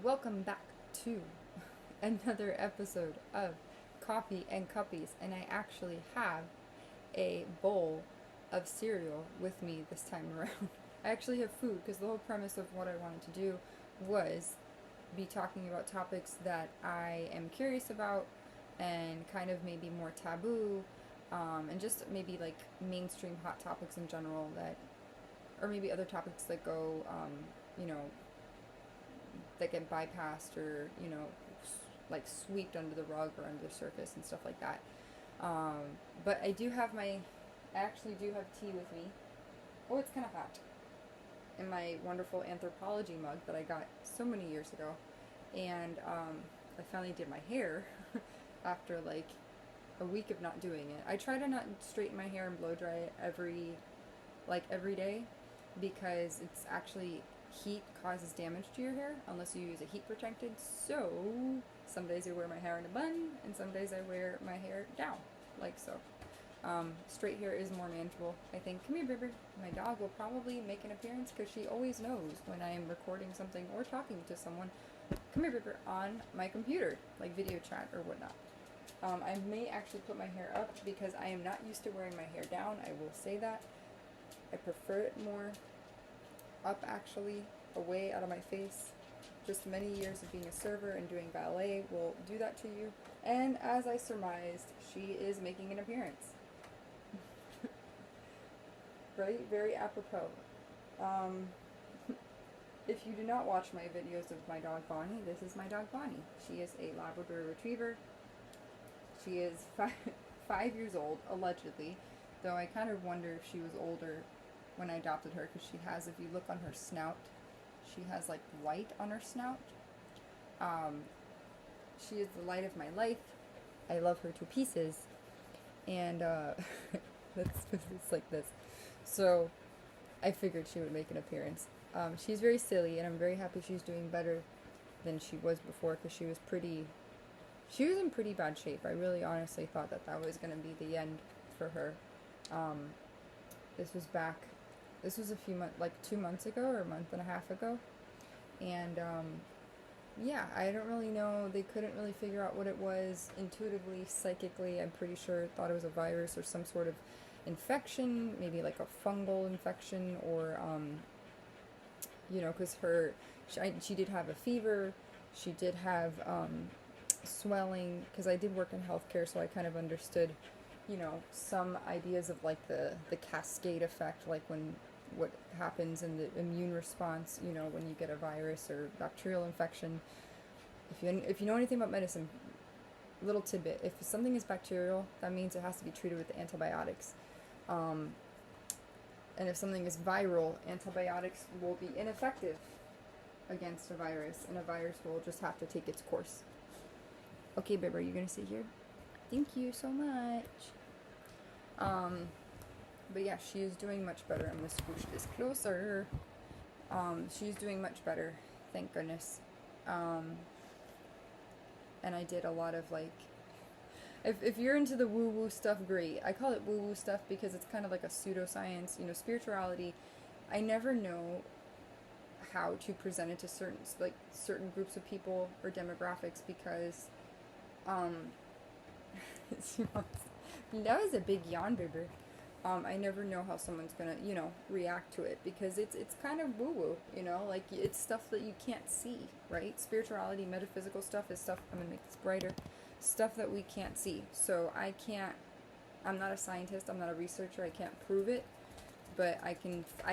welcome back to another episode of Coffee and Cuppies, and I actually have a bowl of cereal with me this time around. I actually have food because the whole premise of what I wanted to do was be talking about topics that I am curious about and kind of maybe more taboo, and just maybe like mainstream hot topics in general that, or maybe other topics that go, you know, that get bypassed or, like swept under the rug or under the surface and stuff like that. But I actually do have tea with me. Oh, it's kind of hot. In my wonderful anthropology mug that I got so many years ago. And I finally did my hair after like a week of not doing it. I try to not straighten my hair and blow dry it every day, because it's actually, heat causes damage to your hair unless you use a heat protected. So some days I wear my hair in a bun and some days I wear my hair down, like so. Straight hair is more manageable, I think. Come here, Bibber. My dog will probably make an appearance because she always knows when I am recording something or talking to someone. Come here, Bibber, on my computer, like video chat or whatnot. I may actually put my hair up because I am not used to wearing my hair down. I will say that. I prefer it more up, actually, away out of my face. Just many years of being a server and doing ballet will do that to you. And as I surmised, she is making an appearance. Right? Very apropos. If you do not watch my videos of my dog Bonnie, this is my dog Bonnie. She is a Labrador Retriever. She is 5 years old, allegedly, though I kind of wonder if she was older when I adopted her, because she has, if you look on her snout, she has like white on her snout. She is the light of my life. I love her to pieces, and it's like this. So I figured she would make an appearance. She's very silly, and I'm very happy she's doing better than she was before, because she was in pretty bad shape. I really honestly thought that was going to be the end for her. This was a few months, like 2 months ago or a month and a half ago. And, yeah, I don't really know. They couldn't really figure out what it was intuitively, psychically. I'm pretty sure thought it was a virus or some sort of infection, maybe like a fungal infection, or, because she did have a fever. She did have, swelling, because I did work in healthcare, so I kind of understood, some ideas of like the cascade effect, like what happens in the immune response, when you get a virus or bacterial infection. If you know anything about medicine, little tidbit, if something is bacterial, that means it has to be treated with antibiotics. And if something is viral, antibiotics will be ineffective against a virus, and a virus will just have to take its course. Okay, babe, are you gonna sit here? Thank you so much. But yeah, she is doing much better. I'm gonna scooch this closer. She's doing much better, thank goodness. And I did a lot of like, if you're into the woo-woo stuff, great. I call it woo-woo stuff because it's kind of like a pseudoscience, spirituality. I never know how to present it to certain groups of people or demographics, because that was a big yawn, baby. I never know how someone's gonna, react to it, because it's kind of woo-woo, like it's stuff that you can't see, right? Spirituality, metaphysical stuff is stuff, I'm gonna make this brighter, stuff that we can't see. So I'm not a scientist, I'm not a researcher, I can't prove it, but I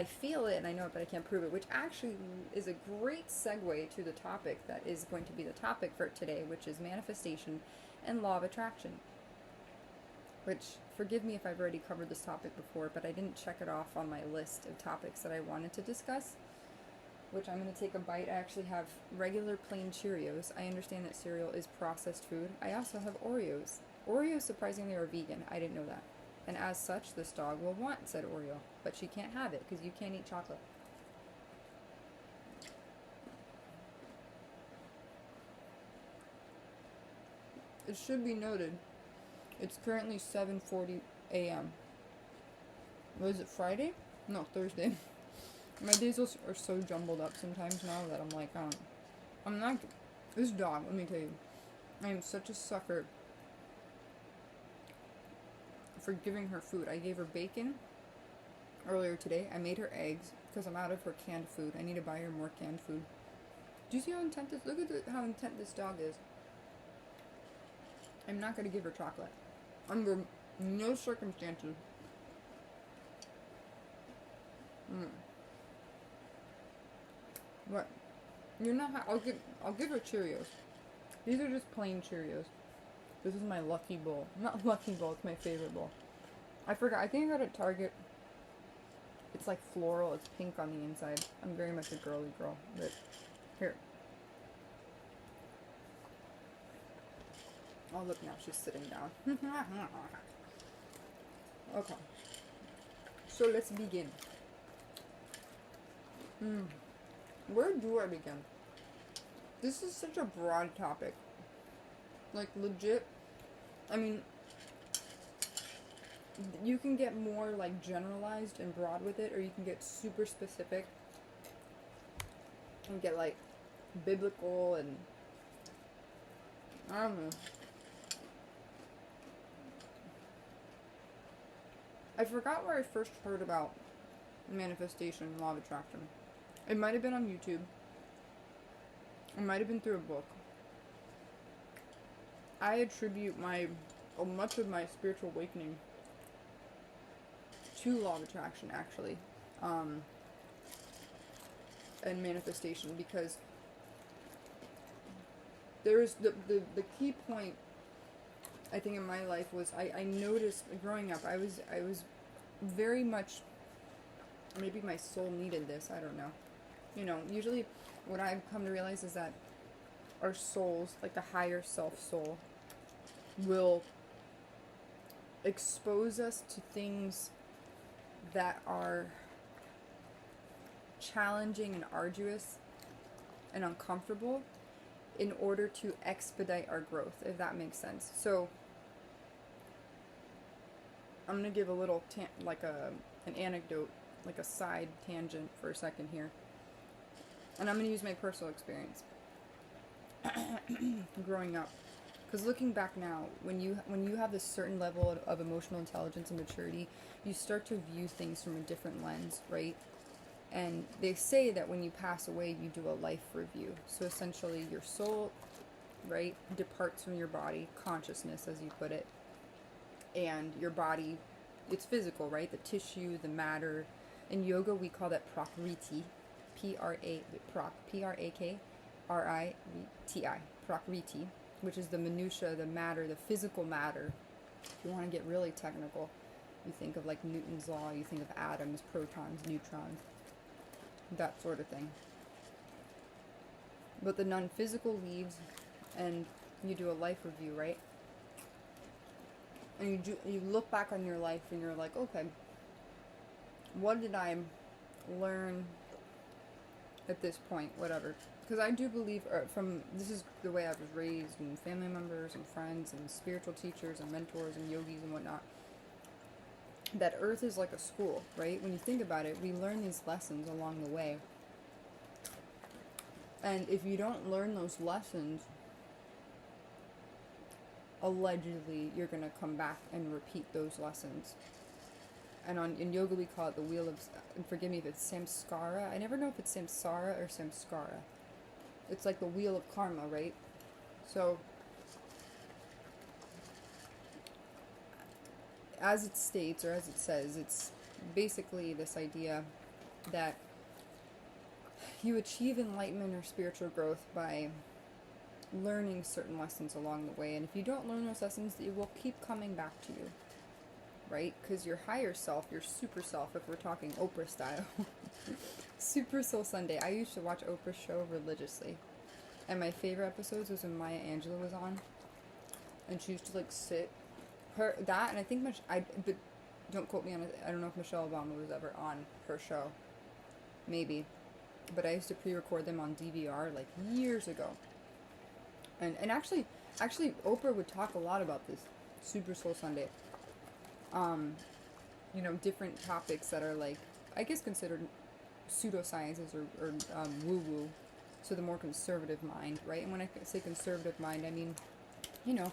feel it and I know it, but I can't prove it, which actually is a great segue to the topic that is going to be the topic for today, which is manifestation and law of attraction. Which, forgive me if I've already covered this topic before, but I didn't check it off on my list of topics that I wanted to discuss, which I'm going to take a bite. I actually have regular plain Cheerios. I understand that cereal is processed food. I also have Oreos. Oreos, surprisingly, are vegan. I didn't know that. And as such, this dog will want said Oreo, but she can't have it because you can't eat chocolate. It should be noted, it's currently 7:40 a.m. Was it Friday? No, Thursday. My days are so jumbled up sometimes now that I'm like, I'm not, this dog, let me tell you, I am such a sucker for giving her food. I gave her bacon earlier today. I made her eggs because I'm out of her canned food. I need to buy her more canned food. Do you see how intent this, look at how intent this dog is. I'm not going to give her chocolate. Under no circumstances. What? You're not, I'll give her Cheerios. These are just plain Cheerios. This is my lucky bowl. Not lucky bowl, it's my favorite bowl. I forgot, I think I got it at Target. It's like floral, it's pink on the inside. I'm very much a girly girl, but here. Oh look, now she's sitting down. Okay. So let's begin. Where do I begin? This is such a broad topic. Like legit, I mean, you can get more like generalized and broad with it, or you can get super specific and get like biblical and I don't know. I forgot where I first heard about manifestation and law of attraction. It might have been on YouTube. It might have been through a book. I attribute much of my spiritual awakening to law of attraction, actually, and manifestation, because there's the key point, I think, in my life was I noticed growing up, I was very much, maybe my soul needed this, I don't know. You know, usually what I've come to realize is that our souls, like the higher self soul, will expose us to things that are challenging and arduous and uncomfortable in order to expedite our growth, if that makes sense. So I'm going to give a little an anecdote, like a side tangent for a second here. And I'm going to use my personal experience growing up. Because looking back now, when you have this certain level of emotional intelligence and maturity, you start to view things from a different lens, right? And they say that when you pass away, you do a life review. So essentially, your soul, right, departs from your body, consciousness, as you put it, and your body, it's physical, right? The tissue, the matter. In yoga, we call that prakriti, P-R-A-K-R-I-T-I, prakriti, which is the minutia, the matter, the physical matter. If you want to get really technical, you think of like Newton's law, you think of atoms, protons, neutrons, that sort of thing. But the non-physical leaves, and you do a life review, right? And you look back on your life and you're like, okay, what did I learn at this point, whatever. Because I do believe, this is the way I was raised, and family members and friends and spiritual teachers and mentors and yogis and whatnot, that Earth is like a school, right? When you think about it, we learn these lessons along the way. And if you don't learn those lessons, allegedly, you're going to come back and repeat those lessons. And in yoga, we call it the wheel of, and forgive me if it's samskara. I never know if it's samsara or samskara. It's like the wheel of karma, right? So, as it states, or as it says, it's basically this idea that you achieve enlightenment or spiritual growth by learning certain lessons along the way. And if you don't learn those lessons, it will keep coming back to you, right? Because your higher self, your super self, if we're talking Oprah style, Super Soul Sunday. I used to watch Oprah's show religiously. And my favorite episodes was when Maya Angelou was on. And she used to like sit. And I think, but don't quote me on it. I don't know if Michelle Obama was ever on her show. Maybe. But I used to pre-record them on DVR like years ago. And actually Oprah would talk a lot about this Super Soul Sunday. Different topics that are like, I guess, considered pseudosciences or woo-woo. So the more conservative mind, right? And when I say conservative mind, I mean, you know,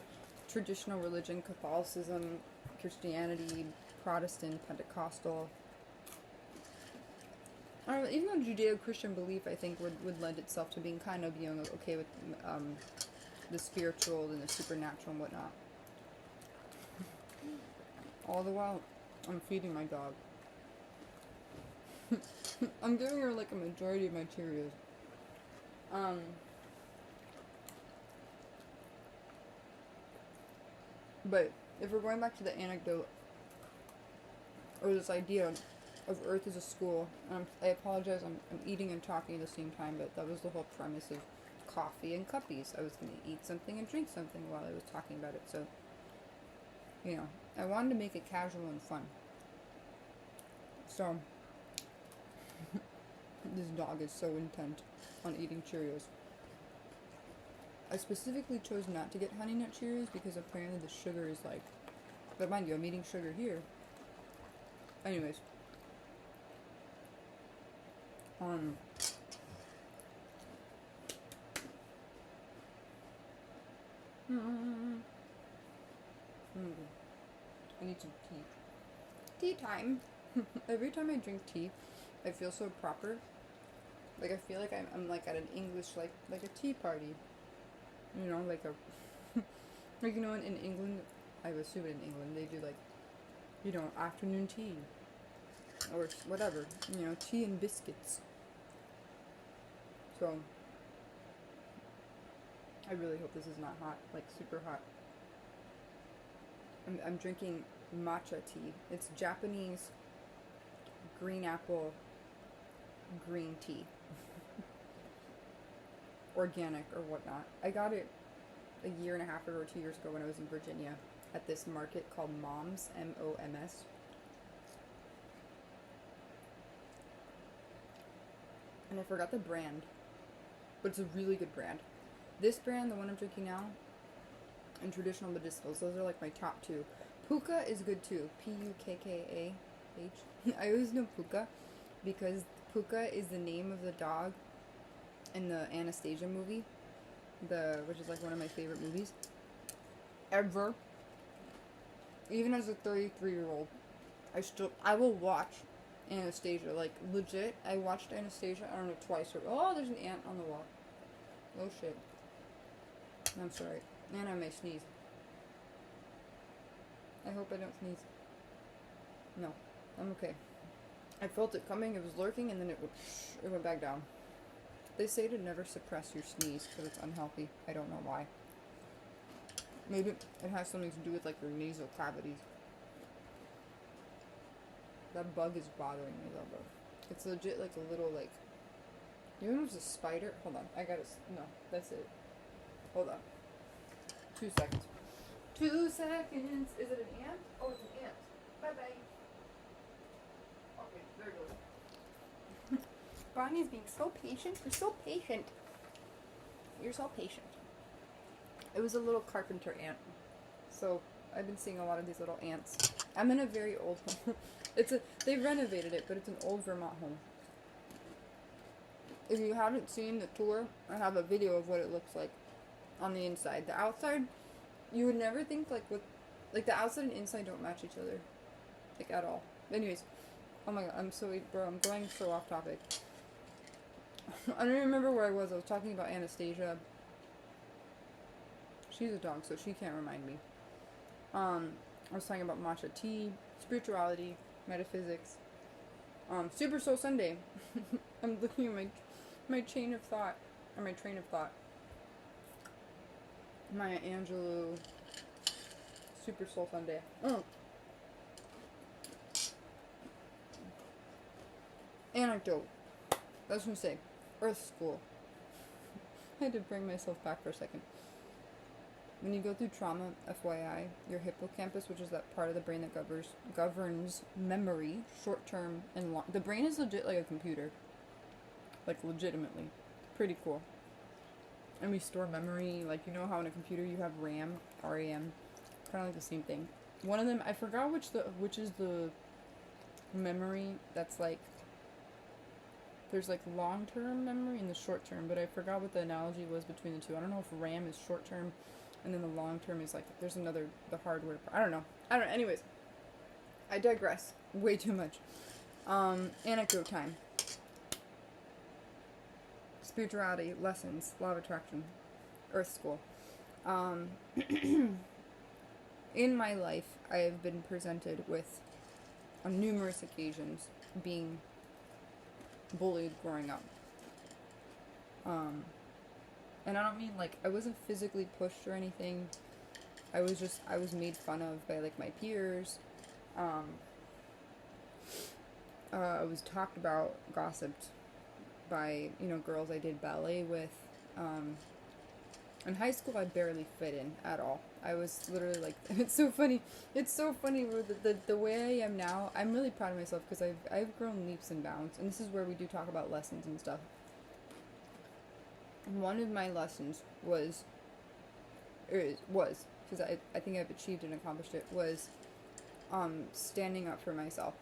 traditional religion, Catholicism, Christianity, Protestant, Pentecostal. I don't know, even though Judeo-Christian belief, I think, would lend itself to being kind of, you know, okay with the spiritual and the supernatural and whatnot. All the while, I'm feeding my dog. I'm giving her, like, a majority of my Cheerios. But if we're going back to the anecdote, or this idea of Earth as a school, and I apologize, I'm eating and talking at the same time, but that was the whole premise of coffee and cuppies. I was going to eat something and drink something while I was talking about it, so, you know, I wanted to make it casual and fun. So, this dog is so intent on eating Cheerios. I specifically chose not to get Honey Nut Cheerios because apparently the sugar is like, but mind you, I'm eating sugar here. Anyways. I need some tea. Tea time. Every time I drink tea, I feel so proper. Like I feel like I'm like at an English like a tea party. You know, like a like, you know, in England, I assume in England they do like, you know, afternoon tea or whatever, you know, tea and biscuits. So I really hope this is not hot, like super hot. I'm drinking matcha tea. It's Japanese green apple green tea. Organic or whatnot. I got it a year and a half ago or 2 years ago when I was in Virginia at this market called Moms, M-O-M-S. And I forgot the brand, but it's a really good brand. This brand, the one I'm drinking now, and traditional medicinals, those are like my top two. Puka is good too. P-U-K-K-A-H. I always know Puka because Puka is the name of the dog in the Anastasia movie, which is like one of my favorite movies ever. Even as a 33-year-old, I will watch Anastasia, like legit. I watched Anastasia, I don't know, twice or, oh, there's an ant on the wall. Oh shit. I'm sorry. And I may sneeze. I hope I don't sneeze. No, I'm okay. I felt it coming, it was lurking, and then it went back down. They say to never suppress your sneeze because it's unhealthy. I don't know why. Maybe it has something to do with like your nasal cavities. That bug is bothering me though, bro. It's legit like a little like, you know, it was a spider. Hold on, no, that's it. Hold on. 2 seconds. 2 seconds. Is it an ant? Oh, it's an ant. Bye-bye. Okay, there it goes. Bonnie's being so patient. You're so patient. You're so patient. It was a little carpenter ant. So, I've been seeing a lot of these little ants. I'm in a very old home. They renovated it, but it's an old Vermont home. If you haven't seen the tour, I have a video of what it looks like on the inside. The outside, you would never think like the outside and inside don't match each other, like at all. Anyways, oh my god, I'm going so off topic. I don't even remember where I was. I was talking about Anastasia. She's a dog, so she can't remind me. I was talking about matcha tea, spirituality, metaphysics, Super Soul Sunday. I'm looking at my train of thought. Maya Angelou, Super Soul Sunday. Anecdote. I was gonna say, Earth School. I had to bring myself back for a second. When you go through trauma, FYI, your hippocampus, which is that part of the brain that governs memory, short-term and long. The brain is legit like a computer. Like, legitimately. Pretty cool. And we store memory, like, you know how in a computer you have RAM, RAM, kind of like the same thing. One of them, I forgot which is the memory that's like There's like long-term memory and the short-term, but I forgot what the analogy was between the two. I don't know if RAM is short-term and then the long-term is like, there's another, the hardware part. I don't know. Anyways, I digress way too much. Anecdote time. Spirituality, lessons, law of attraction, earth school. In my life, I have been presented with, on numerous occasions, being bullied growing up. And I don't mean like I wasn't physically pushed or anything. I was made fun of by like my peers. I was talked about, gossiped by, girls I did ballet with. In high school, I barely fit in at all. I was literally like, it's so funny with the way I am now. I'm really proud of myself because I've grown leaps and bounds, and this is where we do talk about lessons and stuff. One of my lessons was, because I think I've achieved and accomplished it, was standing up for myself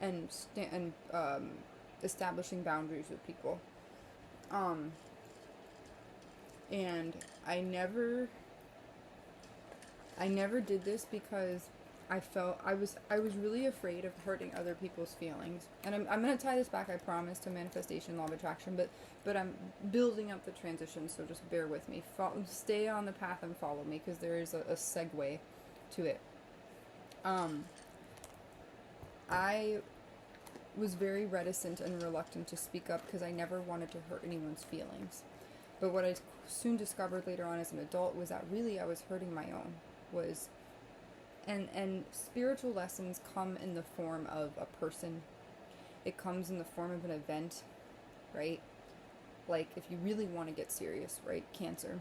and establishing boundaries with people. And I never did this because I felt I was really afraid of hurting other people's feelings. And I'm going to tie this back, I promise, to manifestation, law of attraction, but I'm building up the transition, so just bear with me. Stay on the path and follow me, because there is a segue to it. I was very reticent and reluctant to speak up because I never wanted to hurt anyone's feelings. But what I soon discovered later on as an adult was that really I was hurting my own. And spiritual lessons come in the form of a person. It comes in the form of an event, right? Like if you really want to get serious, right? Cancer.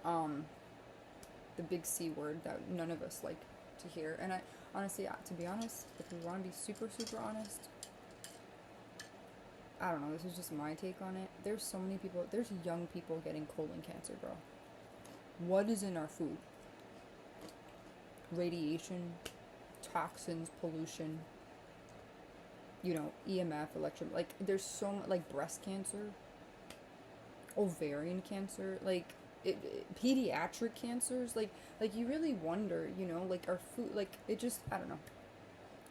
The big C word that none of us like to hear. And I honestly, to be honest, if we want to be super, super honest, I don't know, this is just my take on it. There's so many people, there's young people getting colon cancer, bro. What is in our food? Radiation, toxins, pollution, EMF, like there's so much, like breast cancer, ovarian cancer, like pediatric cancers, like you really wonder, like our food, like it just, I don't know.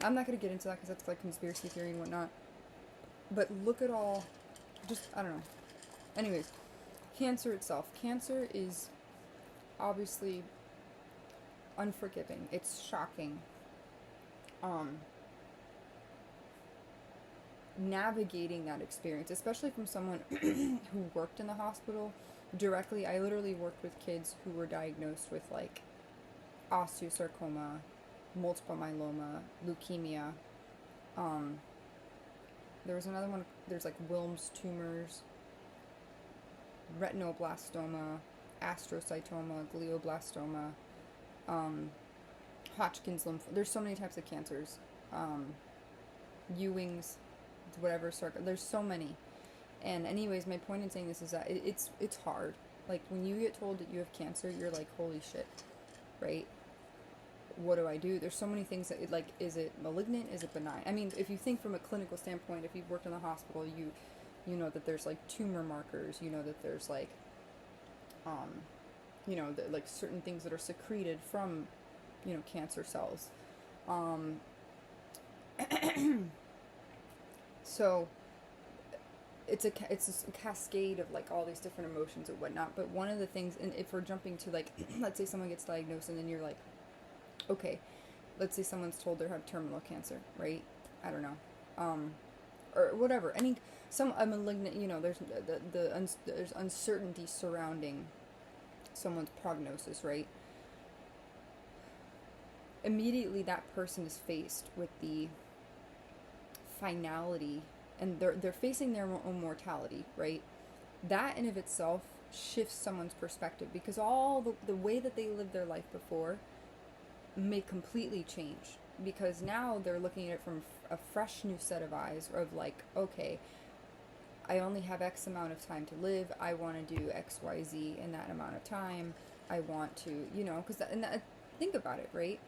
I'm not going to get into that because that's like conspiracy theory and whatnot. But look at all, I don't know. Anyways, cancer itself. Cancer is obviously unforgiving. It's shocking. Navigating that experience, especially from someone who worked in the hospital directly. I literally worked with kids who were diagnosed with like osteosarcoma, multiple myeloma, leukemia. There was another one, there's like Wilms tumors, retinoblastoma, astrocytoma, glioblastoma, Hodgkin's lymphoma. There's so many types of cancers. Ewing's, whatever, there's so many. And anyways, my point in saying this is that it's hard. Like when you get told that you have cancer, you're like, holy shit, right? What do I do? There's so many things that is it malignant? Is it benign? I mean, if you think from a clinical standpoint, if you've worked in the hospital, you know that there's like tumor markers, that there's like, like certain things that are secreted from, cancer cells. So it's a cascade of like all these different emotions and whatnot. But one of the things, and if we're jumping to like, let's say someone gets diagnosed and then you're like, okay, let's say someone's told they have terminal cancer, right? I don't know, or whatever. A malignant, there's uncertainty surrounding someone's prognosis, right? Immediately, that person is faced with the finality, and they're facing their own mortality, right? That in of itself shifts someone's perspective, because all the way that they lived their life before may completely change, because now they're looking at it from a fresh new set of eyes of like, okay, I only have X amount of time to live. I want to do X, Y, Z in that amount of time. I want to, because think about it, right?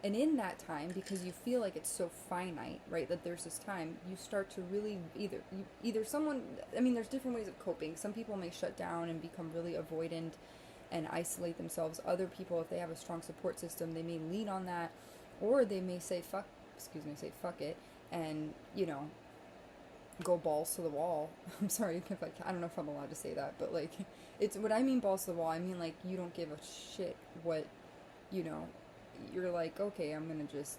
And in that time, because you feel like it's so finite, right, that there's this time, you start to really either someone, I mean, there's different ways of coping. Some people may shut down and become really avoidant and isolate themselves. Other people, if they have a strong support system, they may lean on that, or they may say fuck it, and, you know, go balls to the wall. I'm sorry if I don't know if I'm allowed to say that, but like, it's what I mean balls to the wall. I mean, like, you don't give a shit what, you know, you're like, okay, I'm gonna just,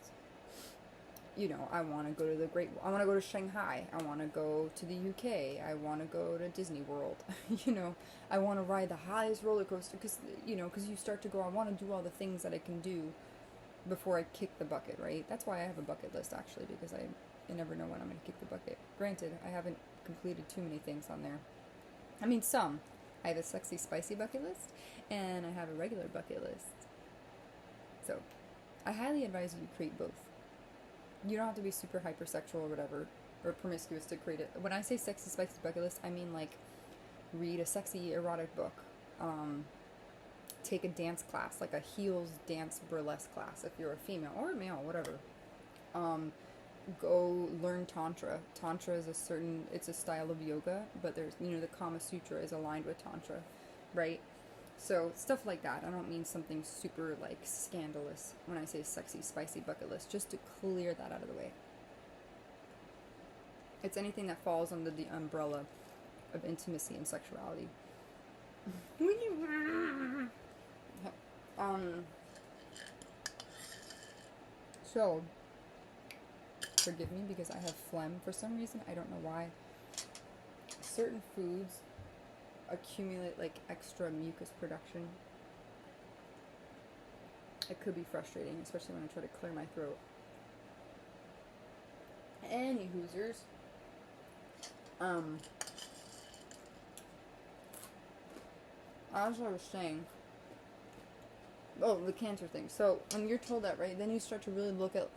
you know, I want to go to I want to go to Shanghai, I want to go to the UK, I want to go to Disney World, you know, I want to ride the highest roller coaster, because, you know, because you start to go, I want to do all the things that I can do before I kick the bucket, right? That's why I have a bucket list, actually, because I never know when I'm going to kick the bucket. Granted, I haven't completed too many things on there. I mean, some. I have a sexy, spicy bucket list, and I have a regular bucket list. So, I highly advise you create both. You don't have to be super hypersexual or whatever, or promiscuous to create it. When I say sexy, spicy bucket list, I mean, like, read a sexy, erotic book. Take a dance class, like a heels dance burlesque class, if you're a female, or a male, whatever. Go learn Tantra. Tantra is it's a style of yoga, but there's, you know, the Kama Sutra is aligned with Tantra, right? So, stuff like that. I don't mean something super, like, scandalous when I say sexy, spicy bucket list, just to clear that out of the way. It's anything that falls under the umbrella of intimacy and sexuality. So, forgive me because I have phlegm for some reason. I don't know why. Certain foods accumulate like extra mucus production. It could be frustrating, especially when I try to clear my throat. Any hoosers. As I was saying, the cancer thing. So when you're told that, right, then you start to really look at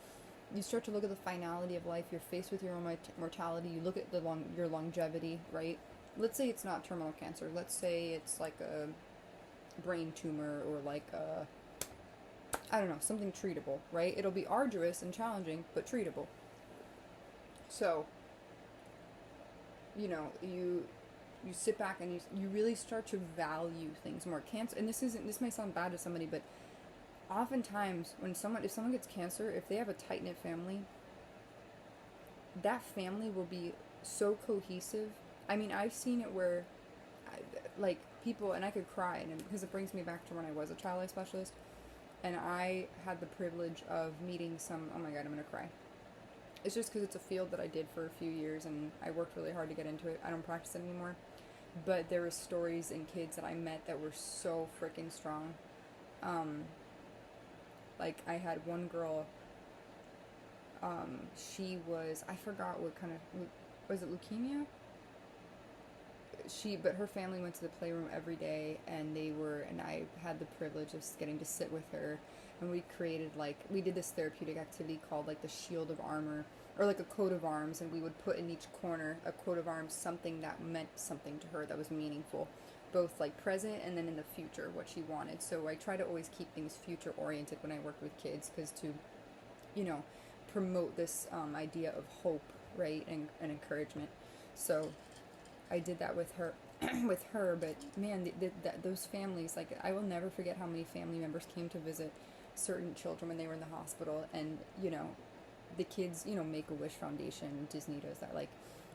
the finality of life. You're faced with your own mortality. You look at your longevity, right? Let's say it's not terminal cancer. Let's say it's like a brain tumor, or like I don't know, something treatable, right? It'll be arduous and challenging, but treatable. So, you know, you sit back and you really start to value things more. Cancer, and this may sound bad to somebody, but oftentimes if someone gets cancer, if they have a tight-knit family, that family will be so cohesive. I mean, I've seen it where, like, people, and I could cry, and because it brings me back to when I was a child life specialist, and I had the privilege of meeting oh my god, I'm gonna cry. It's just because it's a field that I did for a few years, and I worked really hard to get into it. I don't practice it anymore, but there were stories in kids that I met that were so freaking strong. Like, I had one girl, she was, I forgot what kind of, was it leukemia? But her family went to the playroom every day, and I had the privilege of getting to sit with her, and we did this therapeutic activity called, like, the shield of armor, or like a coat of arms, and we would put in each corner a coat of arms, something that meant something to her, that was meaningful, both like present and then in the future, what she wanted. So I try to always keep things future oriented when I work with kids, because to, you know, promote this idea of hope, right, and encouragement. So I did that with her, but man, those families, like, I will never forget how many family members came to visit certain children when they were in the hospital, and, you know, the kids, you know, Make-A-Wish Foundation, Disney does that, like,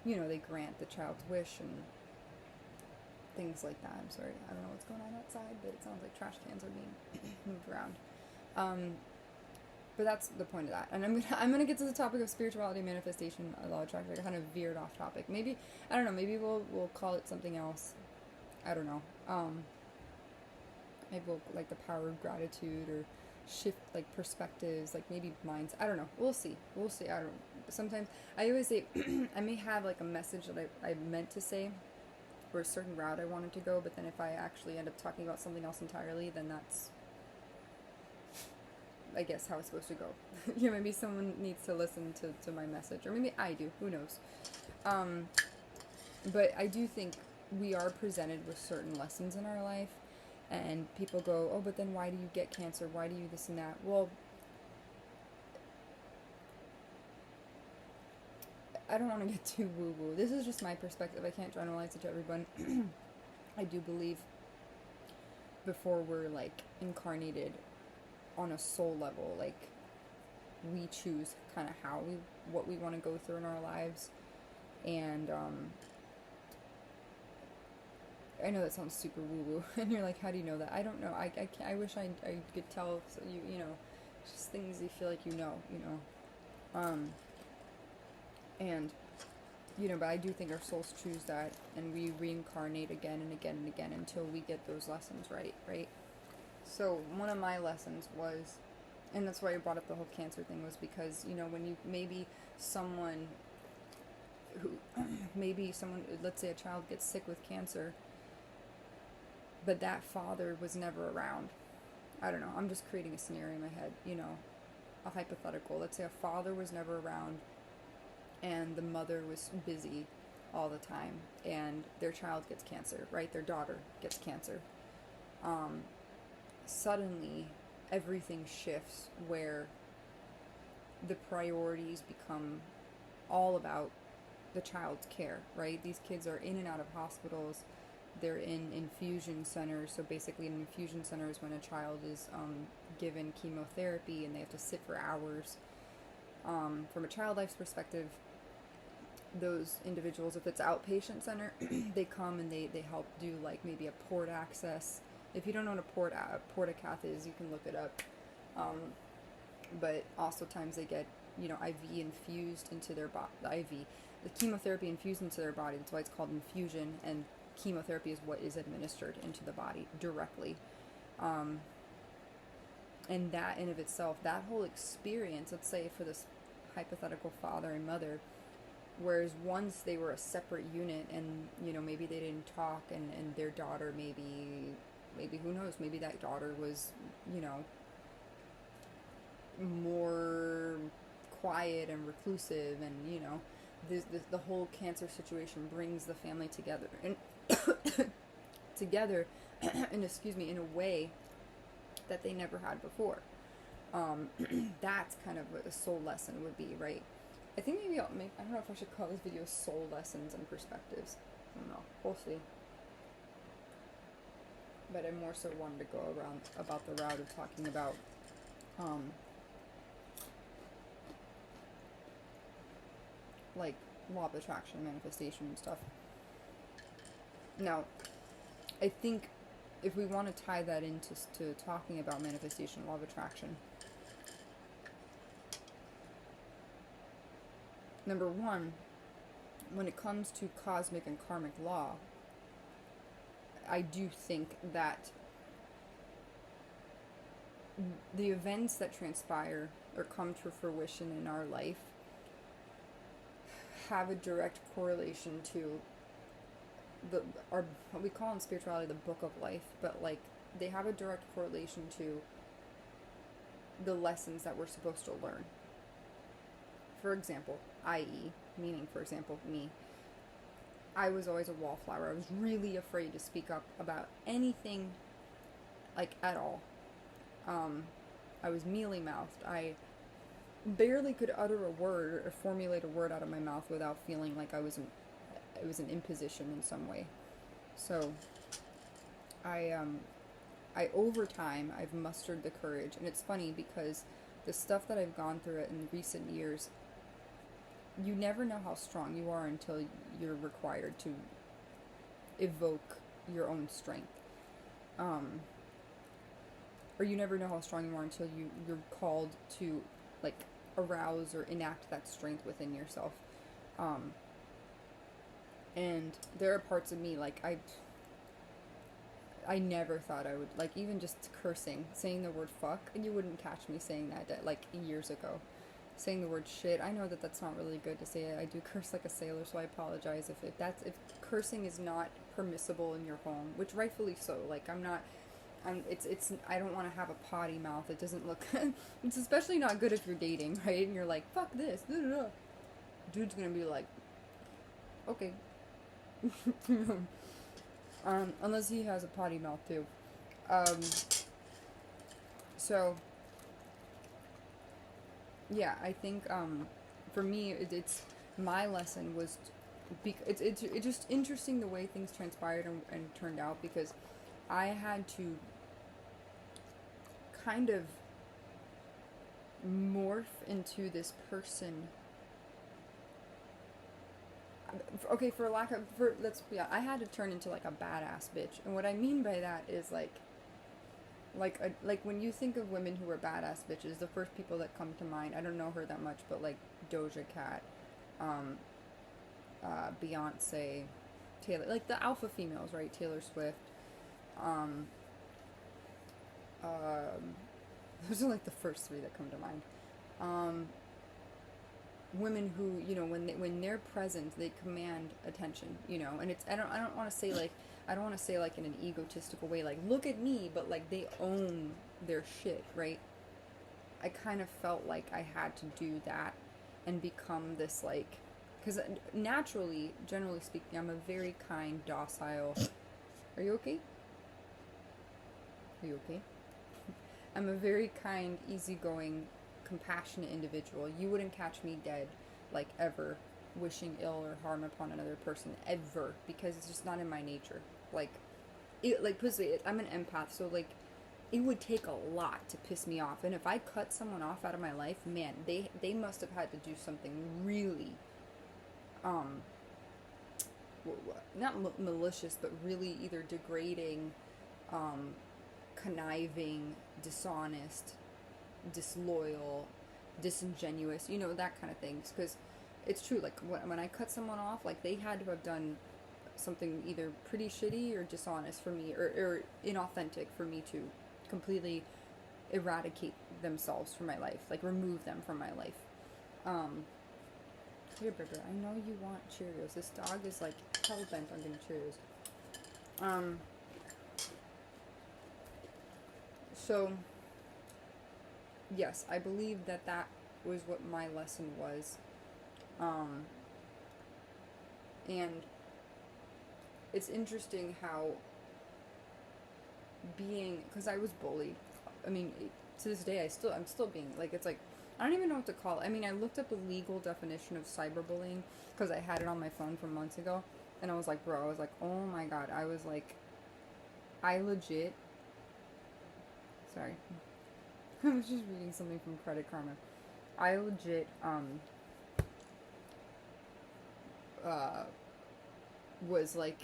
you know, they grant the child's wish and things like that. I'm sorry, I don't know what's going on outside, but it sounds like trash cans are being moved around. But that's the point of that. And I'm gonna get to the topic of spirituality, manifestation, law of attraction. I kind of veered off topic. Maybe, I don't know, maybe we'll call it something else. I don't know. Maybe we'll, like, the power of gratitude, or shift, like, perspectives, like, maybe minds. I don't know. We'll see. I don't know. Sometimes I always say I may have, like, a message that I meant to say, or a certain route I wanted to go, but then if I actually end up talking about something else entirely, then that's, I guess, how it's supposed to go. Yeah, maybe someone needs to listen to my message, or maybe I do, who knows. But I do think we are presented with certain lessons in our life, and people go, oh, but then why do you get cancer? Why do you this and that? Well, I don't want to get too woo-woo. This is just my perspective. I can't generalize it to everyone. I do believe before we're, like, incarnated on a soul level, like, we choose kind of what we want to go through in our lives. And, I know that sounds super woo-woo, and you're like, how do you know that? I don't know. I can't, I wish I could tell, so you know, just things you feel like you know. And, you know, but I do think our souls choose that, and we reincarnate again and again and again until we get those lessons right? So, one of my lessons was, and that's why I brought up the whole cancer thing, was because, you know, when you, let's say a child gets sick with cancer, but that father was never around. I don't know, I'm just creating a scenario in my head, you know, a hypothetical. Let's say a father was never around and the mother was busy all the time, and their child gets cancer, right? Their daughter gets cancer. Suddenly, everything shifts where the priorities become all about the child's care, right? These kids are in and out of hospitals. They're in infusion centers. So basically an infusion center is when a child is given chemotherapy and they have to sit for hours. From a child life's perspective, those individuals, if it's outpatient center, they come and they help do like maybe a port access. If you don't know what a portacath is, you can look it up. But also times they get, you know, IV infused into their body. The chemotherapy infused into their body. That's why it's called infusion, and chemotherapy is what is administered into the body directly. And that in of itself, that whole experience, let's say for this hypothetical father and mother, whereas once they were a separate unit and, you know, maybe they didn't talk, and their daughter maybe who knows, maybe that daughter was, you know, more quiet and reclusive, and, you know, the whole cancer situation brings the family together and and in a way that they never had before. That's kind of what a soul lesson would be, right? I think maybe I don't know if I should call this video soul lessons and perspectives. I don't know. We'll see. But I more so wanted to go around about the route of talking about like law of attraction, manifestation and stuff. Now, I think if we want to tie that into talking about manifestation, law of attraction, number one, when it comes to cosmic and karmic law, I do think that the events that transpire or come to fruition in our life have a direct correlation to what we call in spirituality the book of life, but like they have a direct correlation to the lessons that we're supposed to learn. For example, i.e., meaning, for example, me, I was always a wallflower. I was really afraid to speak up about anything, like, at all. I was mealy-mouthed. I barely could utter a word or formulate a word out of my mouth without feeling like it was an imposition in some way. So, I over time, I've mustered the courage. And it's funny because the stuff that I've gone through in recent years, you never know how strong you are until you're required to evoke your own strength. Or you never know how strong you are until you're called to, like, arouse or enact that strength within yourself. And there are parts of me, like, I never thought I would, like, even just cursing, saying the word fuck, and you wouldn't catch me saying that, like, years ago. Saying the word shit, I know that that's not really good to say. I do curse like a sailor, so I apologize if cursing is not permissible in your home, which rightfully so. Like, I don't want to have a potty mouth. It doesn't look, it's especially not good if you're dating, right? And you're like, fuck this, blah, blah, blah. Dude's gonna be like, okay. Unless he has a potty mouth too. So, yeah, I think, for me, it's my lesson was, it's just interesting the way things transpired and turned out, because I had to kind of morph into this person. Okay, I had to turn into like a badass bitch, and what I mean by that is like when you think of women who are badass bitches, the first people that come to mind, I don't know her that much, but like Doja Cat, Beyonce, Taylor, like the alpha females, right? Taylor Swift, um, those are like the first three that come to mind. Women who, when they're present, they command attention, and it's, I don't want to say like, I don't want to say like in an egotistical way, like, look at me, but like they own their shit, right? I kind of felt like I had to do that and become this, like, because naturally, generally speaking, I'm a very kind, docile, are you okay? Are you okay? I'm a very kind, easygoing, compassionate individual. You wouldn't catch me dead, like, ever, wishing ill or harm upon another person, ever, because it's just not in my nature. Like, I'm an empath, so, like, it would take a lot to piss me off, and if I cut someone off out of my life, man, they must have had to do something really, not malicious, but really either degrading, conniving, dishonest, disloyal, disingenuous, that kind of things. Because it's true, like when I cut someone off, like they had to have done something either pretty shitty or dishonest for me, or inauthentic for me to completely eradicate themselves from my life, like remove them from my life. Here, Bibber, I know you want Cheerios. This dog is like hell bent on getting Cheerios. So, yes, I believe that was what my lesson was. And it's interesting how because I was bullied. I mean, to this day, I'm still being, like, it's like, I don't even know what to call it. I mean, I looked up the legal definition of cyberbullying because I had it on my phone from months ago. And I was like, oh my god. I was like, I legit, sorry. I was just reading something from Credit Karma. I legit, was like,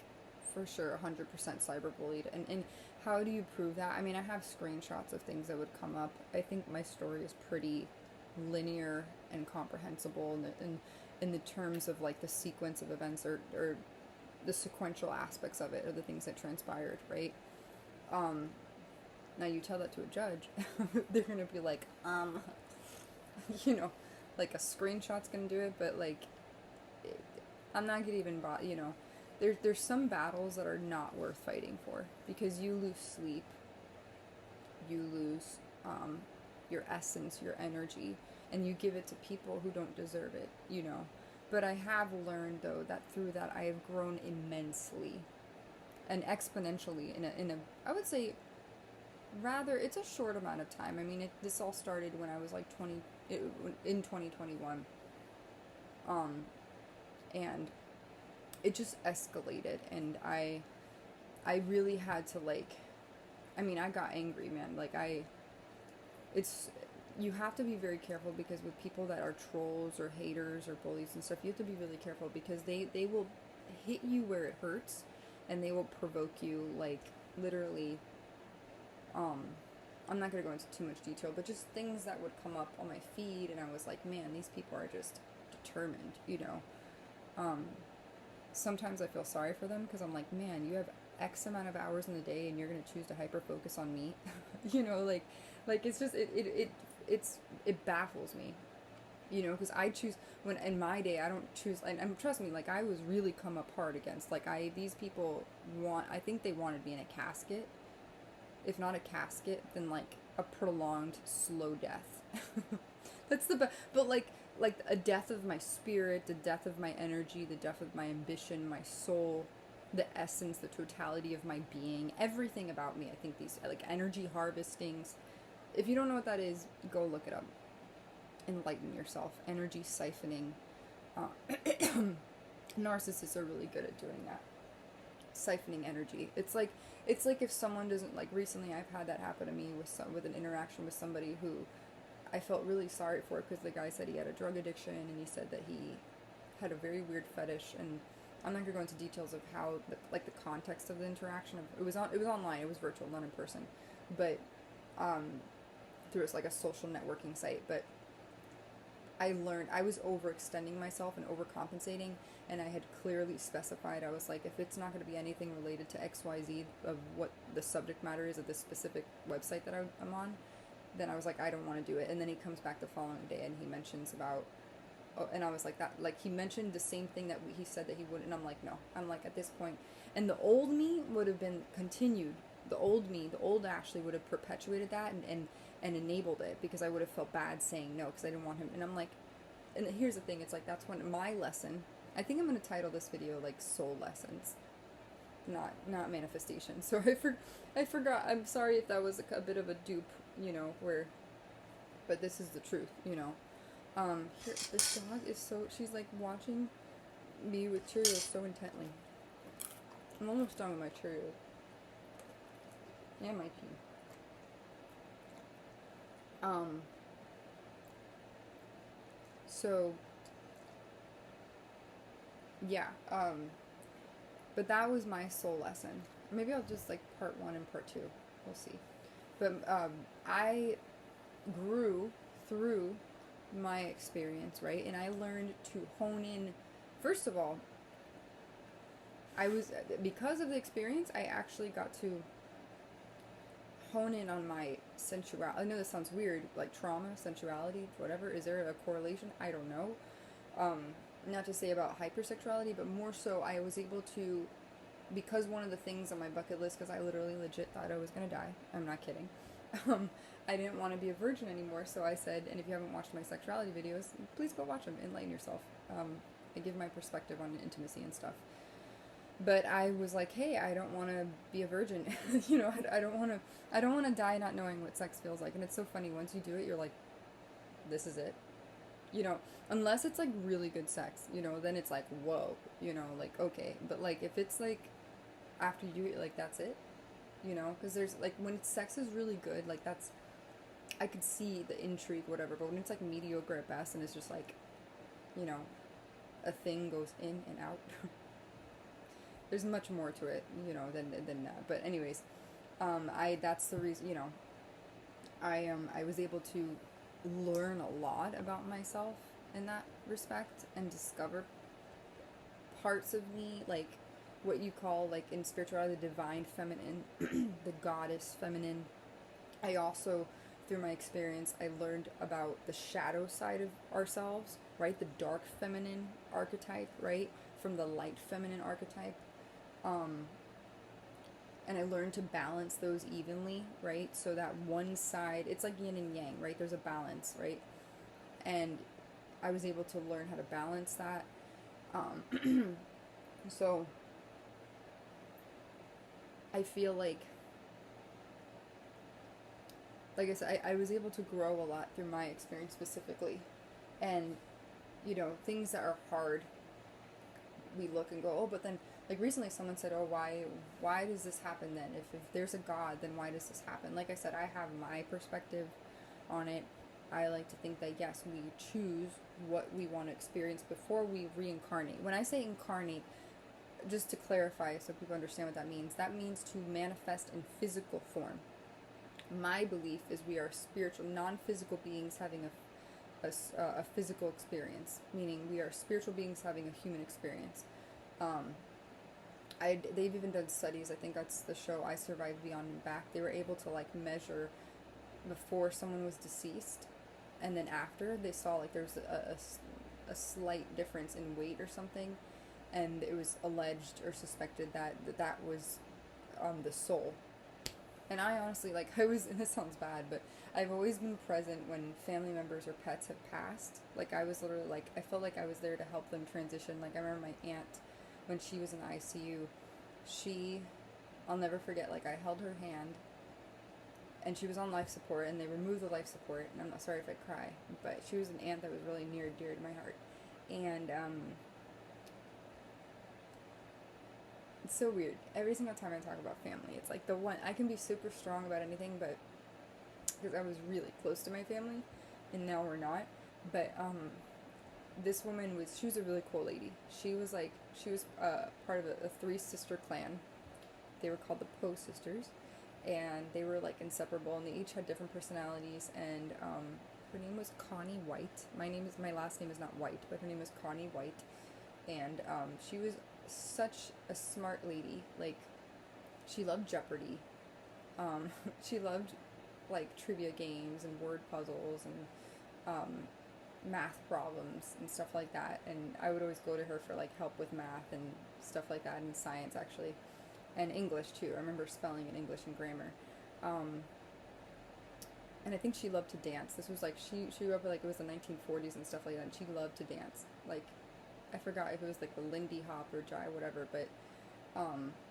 for sure, 100% cyberbullied. And how do you prove that? I mean, I have screenshots of things that would come up. I think my story is pretty linear and comprehensible in the terms of, like, the sequence of events, or the sequential aspects of it, or the things that transpired, right? Now you tell that to a judge, they're gonna be like, like a screenshot's gonna do it, but like, I'm not gonna even there's some battles that are not worth fighting for, because you lose sleep, you lose your essence, your energy, and you give it to people who don't deserve it, But I have learned, though, that through that I have grown immensely and exponentially in a I would say, rather, it's a short amount of time. I mean, this all started when I was like in 2021, and it just escalated, and I really had to, like, I mean, I got angry, man. Like, you have to be very careful, because with people that are trolls or haters or bullies and stuff, you have to be really careful, because they will hit you where it hurts, and they will provoke you, like, literally. I'm not going to go into too much detail, but just things that would come up on my feed, and I was like, man, these people are just determined, Sometimes I feel sorry for them, because I'm like, man, you have X amount of hours in the day, and you're going to choose to hyper-focus on me, like, it's just, it baffles me, because I choose, when in my day, I don't choose, and trust me, like, I was really come up hard against, like, these people I think they wanted me in a casket. If not a casket, then like a prolonged slow death. That's but like a death of my spirit, the death of my energy, the death of my ambition, my soul, the essence, the totality of my being, everything about me. I think these, like, energy harvestings. If you don't know what that is, go look it up. Enlighten yourself. Energy siphoning Narcissists are really good at doing that, siphoning energy. It's like if someone doesn't, like, recently I've had that happen to me with an interaction with somebody who I felt really sorry for, because the guy said he had a drug addiction, and he said that he had a very weird fetish, and I'm not gonna go into details of how the context of the interaction. It was online, it was virtual, not in person, but through like a social networking site. But I learned I was overextending myself and overcompensating, and I had clearly specified, I was like, if it's not going to be anything related to XYZ of what the subject matter is of this specific website that I'm on, then I was like, I don't want to do it. And then he comes back the following day and he mentions about, oh, and I was like, that, like, he mentioned the same thing that he said that he would, and I'm like, no. I'm like, at this point, and the old me would have been continued. The old me, the old Ashley would have perpetuated that and enabled it, because I would have felt bad saying no, because I didn't want him. And I'm like, and here's the thing, it's like, that's when my lesson, I think I'm going to title this video like Soul Lessons, not manifestation. So I forgot, I'm sorry if that was a bit of a dupe, but this is the truth, here, this dog is so, she's like watching me with Cheerios so intently. I'm almost done with my Cheerios. And my tea. So, yeah, but that was my soul lesson. Maybe I'll just, like, part 1 and part 2. We'll see. But, I grew through my experience, right? And I learned to hone in, first of all, because of the experience, I actually got to hone in on my sensuality. I know this sounds weird, like trauma, sensuality, whatever. Is there a correlation? I don't know. Not to say about hypersexuality, but more so I was able to, because one of the things on my bucket list, because I literally legit thought I was going to die. I'm not kidding. I didn't want to be a virgin anymore, so I said, and if you haven't watched my sexuality videos, please go watch them, enlighten yourself. I give my perspective on intimacy and stuff. But I was like, hey, I don't want to be a virgin. I don't want to die not knowing what sex feels like. And it's so funny, once you do it, you're like, this is it. Unless it's like really good sex, then it's like, whoa, like, okay. But like, if it's like, after you do it, like, that's it, because there's like, when sex is really good, like, that's, I could see the intrigue, whatever. But when it's like mediocre at best, and it's just like, a thing goes in and out. There's much more to it, than that. But anyways, that's the reason, I was able to learn a lot about myself in that respect, and discover parts of me, like what you call, like, in spirituality, the divine feminine, the goddess feminine. I also, through my experience, I learned about the shadow side of ourselves, right? The dark feminine archetype, right? From the light feminine archetype. And I learned to balance those evenly, right? So that one side, it's like yin and yang, right? There's a balance, right? And I was able to learn how to balance that. So I feel like I said, I was able to grow a lot through my experience specifically. And, things that are hard, we look and go, oh, but then, like, recently someone said, oh, why does this happen then? If there's a God, then why does this happen? Like I said, I have my perspective on it. I like to think that, yes, we choose what we want to experience before we reincarnate. When I say incarnate, just to clarify so people understand what that means to manifest in physical form. My belief is we are spiritual, non-physical beings having a physical experience, meaning we are spiritual beings having a human experience. They've even done studies, I think that's the show I Survived Beyond and Back. They were able to, like, measure before someone was deceased, and then after, they saw, like, there's a slight difference in weight or something, and it was alleged or suspected that was the soul. And I honestly, like, and this sounds bad, but I've always been present when family members or pets have passed. Like, I was literally, like, I felt like I was there to help them transition. Like, I remember my aunt, when she was in the ICU, I'll never forget, like, I held her hand, and she was on life support, and they removed the life support, and I'm not sorry if I cry, but she was an aunt that was really near and dear to my heart. And it's so weird. Every single time I talk about family, it's like the one, I can be super strong about anything, but because I was really close to my family, and now we're not. But this woman she was a really cool lady. She was part of a three sister clan. They were called the Poe sisters, and they were like inseparable, and they each had different personalities. And her name was Connie White. My last name is not White, but her name was Connie White, and she was such a smart lady. Like, she loved Jeopardy. She loved like trivia games and word puzzles and math problems and stuff like that. And I would always go to her for like help with math and stuff like that, and science actually, and English too. I remember spelling and English and grammar. And I think she loved to dance. This was like she grew up like it was the 1940s and stuff like that, and she loved to dance. Like, I forgot if it was like the Lindy Hop or Jive, whatever, but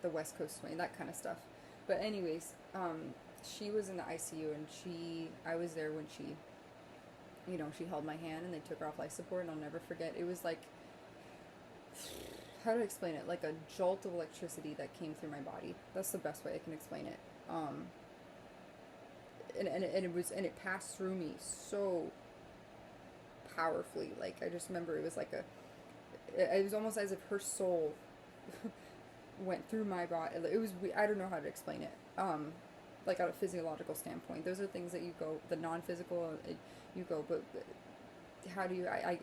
the West Coast Swing, that kind of stuff. But anyways, she was in the ICU, and I was there when she held my hand and they took her off life support, and I'll never forget. It was like, how to explain it? Like a jolt of electricity that came through my body. That's the best way I can explain it. And it passed through me so powerfully. Like, I just remember it was almost as if her soul went through my body. I don't know how to explain it. Like, on a physiological standpoint, those are things that the non-physical, you go, but how do you, I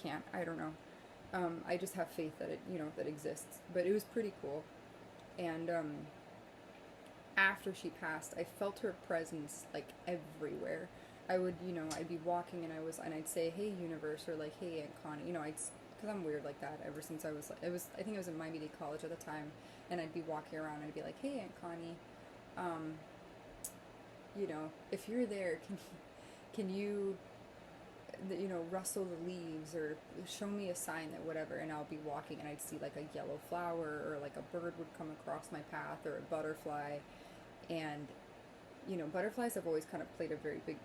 can't, I don't know. I just have faith that that exists. But it was pretty cool. And, after she passed, I felt her presence, like, everywhere. I'd be walking and I'd say, "Hey, universe," or like, "Hey, Aunt Connie," because I'm weird like that ever since I think it was in Miami-Dade College at the time, and I'd be walking around and I'd be like, "Hey, Aunt Connie, if you're there, can you, rustle the leaves or show me a sign that whatever," and I'll be walking and I'd see like a yellow flower or like a bird would come across my path or a butterfly. And, butterflies have always kind of played a very big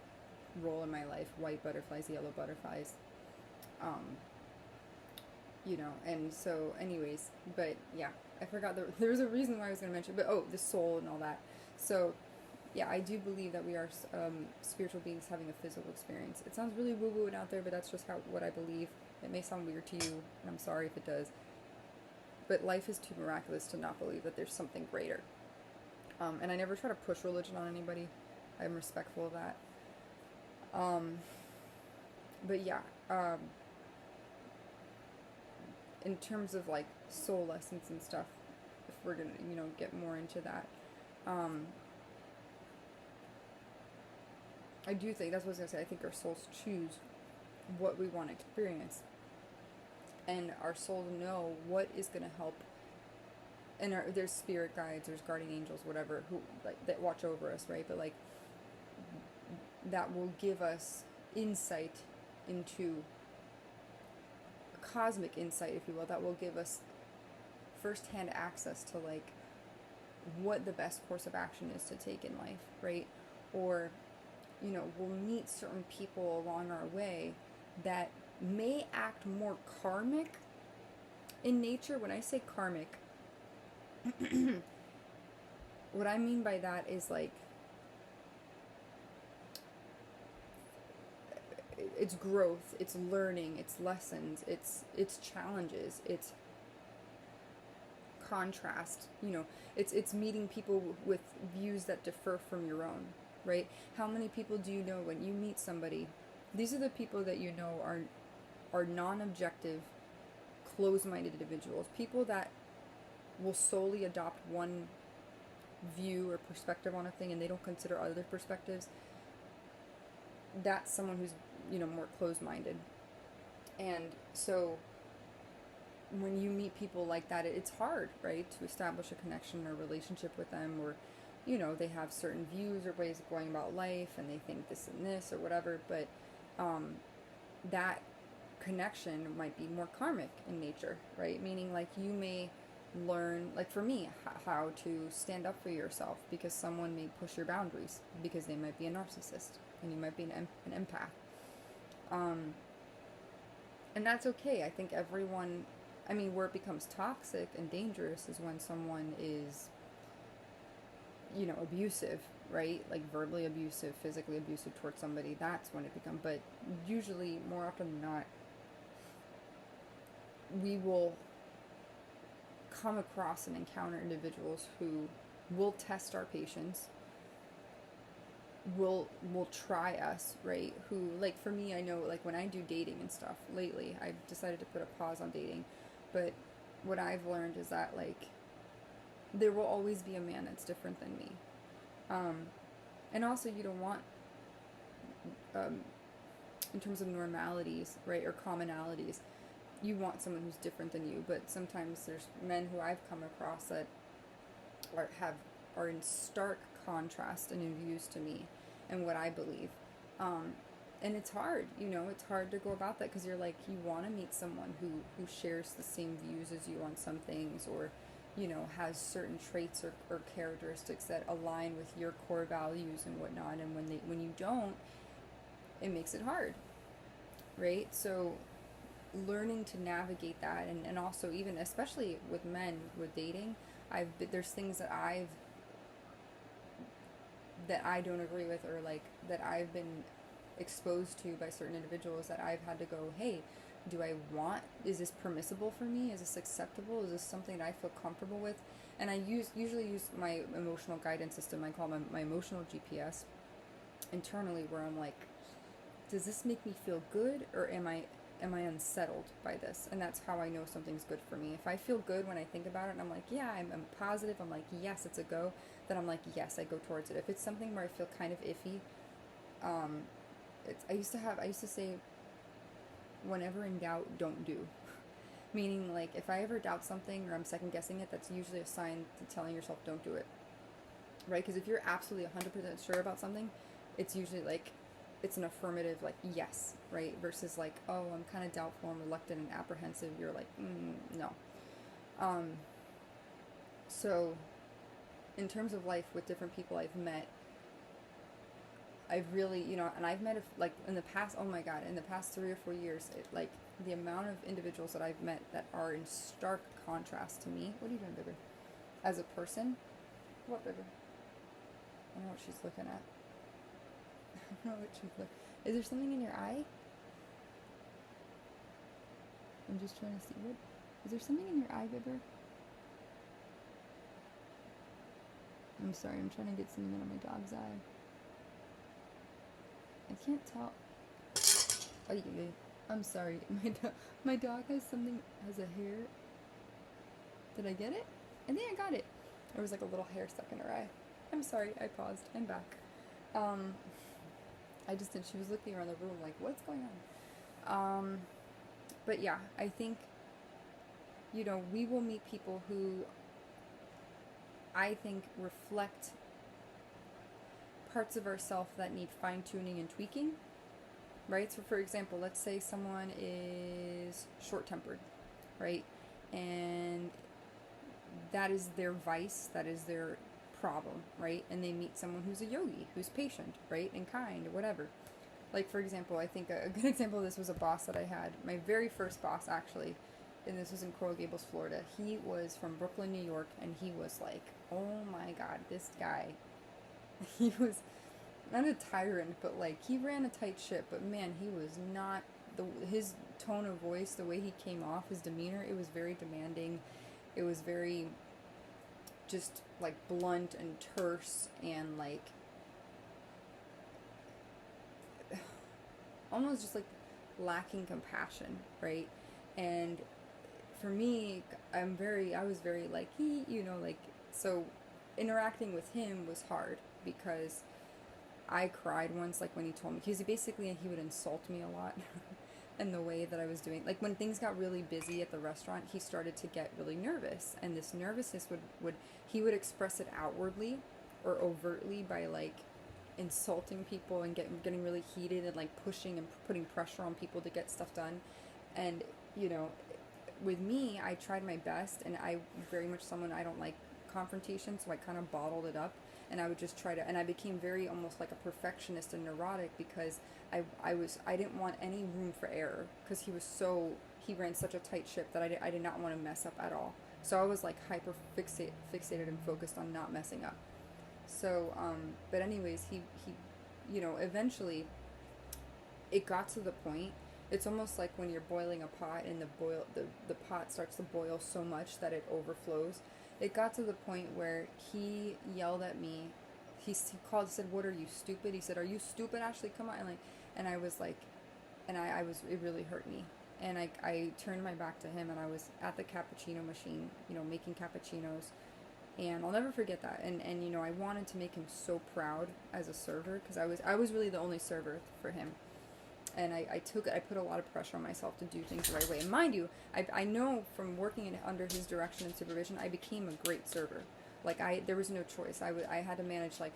role in my life. White butterflies, yellow butterflies, and so anyways, but yeah, I forgot there was a reason why I was going to mention, but the soul and all that. So yeah, I do believe that we are spiritual beings having a physical experience. It sounds really woo-woo and out there, but that's just what I believe. It may sound weird to you, and I'm sorry if it does, but life is too miraculous to not believe that there's something greater. And I never try to push religion on anybody. I'm respectful of that. But yeah, in terms of like soul lessons and stuff, if we're gonna, get more into that, I do think, that's what I was gonna say, I think our souls choose what we want to experience. And our souls know what is gonna help. And there's spirit guides, there's guardian angels, whatever, who that watch over us, right? But like, that will give us insight into cosmic insight, if you will. That will give us firsthand access to like what the best course of action is to take in life, right? Or, we'll meet certain people along our way that may act more karmic in nature. When I say karmic, what I mean by that is like, it's growth, it's learning, it's lessons, it's challenges, it's contrast, it's meeting people with views that differ from your own, right? How many people do you know when you meet somebody? These are the people that are non-objective, closed-minded individuals, people that will solely adopt one view or perspective on a thing, and they don't consider other perspectives. That's someone who's, more closed-minded. And so when you meet people like that, it's hard, right, to establish a connection or relationship with them, or, they have certain views or ways of going about life, and they think this and this or whatever, but that connection might be more karmic in nature, right? Meaning, like, you may learn, like for me, how to stand up for yourself, because someone may push your boundaries, because they might be a narcissist and you might be an empath. And that's okay. I think everyone, I mean, where it becomes toxic and dangerous is when someone is, you know, abusive, right? Like verbally abusive, physically abusive towards somebody. That's when it becomes, but usually, more often than not, we will come across and encounter individuals who will test our patience, will try us, right? Who, like, for me, I know, like, when I do dating and stuff lately, I've decided to put a pause on dating, but what I've learned is that, like, there will always be a man that's different than me. And also, you don't want, in terms of normalities, right, or commonalities, you want someone who's different than you, but sometimes there's men who I've come across that are in stark contrast and in views to me and what I believe. And it's hard, you know, it's hard to go about that because you're like, you want to meet someone who shares the same views as you on some things, or, you know, has certain traits or characteristics that align with your core values and whatnot. And when you don't, it makes it hard, right? So learning to navigate that, and also, even especially with men with dating, there's things that I don't agree with, or like that I've been exposed to by certain individuals, that I've had to go, hey, is this permissible for me? Is this acceptable? Is this something that I feel comfortable with? And I usually use my emotional guidance system. I call my emotional GPS internally, where I'm like, does this make me feel good, or am I unsettled by this? And that's how I know something's good for me. If I feel good when I think about it, and I'm like, yeah, I'm positive, I'm like, yes, it's a go, then I'm like, yes, I go towards it. If it's something where I feel kind of iffy, I used to say, whenever in doubt, don't do. Meaning, like, if I ever doubt something or I'm second guessing it, that's usually a sign to telling yourself don't do it, right? Because if you're absolutely 100% sure about something, it's usually like, it's an affirmative, like, yes, right? Versus like, oh, I'm kind of doubtful, I'm reluctant and apprehensive. You're like, no. So in terms of life with different people I've met, I've really, you know, and I've met, like, in the past, oh my God, in the past 3 or 4 years, like, the amount of individuals that I've met that are in stark contrast to me. What are you doing, baby? As a person? What, baby? I don't know what she's looking at. I don't know what she's looking. Is there something in your eye? I'm just trying to see. What? Is there something in your eye, baby? I'm sorry, I'm trying to get something out of my dog's eye. I can't tell. Oh, yeah. I'm sorry. My dog has a hair. Did I get it? I think I got it. There was like a little hair stuck in her eye. I'm sorry, I paused. I'm back. I just did. She was looking around the room like, what's going on? But yeah, I think, you know, we will meet people who I think reflect parts of ourselves that need fine-tuning and tweaking, right? So for example, let's say someone is short-tempered, right? And that is their vice, that is their problem, right? And they meet someone who's a yogi, who's patient, right? And kind, or whatever. Like, for example, I think a good example of this was a boss that I had. My very first boss, actually, and this was in Coral Gables, Florida. He was from Brooklyn, New York, and he was like, oh my God, this guy. He was not a tyrant, but like, he ran a tight ship, but man, he was not, his tone of voice, the way he came off, his demeanor, it was very demanding. It was very just like blunt and terse, and like almost just like lacking compassion, right? And for me, I was very like, you know, like, so interacting with him was hard because I cried once, like, when he told me, because he would insult me a lot. And the way that I was doing, like, when things got really busy at the restaurant, he started to get really nervous, and this nervousness he would express it outwardly or overtly by like insulting people and getting really heated and like pushing and putting pressure on people to get stuff done. And, you know, with me, I tried my best, and I very much someone, I don't like confrontation, so I kind of bottled it up, and I would just try to, and I became very almost like a perfectionist and neurotic because I didn't want any room for error, because he ran such a tight ship that I did not want to mess up at all. So I was like hyper fixated and focused on not messing up. So, but anyways, he, eventually it got to the point, it's almost like when you're boiling a pot and the pot starts to boil so much that it overflows. It got to the point where he yelled at me. He called, said, "What are you, stupid?" He said, "Are you stupid, Ashley? Come on." And I was like, and it really hurt me. And I turned my back to him, and I was at the cappuccino machine, making cappuccinos. And I'll never forget that. And I wanted to make him so proud as a server, because I was really the only server for him. And I put a lot of pressure on myself to do things the right way. And mind you, I know from working under his direction and supervision, I became a great server. Like, there was no choice. I had to manage like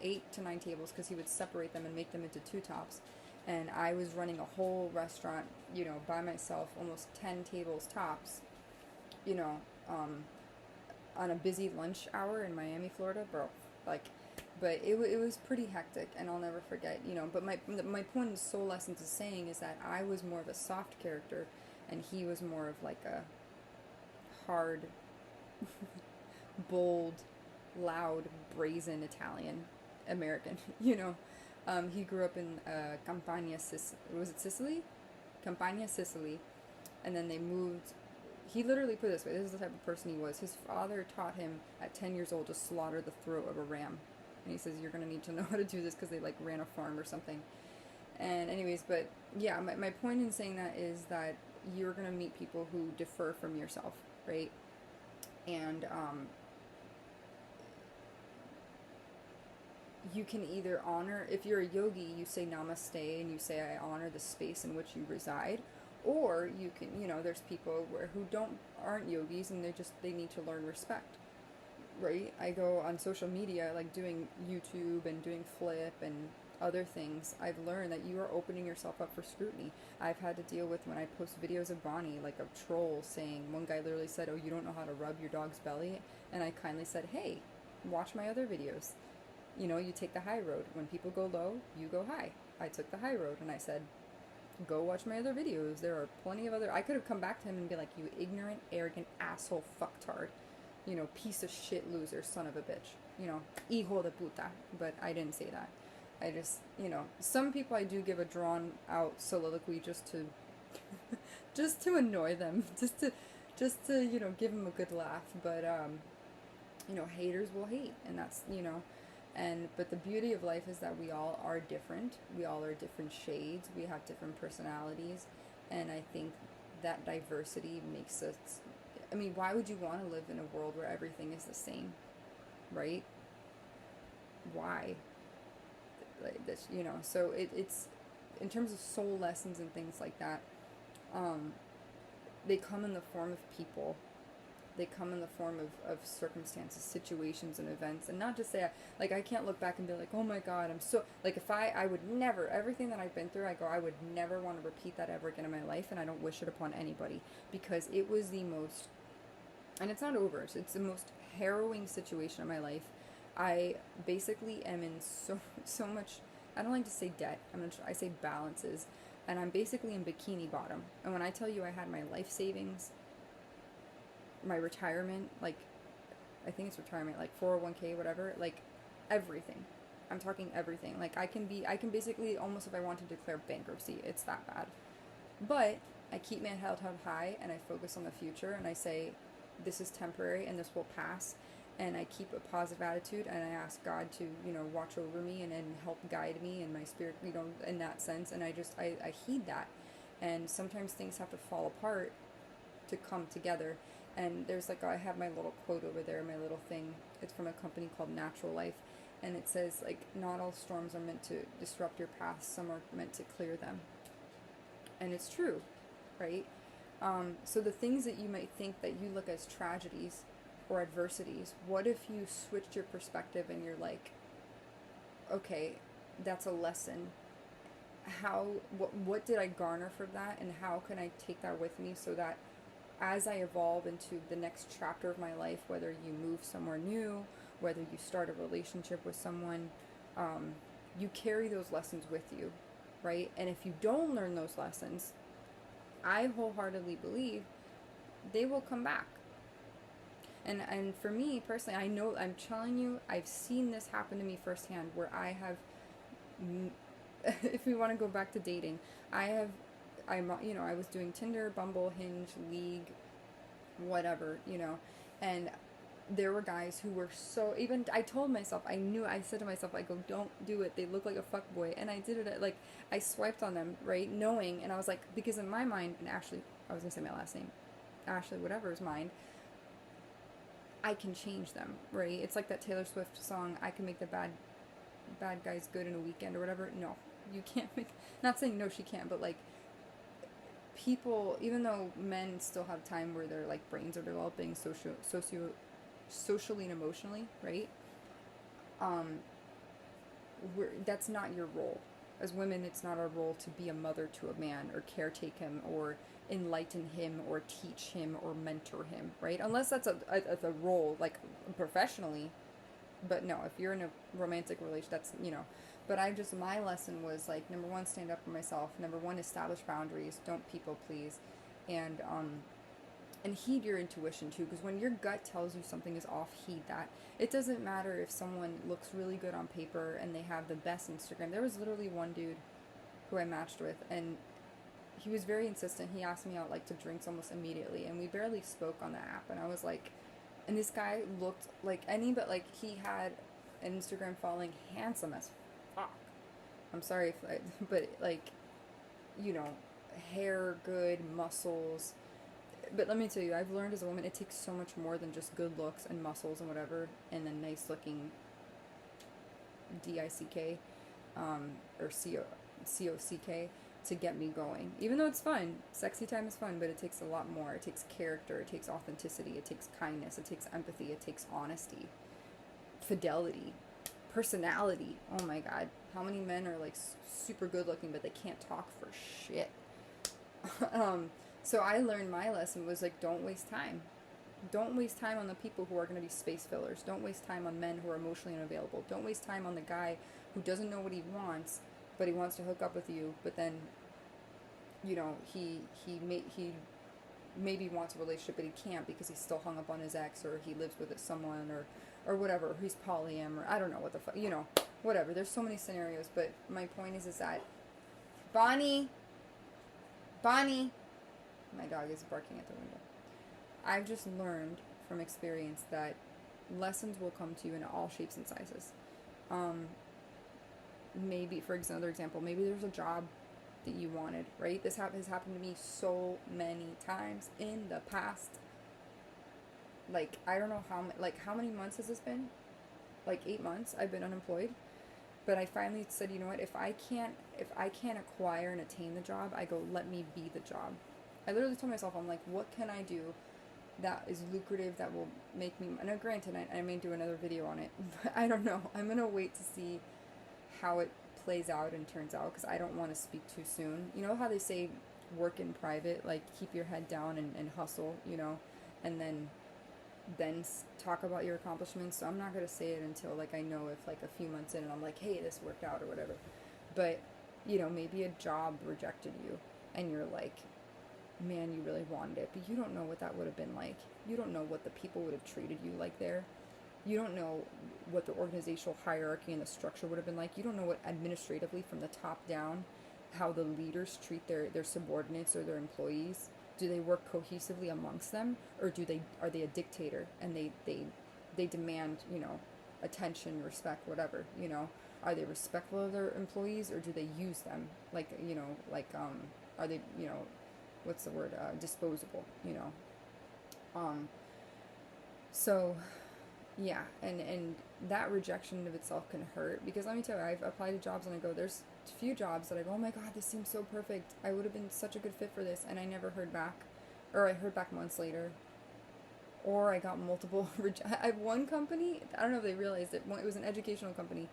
8 to 9 tables, because he would separate them and make them into 2 tops. And I was running a whole restaurant, by myself, almost 10 tables tops, on a busy lunch hour in Miami, Florida, bro. Like, but it was pretty hectic, and I'll never forget, but my point in Soul Lessons is saying is that I was more of a soft character, and he was more of like a hard, bold, loud, brazen Italian American, he grew up in Campania, Sicily? Campania, Sicily, and then they moved. He literally put it this way, this is the type of person he was. His father taught him at 10 years old to slaughter the throat of a ram. And he says, you're going to need to know how to do this, because they like ran a farm or something. And anyways, but yeah, my point in saying that is that you're going to meet people who differ from yourself, right? And you can either honor, if you're a yogi, you say namaste and you say, I honor the space in which you reside. Or you can, there's people who aren't yogis, and they need to learn respect, right? I go on social media, like doing YouTube and doing Flip and other things. I've learned that you are opening yourself up for scrutiny. I've had to deal with, when I post videos of Bonnie, like a troll saying, one guy literally said, "Oh, you don't know how to rub your dog's belly?" And I kindly said, "Hey, watch my other videos. You take the high road. When people go low, you go high." I took the high road, and I said, go watch my other videos. There are plenty of other... I could have come back to him and be like, you ignorant, arrogant, asshole, fucktard. Piece of shit loser, son of a bitch. Hijo de puta. But I didn't say that. I just, some people I do give a drawn out soliloquy just to... just to annoy them. Just to, give them a good laugh. But, haters will hate. And that's, but the beauty of life is that we all are different. We all are different shades. We have different personalities. And I think that diversity makes us... I mean, why would you want to live in a world where everything is the same? Right? Why? Like this, so it's... In terms of soul lessons and things like that, they come in the form of people. They come in the form of circumstances, situations, and events. And not just say, like, I can't look back and be like, oh my God, I'm so... Like, if I would never... Everything that I've been through, I would never want to repeat that ever again in my life, and I don't wish it upon anybody. Because it was the most... And it's not over. It's the most harrowing situation of my life. I basically am in so much... I don't like to say debt. I say balances. And I'm basically in bikini bottom. And when I tell you I had my life savings... my retirement, like, I think it's retirement, like 401k, whatever, like, everything. I'm talking everything. Like, I can basically, almost if I want to declare bankruptcy, it's that bad. But I keep my head held high, and I focus on the future, and I say, this is temporary, and this will pass, and I keep a positive attitude, and I ask God to, watch over me, and help guide me, and my spirit, in that sense, and I heed that. And sometimes things have to fall apart to come together. And there's I have my little quote over there, my little thing. It's from a company called Natural Life. And it says, not all storms are meant to disrupt your path. Some are meant to clear them. And it's true, right? So the things that you might think that you look as tragedies or adversities, what if you switched your perspective and you're like, okay, that's a lesson. What did I garner from that? And how can I take that with me so that as I evolve into the next chapter of my life, whether you move somewhere new, whether you start a relationship with someone, you carry those lessons with you, right? And if you don't learn those lessons, I wholeheartedly believe they will come back. And for me personally, I know, I'm telling you, I've seen this happen to me firsthand, where I have, if we want to go back to dating, I was doing Tinder, Bumble, Hinge, League, whatever, and there were guys who were so, even I told myself, I said to myself, I go, don't do it, they look like a fuckboy, and I did it, like, I swiped on them, right, knowing, and I was like, because in my mind, and Ashley, I was gonna say my last name, Ashley, whatever is mine, I can change them, right? It's like that Taylor Swift song, I can make the bad guys good in a weekend or whatever. No, you can't make, not saying no she can't, but like, people, even though men still have time where their like brains are developing socially and emotionally, right? That's not your role. As women, it's not our role to be a mother to a man or caretake him or enlighten him or teach him or mentor him, right? Unless that's a role, like professionally. But no, if you're in a romantic relationship, that's, But my lesson was like, number one, stand up for myself. Number one, establish boundaries. Don't people please. And heed your intuition too, because when your gut tells you something is off, heed that. It doesn't matter if someone looks really good on paper and they have the best Instagram. There was literally one dude who I matched with, and he was very insistent. He asked me out like to drinks almost immediately, and we barely spoke on the app, and I was like, and this guy looked like but like he had an Instagram following, handsome as fuck. I'm sorry but like, hair good, muscles. But let me tell you, I've learned as a woman, it takes so much more than just good looks and muscles and whatever, and then nice looking DICK, or COCK to get me going. Even though it's fun, sexy time is fun, but it takes a lot more. It takes character, it takes authenticity, it takes kindness, it takes empathy, it takes honesty, fidelity, personality. Oh my god, how many men are like super good looking, but they can't talk for shit. So I learned, my lesson was like, don't waste time. Don't waste time on the people who are going to be space fillers. Don't waste time on men who are emotionally unavailable. Don't waste time on the guy who doesn't know what he wants, but he wants to hook up with you, but then, he maybe wants a relationship, but he can't because he's still hung up on his ex, or he lives with someone, or whatever. He's polyam, or I don't know what the fuck, whatever. There's so many scenarios, but my point is that Bonnie, my dog is barking at the window. I've just learned from experience that lessons will come to you in all shapes and sizes. Maybe, for another example, maybe there's a job that you wanted, right? This has happened to me so many times in the past. Like, I don't know how many months has this been? Like 8 months I've been unemployed. But I finally said, you know what, if I can't acquire and attain the job, I go, let me be the job. I literally told myself, I'm like, what can I do that is lucrative, that will make me, and granted, I may do another video on it, but I don't know. I'm going to wait to see how it plays out and turns out, because I don't want to speak too soon. You know how they say work in private, like keep your head down and hustle, and then talk about your accomplishments. So I'm not going to say it until like I know if like a few months in and I'm like, hey, this worked out or whatever. But, maybe a job rejected you and you're like, man, you really wanted it, but you don't know what that would have been like. You don't know what the people would have treated you like there. You don't know what the organizational hierarchy and the structure would have been like. You don't know what administratively from the top down, how the leaders treat their subordinates or their employees. Do they work cohesively amongst them, or are they a dictator and they demand, attention, respect, whatever, Are they respectful of their employees, or do they use them? Are they, what's the word? Disposable, So, yeah, and that rejection of itself can hurt, because let me tell you, I've applied to jobs and I go, there's a few jobs that I go, oh my god, this seems so perfect. I would have been such a good fit for this, and I never heard back, or I heard back months later, or I got multiple. I have one company, I don't know if they realized it. It was an educational company.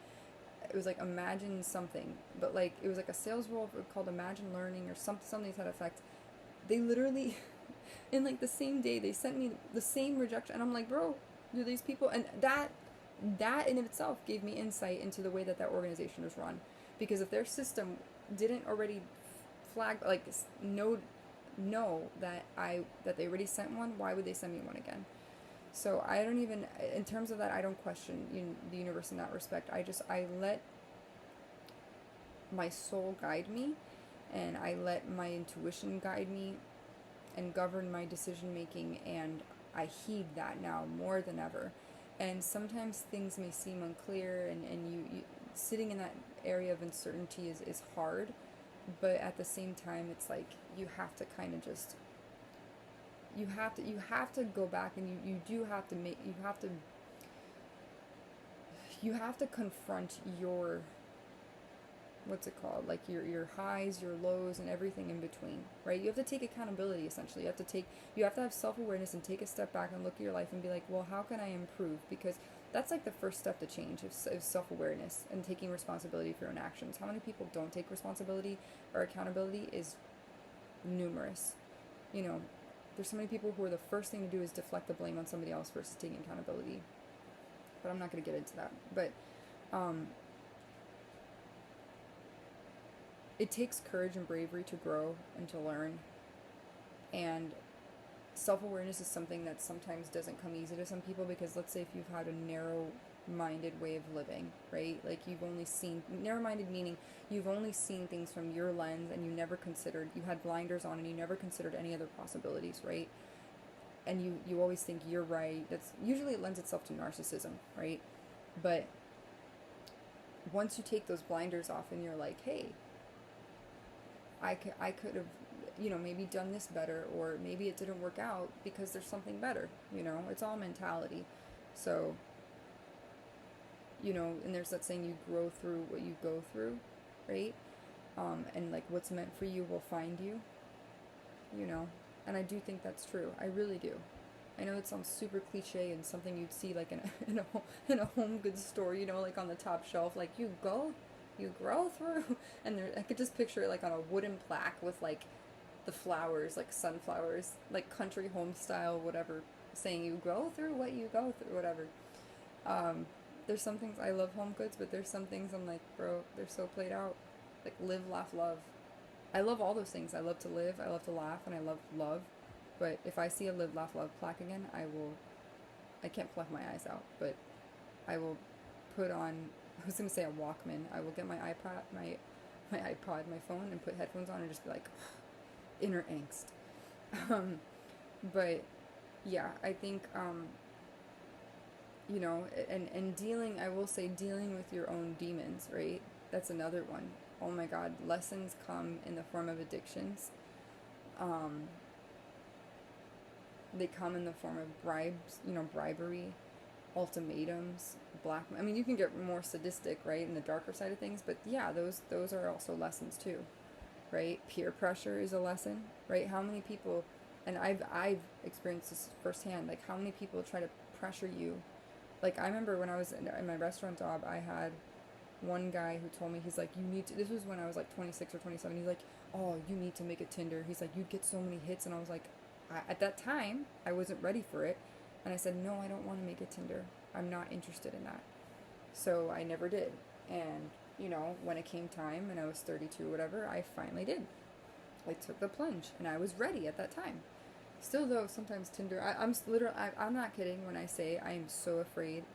It was like Imagine something, but like it was like a sales role called Imagine Learning or something to that effect. They literally, in like the same day they sent me the same rejection, and I'm like, bro, do these people, and that in of itself gave me insight into the way that that organization was run, because if their system didn't already flag, like, know that they already sent one, why would they send me one again? So I don't even, in terms of that, I don't question the universe in that respect. I let my soul guide me, and I let my intuition guide me and govern my decision making, and I heed that now more than ever. And sometimes things may seem unclear, and you sitting in that area of uncertainty is hard, but at the same time, it's like you have to kind of just, you have to go back, and you do have to make, you have to confront your, what's it called, like your highs, your lows, and everything in between, right? You have to take accountability, essentially. You have to have self-awareness and take a step back and look at your life and be like, well, how can I improve? Because that's like the first step to change, is self-awareness and taking responsibility for your own actions. How many people don't take responsibility or accountability is numerous. You know, there's so many people who are, the first thing to do is deflect the blame on somebody else versus taking accountability. But I'm not going to get into that. But it takes courage and bravery to grow and to learn. And self-awareness is something that sometimes doesn't come easy to some people, because let's say if you've had a narrow-minded way of living, right? Like, you've only seen, narrow-minded meaning you've only seen things from your lens, and you had blinders on, and you never considered any other possibilities, right? And you always think you're right. That's usually, it lends itself to narcissism, right? But once you take those blinders off and you're like, hey, I could have, maybe done this better, or maybe it didn't work out because there's something better, it's all mentality. So, and there's that saying, you grow through what you go through, right? And like, what's meant for you will find you, and I do think that's true. I really do. I know it sounds super cliche and something you'd see like in a home goods store, like on the top shelf, like, you grow through, and I could just picture it like on a wooden plaque with like the flowers, like sunflowers, like country home style, whatever, saying you grow through what you go through, whatever. There's some things, I love home goods, but there's some things I'm like, bro, they're so played out. Like, live, laugh, love. I love all those things. I love to live, I love to laugh, and I love love. But if I see a live, laugh, love plaque again, I can't pluck my eyes out, but I will put on, I was going to say a Walkman. I will get my iPod, my phone, and put headphones on and just be like, inner angst. But yeah, I think, and dealing, I will say, dealing with your own demons, right? That's another one. Oh my God, lessons come in the form of addictions. They come in the form of bribes, bribery, ultimatums, I mean, you can get more sadistic, right, in the darker side of things, but yeah, those are also lessons too, right? Peer pressure is a lesson, right? How many people, and I've experienced this firsthand, like, how many people try to pressure you? Like, I remember when I was in my restaurant job, I had one guy who told me, he's like, this was when I was like 26 or 27, he's like, oh, you need to make a Tinder. He's like, you'd get so many hits, and I was like, at that time, I wasn't ready for it, and I said, no, I don't want to make a Tinder. I'm not interested in that. So I never did. And, when it came time and I was 32 or whatever, I finally did. I took the plunge, and I was ready at that time. Still, though, sometimes Tinder, I'm not kidding when I say I am so afraid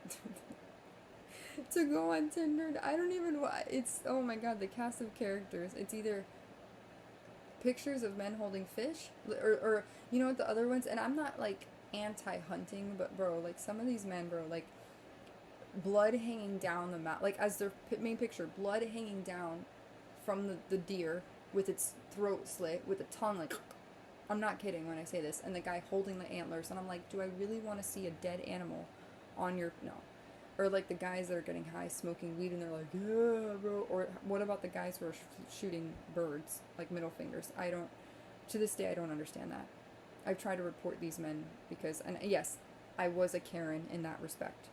to go on Tinder. I don't even, it's, oh my God, the cast of characters. It's either pictures of men holding fish, or the other ones, and I'm not like anti-hunting, but bro, like, some of these men, bro, like, blood hanging down the mouth, like, as their main picture, blood hanging down from the deer with its throat slit, with a tongue, like, I'm not kidding when I say this, and the guy holding the antlers, and I'm like, do I really want to see a dead animal on your, no. Or like the guys that are getting high smoking weed, and they're like, yeah, bro. Or what about the guys who are shooting birds, like middle fingers? To this day, I don't understand that. I've tried to report these men because, and yes, I was a Karen in that respect.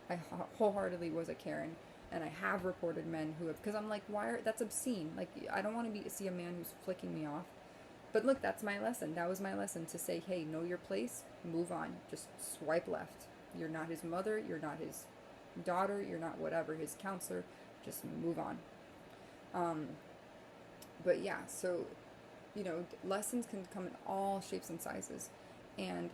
I wholeheartedly was a Karen, and I have reported men who have, because I'm like, that's obscene. Like, I don't want to see a man who's flicking me off. But look, that's my lesson. That was my lesson, to say, hey, know your place, move on, just swipe left. You're not his mother, you're not his daughter, you're not whatever, his counselor, just move on. But yeah, so, you know, lessons can come in all shapes and sizes, and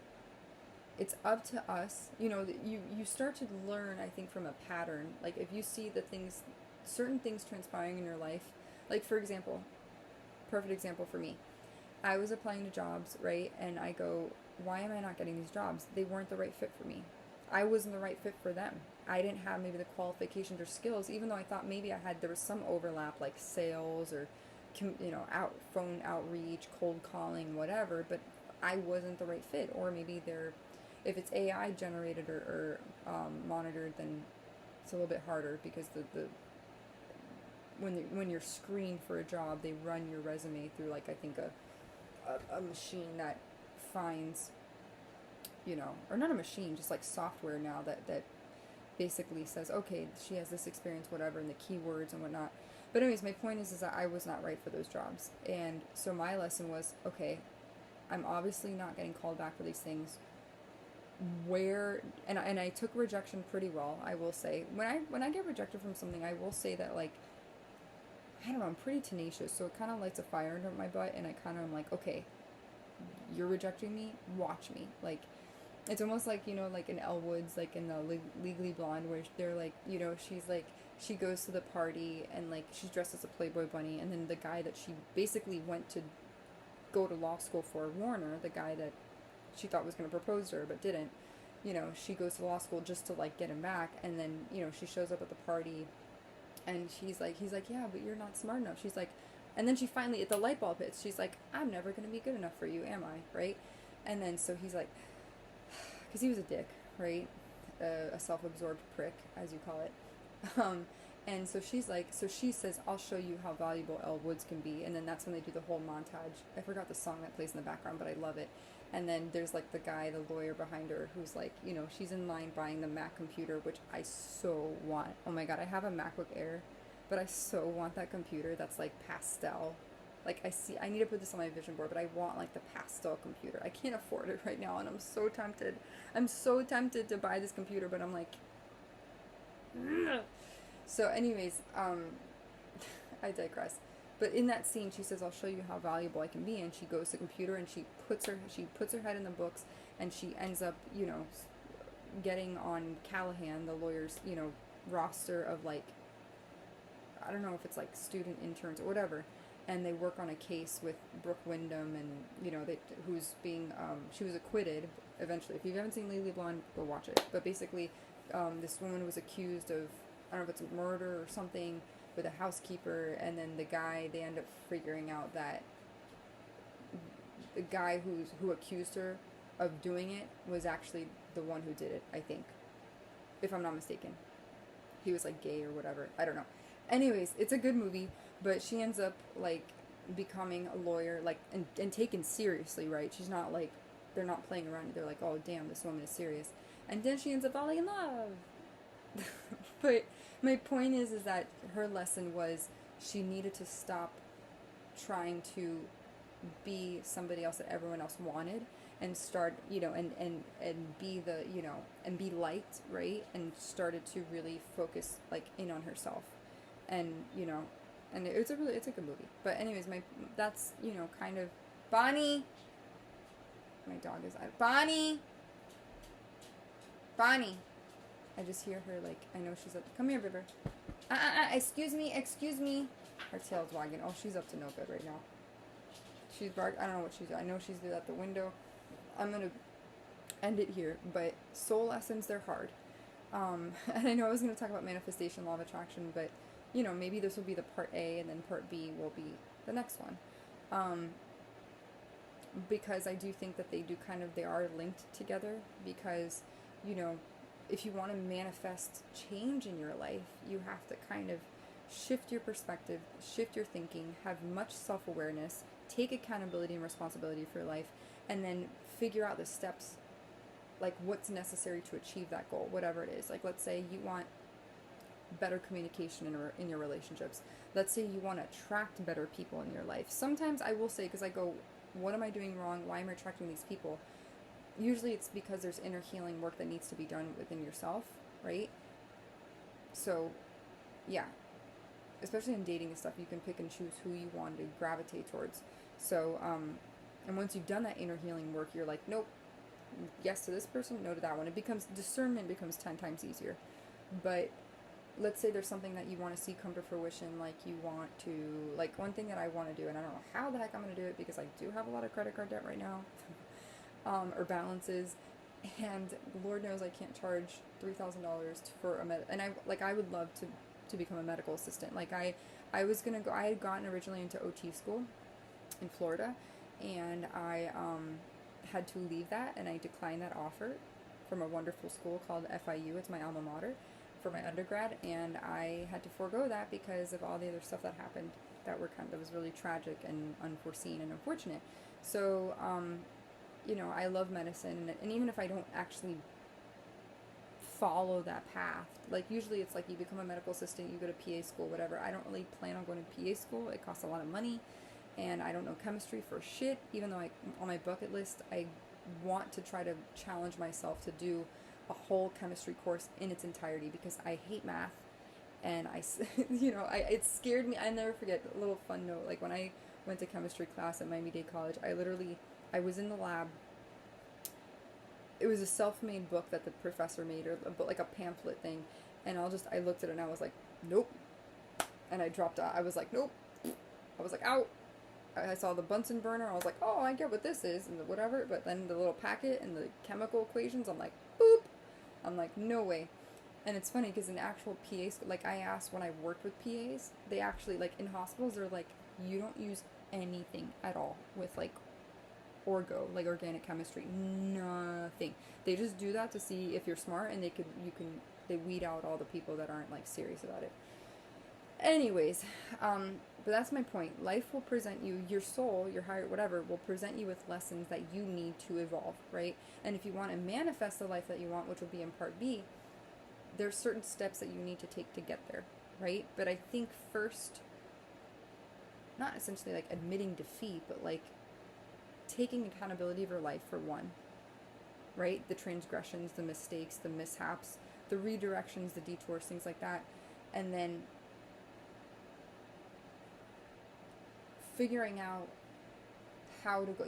it's up to us, you know, that you start to learn, I think, from a pattern. Like, if you see the things, certain things transpiring in your life, like, for example, perfect example for me, I was applying to jobs, right, and I go, why am I not getting these jobs? They weren't the right fit for me. I wasn't the right fit for them. I didn't have maybe the qualifications or skills, even though I thought maybe there was some overlap, like sales or, you know, phone outreach, cold calling, whatever, but I wasn't the right fit. Or maybe if it's AI generated or monitored, then it's a little bit harder, because when you're screened for a job, they run your resume through, like, I think a machine that finds, you know, or not a machine, just like software now that basically says, okay, she has this experience, whatever, and the keywords and whatnot. But anyways, my point is that I was not right for those jobs. And so my lesson was, okay, I'm obviously not getting called back for these things. And I took rejection pretty well, I will say. When I get rejected from something, I will say that, like, I don't know, I'm pretty tenacious, so it kind of lights a fire under my butt, and I kind of am like, okay, you're rejecting me, watch me. Like, it's almost like, you know, like in Elle Woods, like in the Legally Blonde, where they're like, you know, she's like, she goes to the party, and like, she's dressed as a Playboy bunny, and then the guy that she basically went to go to law school for, Warner, the guy that she thought was going to propose to her but didn't, you know, she goes to law school just to, like, get him back. And then, you know, she shows up at the party, and he's like, yeah, but you're not smart enough. She's like, and then she finally, the light bulb hits, she's like, I'm never going to be good enough for you, am I? Right? And then so he's like, because he was a dick, right? A self-absorbed prick, as you call it. And so she's like, so she says, I'll show you how valuable Elle Woods can be. And then that's when they do the whole montage. I forgot the song that plays in the background, but I love it. And then there's, like, the guy, the lawyer behind her, who's like, you know, she's in line buying the Mac computer, which I so want. Oh my god, I have a MacBook Air, but I so want that computer that's, like, pastel. Like, I need to put this on my vision board, but I want, like, the pastel computer. I can't afford it right now, and I'm so tempted. I'm so tempted to buy this computer, but I'm like, ugh. So anyways, I digress. But in that scene, she says, I'll show you how valuable I can be. And she goes to the computer, and she puts her head in the books, and she ends up, you know, getting on Callahan, the lawyer's, you know, roster of, like, I don't know if it's like student interns or whatever. And they work on a case with Brooke Wyndham, and, you know, who's being, she was acquitted eventually. If you haven't seen Legally Blonde, go watch it. But basically, this woman was accused of, I don't know if it's murder or something, with a housekeeper, and then they end up figuring out that the guy who accused her of doing it was actually the one who did it, I think. If I'm not mistaken. He was, like, gay or whatever. I don't know. Anyways, it's a good movie, but she ends up, like, becoming a lawyer, like, and taken seriously, right? She's not, like, they're not playing around. They're like, oh, damn, this woman is serious. And then she ends up falling in love. But my point is that her lesson was she needed to stop trying to be somebody else that everyone else wanted, and start, you know, and be the, you know, and be liked, right? And started to really focus, like, in on herself. And, you know, and it's a good movie. But anyways, that's, you know, kind of, Bonnie, my dog is out. Bonnie, I just hear her, like, I know she's up. Come here, River. Excuse me. Her tail's wagging. Oh, she's up to no good right now. She's barked. I don't know what she's doing. I know she's at the window. I'm going to end it here. But soul lessons, they're hard. And I know I was going to talk about manifestation, law of attraction, but, you know, maybe this will be the part A, and then part B will be the next one. Because I do think that they are linked together, because, you know, if you want to manifest change in your life, you have to kind of shift your perspective, shift your thinking, have much self-awareness, take accountability and responsibility for your life, and then figure out the steps, like what's necessary to achieve that goal, whatever it is. Like, let's say you want better communication in your relationships. Let's say you want to attract better people in your life. Sometimes I will say, because I go, what am I doing wrong? Why am I attracting these people? Usually it's because there's inner healing work that needs to be done within yourself, right? So, yeah. Especially in dating and stuff, you can pick and choose who you want to gravitate towards. So, and once you've done that inner healing work, you're like, nope, yes to this person, no to that one. It becomes, discernment becomes 10 times easier. But let's say there's something that you want to see come to fruition, like you want to, like one thing that I want to do, and I don't know how the heck I'm going to do it because I do have a lot of credit card debt right now, or balances, and Lord knows I can't charge $3,000 for and I would love to become a medical assistant. Like I was going to go, I had gotten originally into OT school in Florida, and I had to leave that, and I declined that offer from a wonderful school called FIU. It's my alma mater for my undergrad, and I had to forego that because of all the other stuff that happened that was really tragic and unforeseen and unfortunate. So, you know, I love medicine, and even if I don't actually follow that path, like usually it's like you become a medical assistant, you go to PA school, whatever. I don't really plan on going to PA school. It costs a lot of money, and I don't know chemistry for shit, even though on my bucket list, I want to try to challenge myself to do a whole chemistry course in its entirety because I hate math, and it scared me. I never forget a little fun note, like when I went to chemistry class at Miami-Dade College, I was in the lab. It was a self-made book that the professor made, or like a pamphlet thing, and I looked at it and I was like, nope, and I dropped out. I was like, nope. I was like, out. I saw the Bunsen burner. I was like, oh, I get what this is, and whatever. But then the little packet and the chemical equations, I'm like, boop. I'm like, no way. And it's funny because in actual PA school, like I asked when I worked with PAs, they actually, like in hospitals, they're like, you don't use anything at all with like like organic chemistry. Nothing. They just do that to see if you're smart, and they weed out all the people that aren't like serious about it. Anyways, but that's my point. Life will present you, your soul, your higher, whatever, will present you with lessons that you need to evolve, right? And if you want to manifest the life that you want, which will be in part B, there's certain steps that you need to take to get there, right? But I think first, not essentially like admitting defeat, but like taking accountability of your life for one, right? The transgressions, the mistakes, the mishaps, the redirections, the detours, things like that. And then figuring out how to go,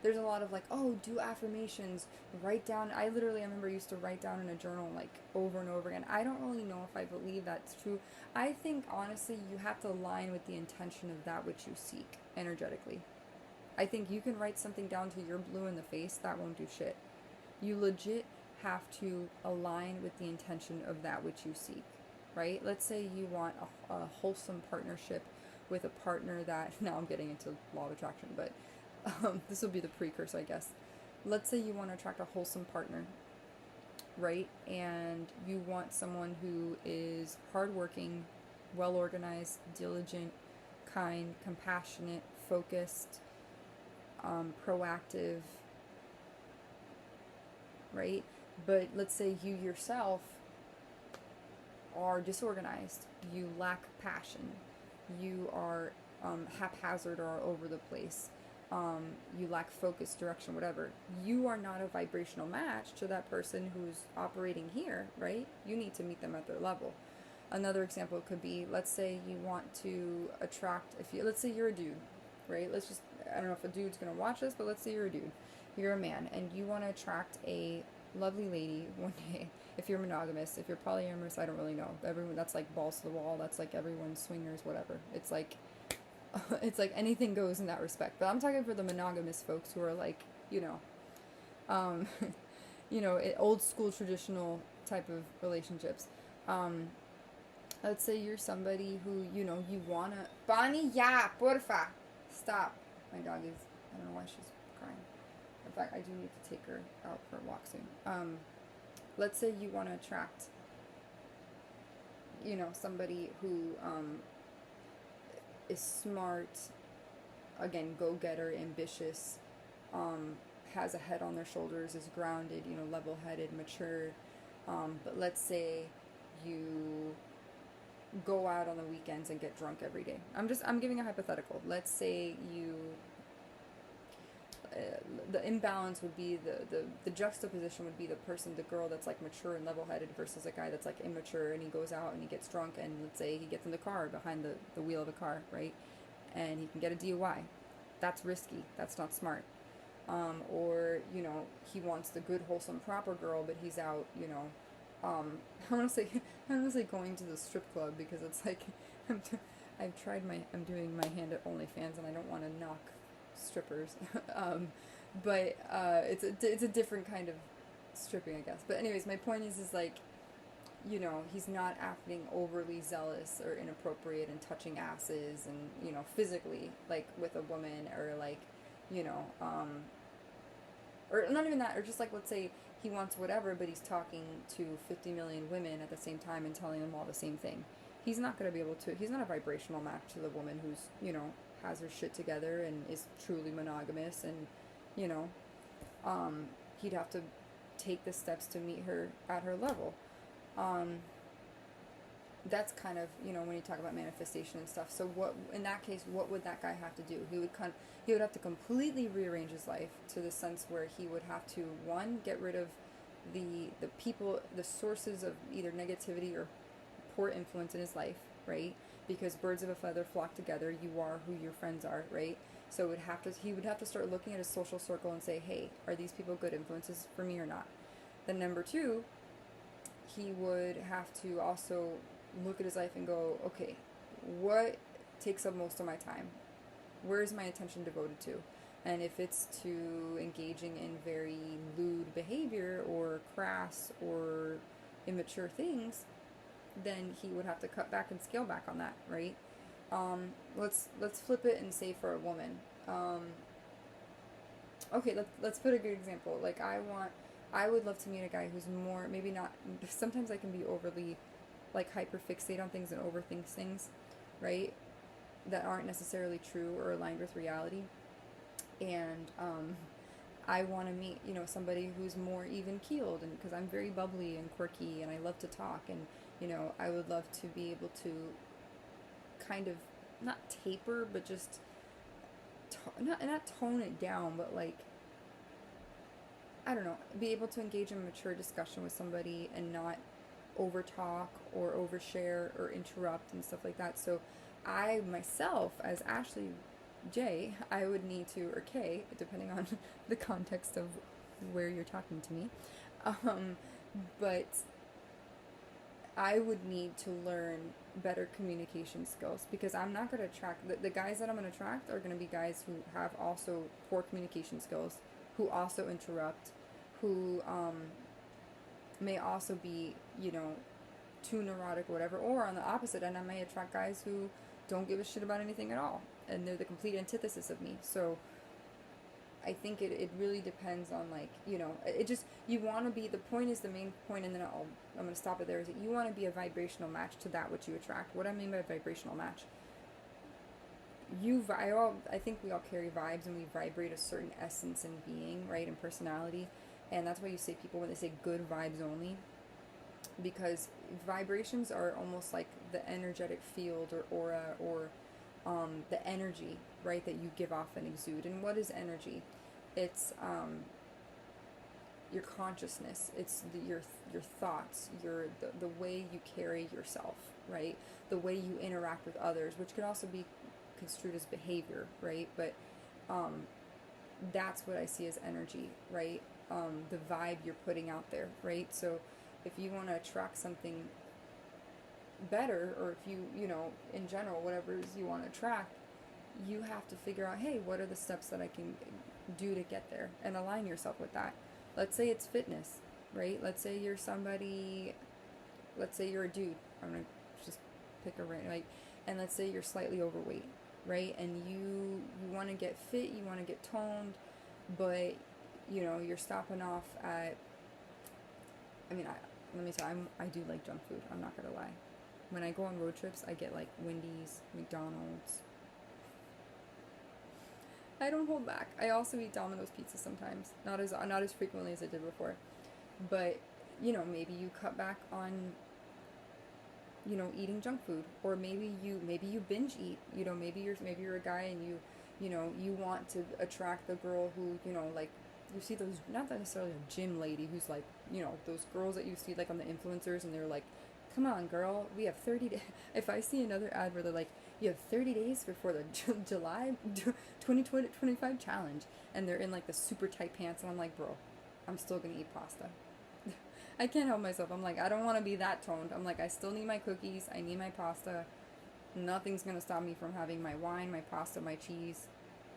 there's a lot of like, oh, do affirmations, write down. I remember used to write down in a journal like over and over again. I don't really know if I believe that's true. I think honestly you have to align with the intention of that which you seek energetically. I think you can write something down till you're blue in the face, that won't do shit. You legit have to align with the intention of that which you seek, right? Let's say you want a wholesome partnership with a partner that, now I'm getting into law of attraction, but this will be the precursor, I guess. Let's say you want to attract a wholesome partner, right? And you want someone who is hardworking, well organized, diligent, kind, compassionate, focused, proactive, right? But let's say you yourself are disorganized, you lack passion, you are haphazard or all over the place, you lack focus, direction, whatever. You are not a vibrational match to that person who's operating here, right? You need to meet them at their level. Another example could be, let's say you want to attract, let's say you're a dude, right? I don't know if a dude's going to watch this, but let's say you're a dude. You're a man, and you want to attract a lovely lady one day. If you're monogamous, if you're polyamorous, I don't really know. Everyone, that's like balls to the wall. That's like everyone's swingers, whatever. It's like anything goes in that respect. But I'm talking for the monogamous folks who are like, old school traditional type of relationships. Let's say you're somebody who, you wanna... Bonnie, ya, porfa. Stop. My dog is, I don't know why she's crying. In fact, I do need to take her out for a walk soon. Let's say you want to attract, somebody who is smart, again, go-getter, ambitious, has a head on their shoulders, is grounded, level-headed, mature. But let's say you go out on the weekends and get drunk every day. I'm giving a hypothetical. Let's say the imbalance would be the juxtaposition would be the person, the girl that's like mature and level-headed versus a guy that's like immature, and he goes out and he gets drunk, and let's say he gets in the car behind the wheel of a car, right, and he can get a DUI. That's risky. That's not smart. Or, you know, he wants the good, wholesome, proper girl, but he's out, you know, I want to say, going to the strip club, because it's like, I'm doing my hand at OnlyFans, and I don't want to knock strippers, but it's a different kind of stripping, I guess. But anyways, my point is like, you know, he's not acting overly zealous or inappropriate and touching asses and, you know, physically, like with a woman, or like, you know, or not even that, or just like, let's say he wants whatever, but he's talking to 50 million women at the same time and telling them all the same thing. He's not going to be able to, he's not a vibrational match to the woman who's, you know, has her shit together and is truly monogamous, and, you know, he'd have to take the steps to meet her at her level. That's kind of, you know, when you talk about manifestation and stuff. So what, in that case, what would that guy have to do? He would have to completely rearrange his life to the sense where he would have to, one, get rid of the people, the sources of either negativity or poor influence in his life, right? Because birds of a feather flock together. You are who your friends are, right? So he would have to start looking at his social circle and say, hey, are these people good influences for me or not? Then number two, he would have to also look at his life and go, okay, what takes up most of my time? Where is my attention devoted to? And if it's to engaging in very lewd behavior or crass or immature things, then he would have to cut back and scale back on that, right? Let's flip it and say for a woman. Okay, let's put a good example. Like, I would love to meet a guy who's more, maybe not, sometimes I can be overly, like, hyperfixate on things and overthink things, right, that aren't necessarily true or aligned with reality. And I want to meet, you know, somebody who's more even-keeled, and because I'm very bubbly and quirky and I love to talk, and, you know, I would love to be able to kind of not taper, but just not tone it down, but like, I don't know, be able to engage in mature discussion with somebody and not over talk or overshare or interrupt and stuff like that. So I myself, as Ashley J, I would need to, or K, depending on the context of where you're talking to me, but I would need to learn better communication skills, because I'm not going to attract, the guys that I'm going to attract are going to be guys who have also poor communication skills, who also interrupt, who may also be, you know, too neurotic or whatever. Or on the opposite end, I may attract guys who don't give a shit about anything at all, and they're the complete antithesis of me. So I think it really depends on, like, you know, it just, you want to be, the point is, the main point, and then I'm going to stop it there, is that you want to be a vibrational match to that which you attract. What I mean by vibrational match, I think we all carry vibes, and we vibrate a certain essence and being, right, and personality. And that's why you say people, when they say good vibes only, because vibrations are almost like the energetic field or aura, or the energy, right, that you give off and exude. And what is energy? It's your consciousness. It's your thoughts, the way you carry yourself, right? The way you interact with others, which can also be construed as behavior, right? But that's what I see as energy, right? The vibe you're putting out there, right? So if you want to attract something better, or if you know, in general, whatever it is you want to attract, you have to figure out, hey, what are the steps that I can do to get there, and align yourself with that. Let's say it's fitness, right? Let's say you're a dude. I'm going to just pick a random, like, and let's say you're slightly overweight, right? And you want to get fit, you want to get toned, but, you know, you're stopping off at, let me tell you, I do like junk food. I'm not going to lie. When I go on road trips, I get, like, Wendy's, McDonald's. I don't hold back. I also eat Domino's pizza sometimes. Not as frequently as I did before. But, you know, maybe you cut back on, you know, eating junk food, or maybe you binge eat. You know, maybe you're a guy and You know, you want to attract the girl who, you know, like, you see those, not necessarily a gym lady who's like, you know, those girls that you see like on the influencers and they're like, come on girl, we have 30 days. If I see another ad where they're like, you have 30 days before the July 2025 challenge, and they're in like the super tight pants, and I'm like, bro, I'm still gonna eat pasta. I can't help myself. I'm like, I don't want to be that toned. I'm like, I still need my cookies, I need my pasta. Nothing's gonna stop me from having my wine, my pasta, my cheese,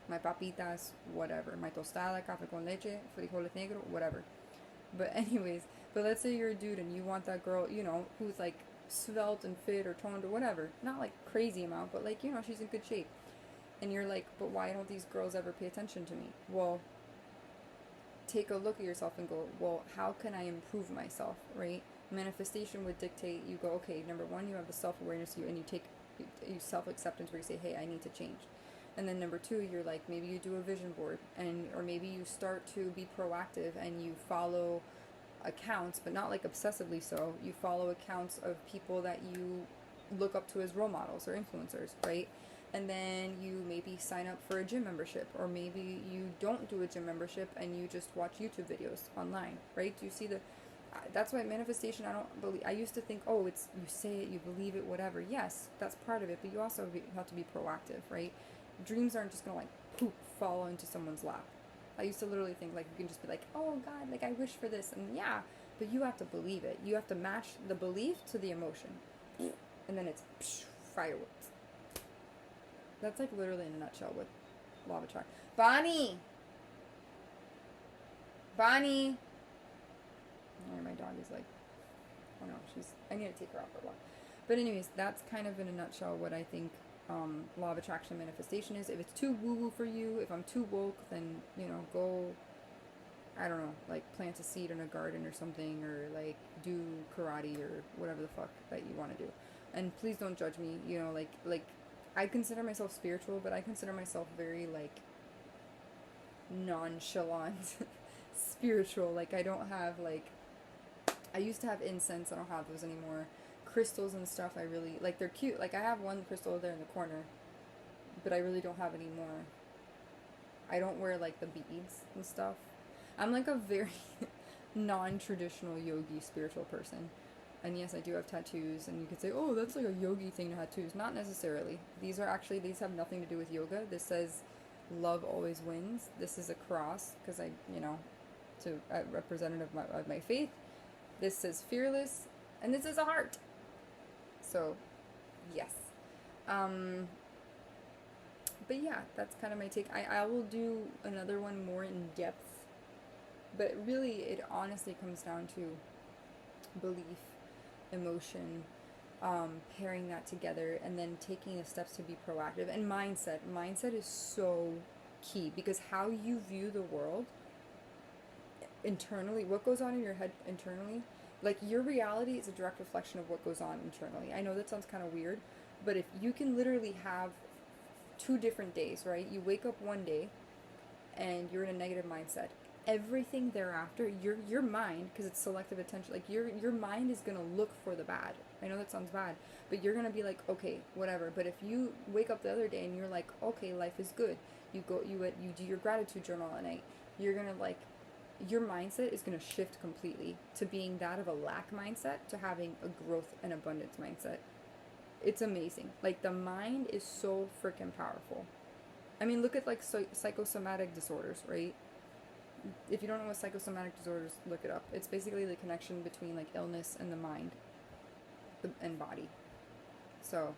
my papitas, whatever, my tostada, café con leche, frijoles negros, whatever. But anyways, but let's say you're a dude and you want that girl, you know, who's like svelte and fit or toned or whatever. Not like crazy amount, but like, you know, she's in good shape. And you're like, but why don't these girls ever pay attention to me? Well, take a look at yourself and go, well, how can I improve myself, right? Manifestation would dictate, you go, okay, number one, you have the self-awareness, and you take you self-acceptance where you say, hey, I need to change. And then number two, you're like, maybe you do a vision board, and or maybe you start to be proactive and you follow accounts, but not like obsessively so. You follow accounts of people that you look up to as role models or influencers, right? And then you maybe sign up for a gym membership, or maybe you don't do a gym membership and you just watch YouTube videos online, right? Do you see the that's why manifestation, I don't believe, I used to think, oh, it's, you say it, you believe it, whatever. Yes, that's part of it, but you also have to be proactive, right? Dreams aren't just gonna like poop fall into someone's lap. I used to literally think like you can just be like, oh God, like I wish for this, and yeah, but you have to believe it. You have to match the belief to the emotion, and then it's fireworks. That's like literally in a nutshell what law of attraction. Bonnie. Or my dog is like, oh no, I need to take her out for a walk. But anyways, that's kind of in a nutshell what I think law of attraction manifestation is. If it's too woo-woo for you, if I'm too woke, then, you know, go, I don't know, like plant a seed in a garden or something, or like do karate or whatever the fuck that you want to do. And please don't judge me, you know, like I consider myself spiritual, but I consider myself very like nonchalant spiritual. Like I don't have like, I used to have incense. I don't have those anymore. Crystals and stuff, I really like. They're cute. Like I have one crystal there in the corner, but I really don't have any more. I don't wear like the beads and stuff. I'm like a very non-traditional yogi spiritual person. And yes, I do have tattoos, and you could say, oh, that's like a yogi thing to have tattoos. Not necessarily. These have nothing to do with yoga. This says love always wins. This is a cross because I, you know, to representative of my faith. This says fearless, and this is a heart. So, yes. But yeah, that's kind of my take. I will do another one more in depth, but really it honestly comes down to belief, emotion, pairing that together, and then taking the steps to be proactive, and mindset. Mindset is so key, because how you view the world internally, what goes on in your head internally, like your reality is a direct reflection of what goes on internally. I know that sounds kind of weird, but if you can literally have 2 different days, right? You wake up one day and you're in a negative mindset. Everything thereafter, your mind, because it's selective attention, like your mind is gonna look for the bad. I know that sounds bad, but you're gonna be like, okay, whatever. But if you wake up the other day and you're like, okay, life is good, you do your gratitude journal at night, you're gonna like, your mindset is going to shift completely to being that of a lack mindset to having a growth and abundance mindset. It's amazing. Like the mind is so freaking powerful. I mean, look at like psychosomatic disorders, right? If you don't know what psychosomatic disorders, look it up. It's basically the connection between like illness and the mind and body. So,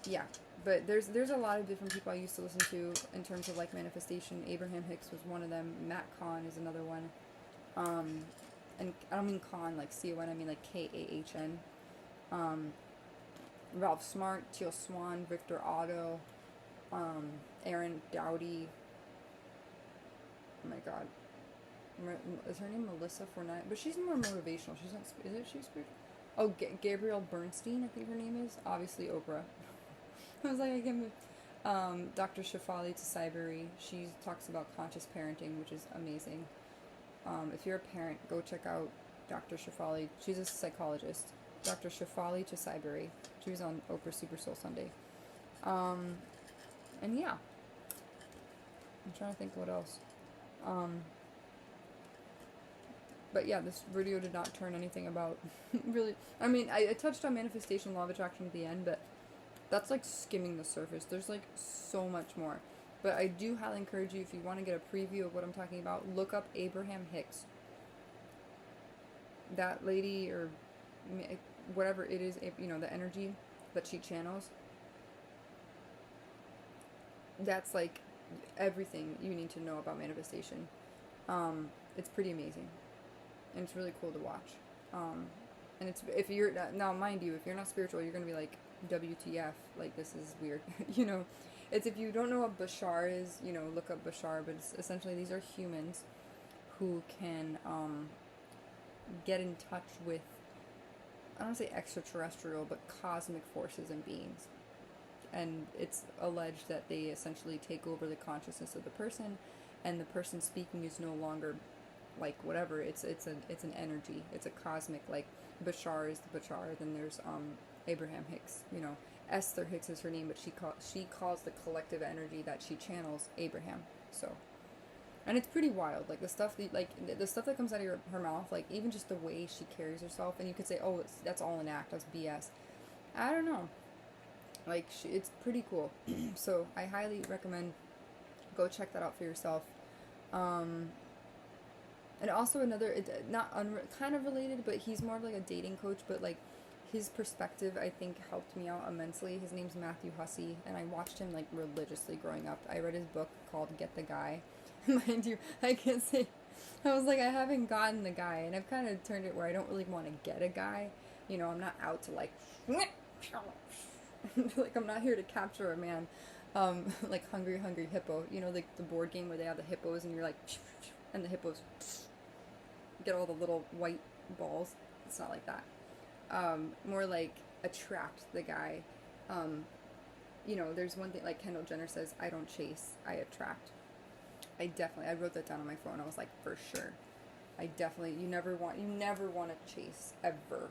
yeah, but there's a lot of different people I used to listen to in terms of like manifestation. Abraham Hicks was one of them. Matt Kahn is another one. And I don't mean Kahn like C-O-N, I mean like K-A-H-N. Ralph Smart, Teal Swan, Victor Otto, Aaron Dowdy. Oh my God, is her name Melissa Fournette? But she's more motivational. She's not. She's spiritual? Oh, Gabrielle Bernstein, I think her name is. Obviously Oprah. I was like, I can't. Dr. Shefali Tsai, she talks about conscious parenting, which is amazing. If you're a parent, go check out Dr. Shefali. She's a psychologist. Dr. Shefali Tsai. She was on Oprah Super Soul Sunday. And yeah, I'm trying to think what else. But yeah, this video did not turn anything about really. I mean, I touched on manifestation, law of attraction at the end, but that's like skimming the surface. There's like so much more. But I do highly encourage you, if you want to get a preview of what I'm talking about, look up Abraham Hicks. That lady, or whatever it is, you know, the energy that she channels, that's like everything you need to know about manifestation. It's pretty amazing, and it's really cool to watch. And it's, if you're now, mind you, if you're not spiritual, you're gonna be like, WTF, like, this is weird. You know, it's, if you don't know what Bashar is, you know, look up Bashar. But it's essentially, these are humans who can get in touch with, I don't want to say extraterrestrial, but cosmic forces and beings. And it's alleged that they essentially take over the consciousness of the person, and the person speaking is no longer like whatever. It's an energy. It's a cosmic, like, Bashar is the Bashar. Then there's Abraham Hicks. You know, Esther Hicks is her name, but she calls the collective energy that she channels Abraham. So, and it's pretty wild. Like the stuff that comes out of her mouth, like even just the way she carries herself. And you could say, oh, that's all an act. That's BS. I don't know. Like, it's pretty cool. So I highly recommend go check that out for yourself. And also another, kind of related, but he's more of like a dating coach, but like his perspective, I think, helped me out immensely. His name's Matthew Hussey, and I watched him like religiously growing up. I read his book called Get the Guy. Mind you, I can't say, I was like, I haven't gotten the guy, and I've kind of turned it where I don't really want to get a guy. You know, I'm not out to like, like, I'm not here to capture a man. Like Hungry Hippo, you know, like the board game where they have the hippos and you're like, and the hippos get all the little white balls. It's not like that. More like attract the guy. You know, there's one thing, like Kendall Jenner says, I don't chase, I attract. I wrote that down on my phone. I was like, for sure. You never want to chase, ever.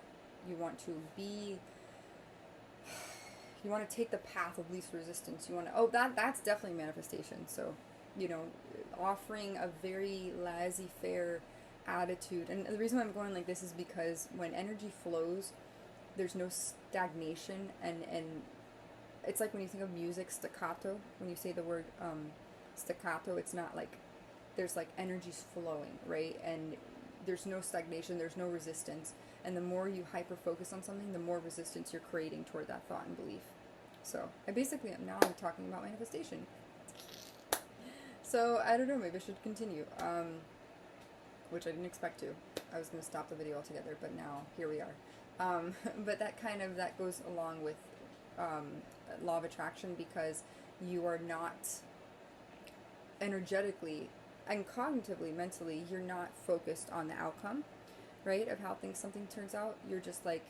You want to be, you want to take the path of least resistance. You want to, that's definitely manifestation. So, you know, offering a very laissez-faire attitude. And the reason why I'm going like this is because when energy flows, there's no stagnation, and it's like when you think of music, staccato, when you say the word staccato, it's not like there's like energy's flowing, right? And there's no stagnation, there's no resistance. And the more you hyper focus on something, the more resistance you're creating toward that thought and belief. So I'm talking about manifestation. So I don't know, maybe I should continue, which I didn't expect to. I was going to stop the video altogether, but now here we are. But that goes along with law of attraction, because you are not energetically and cognitively, mentally, you're not focused on the outcome, right, of how something turns out. You're just like,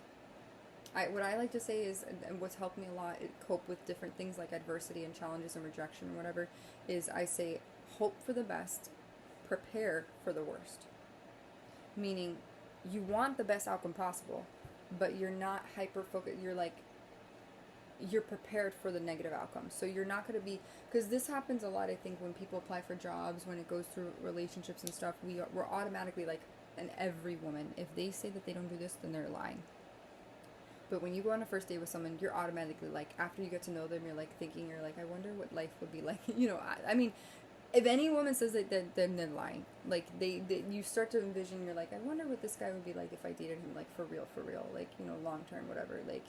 what I like to say is, and what's helped me a lot cope with different things like adversity and challenges and rejection or whatever, is I say, hope for the best, prepare for the worst. Meaning, you want the best outcome possible, but you're not hyper-focused. You're prepared for the negative outcome. So you're not going to be, because this happens a lot, I think, when people apply for jobs, when it goes through relationships and stuff, we're automatically like, and every woman, if they say that they don't do this, then they're lying. But when you go on a first date with someone, you're automatically like, after you get to know them, you're like thinking, you're like, I wonder what life would be like. You know, I mean, if any woman says that, then they're lying. Like, you start to envision, you're like, I wonder what this guy would be like if I dated him, like, for real, like, you know, long term, whatever, like,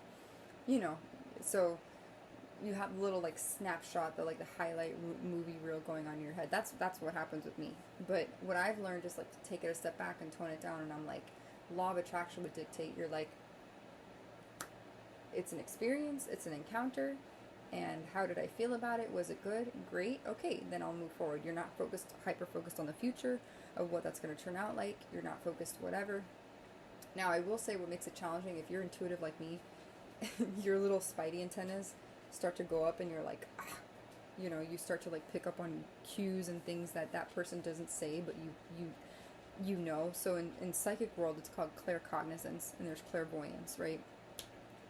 you know. So you have a little like snapshot, the highlight movie reel going on in your head. That's what happens with me. But what I've learned is like to take it a step back and tone it down. And I'm like, law of attraction would dictate. You're like, it's an experience, it's an encounter, and how did I feel about it? Was it good? Great. Okay, then I'll move forward. You're not hyper focused on the future of what that's going to turn out like. You're not focused whatever. Now I will say what makes it challenging, if you're intuitive like me, your little spidey antennas start to go up, and you're like, you know, you start to like pick up on cues and things that person doesn't say, but you know. So in psychic world, it's called claircognizance, and there's clairvoyance, right?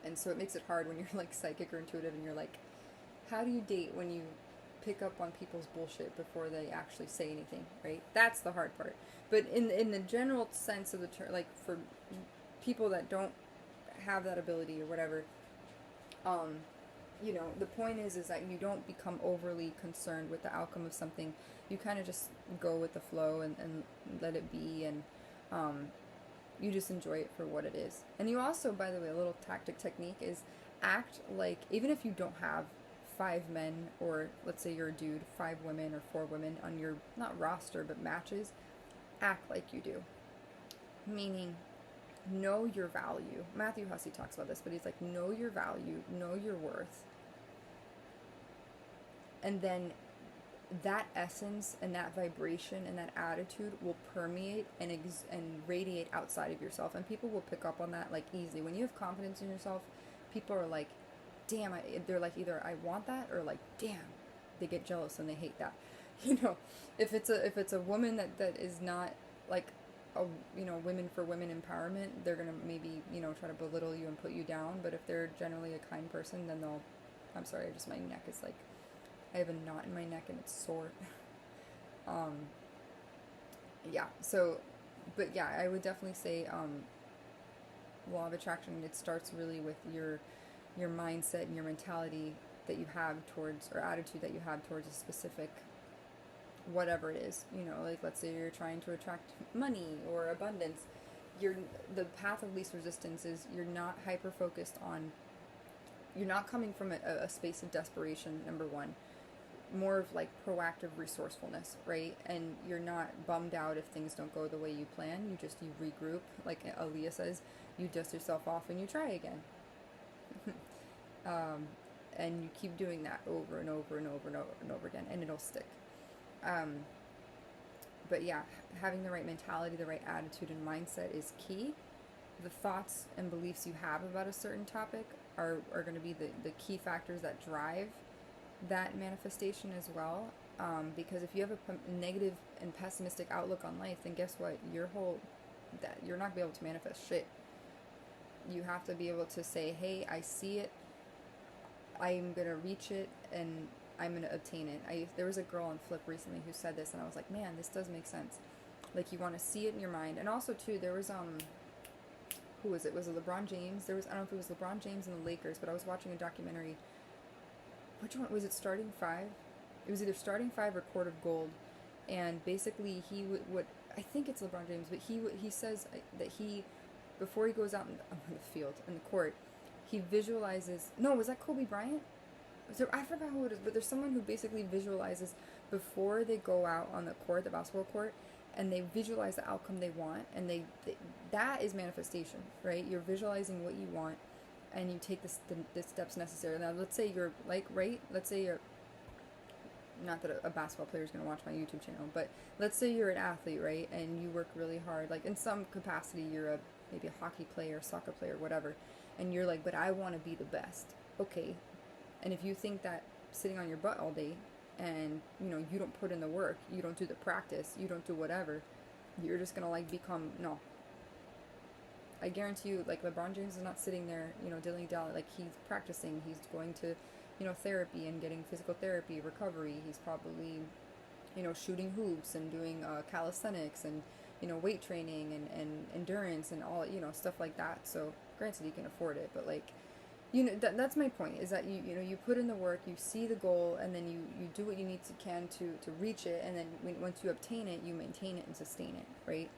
And so it makes it hard when you're like psychic or intuitive, and you're like, how do you date when you pick up on people's bullshit before they actually say anything, right? That's the hard part. But in the general sense of the term, like for people that don't have that ability or whatever, you know, the point is that you don't become overly concerned with the outcome of something. You kind of just go with the flow and let it be, and you just enjoy it for what it is. And you also, by the way, a little technique is act like, even if you don't have 5 men, or let's say you're a dude, 5 women or 4 women on your, not roster, but matches, act like you do. Meaning, know your value. Matthew Hussey talks about this, but he's like, know your value, know your worth. And then that essence and that vibration and that attitude will permeate and radiate outside of yourself. And people will pick up on that like easily. When you have confidence in yourself, people are like, damn, they're like, either I want that, or like, damn, they get jealous and they hate that. You know, if it's a woman that is not like a, you know, women for women empowerment, they're gonna maybe, you know, try to belittle you and put you down. But if they're generally a kind person, then they'll, I'm sorry, my neck is like, I have a knot in my neck and it's sore. Yeah, so, but yeah, I would definitely say, law of attraction, it starts really with your mindset and your mentality that you have towards, or attitude that you have towards a specific, whatever it is, you know, like let's say you're trying to attract money or abundance. The path of least resistance is you're not hyper focused on, you're not coming from a space of desperation, number one, more of like proactive resourcefulness, right? And you're not bummed out if things don't go the way you plan. You regroup, like Aaliyah says, you dust yourself off and you try again. And you keep doing that over and over and over and over and over again, and it'll stick. But yeah, having the right mentality, the right attitude and mindset is key. The thoughts and beliefs you have about a certain topic are going to be the key factors that drive that manifestation as well. Because if you have a negative and pessimistic outlook on life, then guess what? You're not going to be able to manifest shit. You have to be able to say, hey, I see it, I'm going to reach it, and I'm going to obtain it. There was a girl on Flip recently who said this, and I was like, man, this does make sense. Like, you want to see it in your mind. And also, too, there was, who was it? Was it LeBron James? I don't know if it was LeBron James and the Lakers, but I was watching a documentary. Which one? Was it Starting 5? It was either Starting 5 or Court of Gold. And basically, he would I think it's LeBron James, but he says that before he goes out on the field, in the court, he visualizes, no, was that Kobe Bryant? I forgot who it is, but there's someone who basically visualizes before they go out on the court, the basketball court, and they visualize the outcome they want, and that is manifestation, right? You're visualizing what you want, and you take the steps necessary. Now, let's say you're like, right? Let's say you're, not that a basketball player is going to watch my YouTube channel, but let's say you're an athlete, right? And you work really hard, like in some capacity, you're maybe a hockey player, soccer player, whatever, and you're like, but I want to be the best. Okay. And if you think that sitting on your butt all day and, you know, you don't put in the work, you don't do the practice, you don't do whatever, you're just going to like become, no. I guarantee you, like, LeBron James is not sitting there, you know, dilly-dally, like, he's practicing, he's going to, you know, therapy and getting physical therapy, recovery, he's probably, you know, shooting hoops and doing calisthenics and, you know, weight training and endurance and all, you know, stuff like that. So, granted, he can afford it, but, like, you know, that's my point, is that you know, you put in the work, you see the goal, and then you do what you can to reach it, and then once you obtain it, you maintain it and sustain it, right?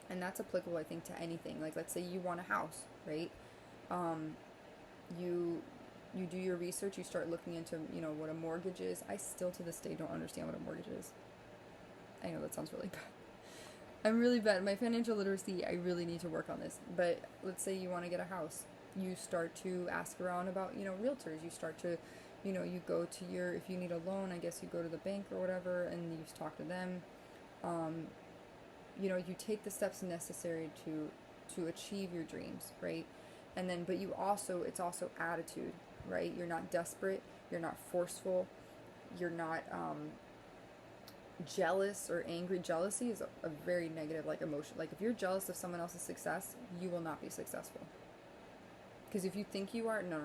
And that's applicable, I think, to anything. Like, let's say you want a house, right? You do your research, you start looking into, you know, what a mortgage is. I still, to this day, don't understand what a mortgage is. I know that sounds really bad. I'm really bad. My financial literacy, I really need to work on this. But let's say you want to get a house. You start to ask around about, you know, realtors. You start to, you know, you go to if you need a loan, I guess you go to the bank or whatever, and you talk to them. You know, you take the steps necessary to achieve your dreams, right? And then, but it's also attitude, right? You're not desperate, you're not forceful, you're not jealous or angry. Jealousy is a very negative, like, emotion. Like, if you're jealous of someone else's success, you will not be successful. Because if you think you are, no.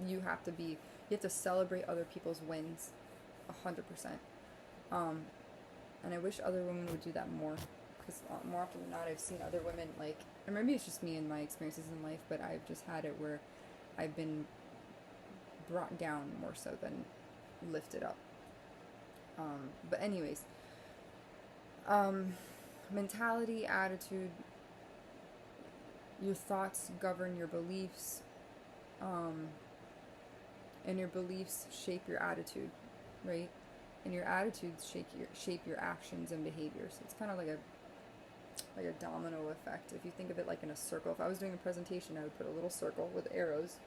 You have to celebrate other people's wins. 100%. And I wish other women would do that more, because more often than not, I've seen other women, like, or maybe it's just me and my experiences in life, but I've just had it where I've been brought down more so than lifted up. But anyways, mentality, attitude, your thoughts govern your beliefs, and your beliefs shape your attitude, right? And your attitudes shape your actions and behaviors. It's kind of like a domino effect. If you think of it like in a circle, if I was doing a presentation, I would put a little circle with arrows,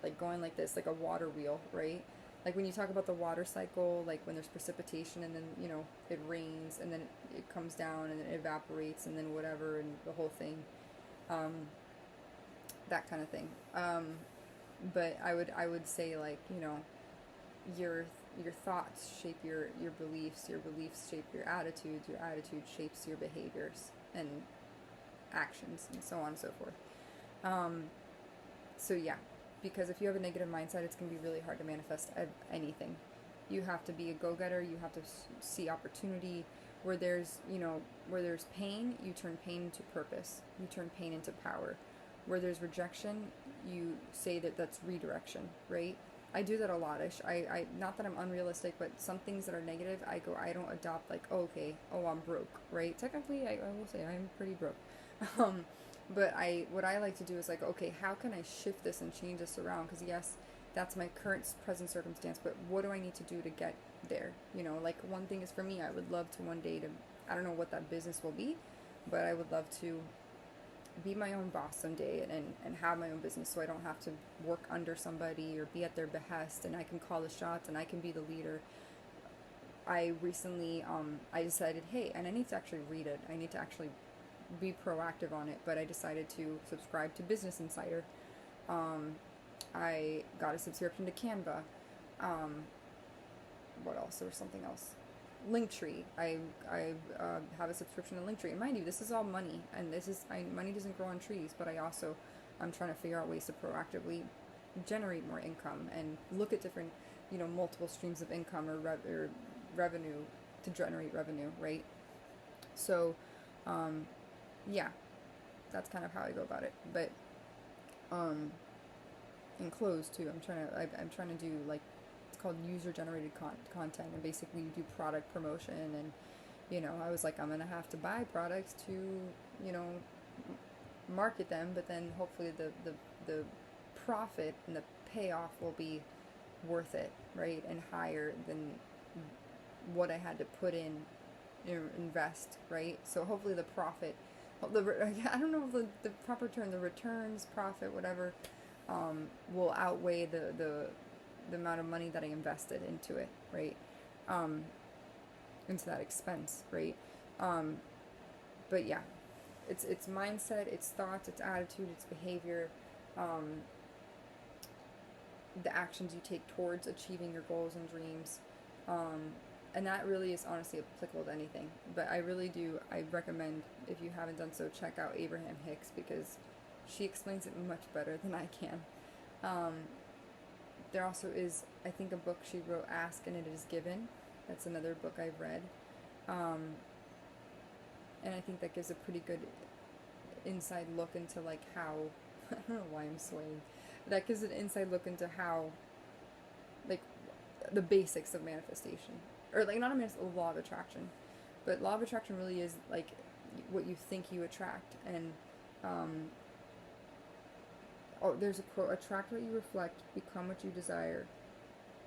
like going like this, like a water wheel, right? Like when you talk about the water cycle, like when there's precipitation and then, you know, it rains and then it comes down and then it evaporates and then whatever and the whole thing, that kind of thing. But I would say, like, you know, your thoughts shape your beliefs shape your attitude shapes your behaviors and actions and so on and so forth. So yeah, because if you have a negative mindset, it's going to be really hard to manifest anything. You have to be a go-getter. You have to see opportunity. Where there's pain, you turn pain into purpose. You turn pain into power. Where there's rejection, you say that's redirection, right? I do that a lot. I not that I'm unrealistic, but some things that are negative, I don't adopt, like, oh, okay, oh, I'm broke, right? Technically, I will say I'm pretty broke. But what I like to do is, like, okay, how can I shift this and change this around? Because yes, that's my present circumstance, but what do I need to do to get there? You know, like, one thing is, for me, I would love to one day I don't know what that business will be, but I would love to be my own boss someday and have my own business, so I don't have to work under somebody or be at their behest, and I can call the shots and I can be the leader. I recently, I decided, hey, and I need to actually read it. I need to actually be proactive on it, but I decided to subscribe to Business Insider. I got a subscription to Canva. What else? There was something else. Linktree. I have a subscription to Linktree. And mind you, this is all money, and money doesn't grow on trees, but I'm trying to figure out ways to proactively generate more income and look at different, multiple streams of income or revenue to generate revenue, right? So, yeah, that's kind of how I go about it. But, in close too, I'm trying to do, like, called user-generated content, and basically you do product promotion, and I was like, I'm gonna have to buy products to market them, but then hopefully the profit and the payoff will be worth it, right, and higher than what I had to put in, invest, right? So hopefully the profit, I don't know the proper term, the returns, profit, whatever, will outweigh the amount of money that I invested into it, right? Into that expense, right? But yeah, it's mindset, it's thoughts, it's attitude, it's behavior, the actions you take towards achieving your goals and dreams, and that really is honestly applicable to anything. But I recommend, if you haven't done so, check out Abraham Hicks, because she explains it much better than I can. There also is, I think, a book she wrote, Ask and It Is Given. That's another book I've read. And I think that gives a pretty good inside look into, like, how, I don't know why I'm swaying. That gives an inside look into how, like, the basics of manifestation. Or, like, not a law of attraction. But law of attraction really is, like, what you think you attract. And, there's a quote, attract what you reflect, become what you desire.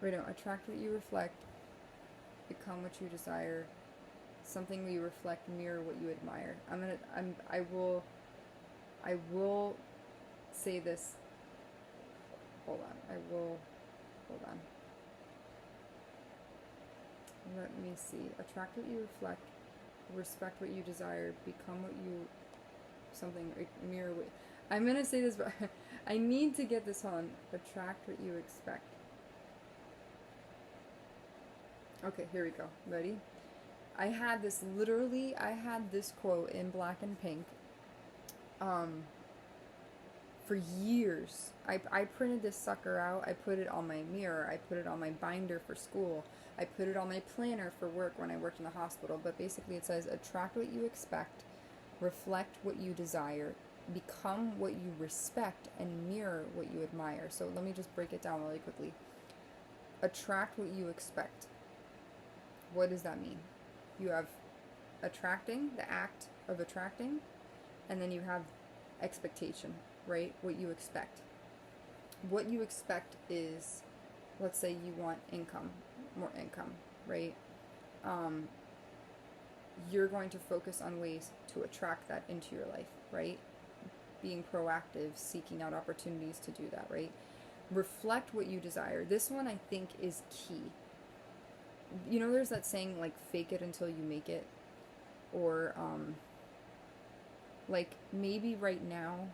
Wait, no, attract what you reflect, become what you desire. Something you reflect, mirror what you admire. I will say this. Hold on. Let me see. Attract what you reflect, respect what you desire, become what you, mirror what, I'm going to say this, but I need to get this on. Attract what you expect. Okay, here we go. Ready? I had this quote in black and pink for years. I printed this sucker out. I put it on my mirror. I put it on my binder for school. I put it on my planner for work when I worked in the hospital. But basically it says, attract what you expect, reflect what you desire, become what you respect, and mirror what you admire. So let me just break it down really quickly. Attract what you expect. What does that mean? You have attracting, the act of attracting, and then you have expectation, right? What you expect. What you expect is, let's say you want income, more income, right? You're going to focus on ways to attract that into your life, right? Being proactive, seeking out opportunities to do that, right? Reflect what you desire. This one I think is key. You know, there's that saying, like, fake it until you make it. Or, like, maybe right now,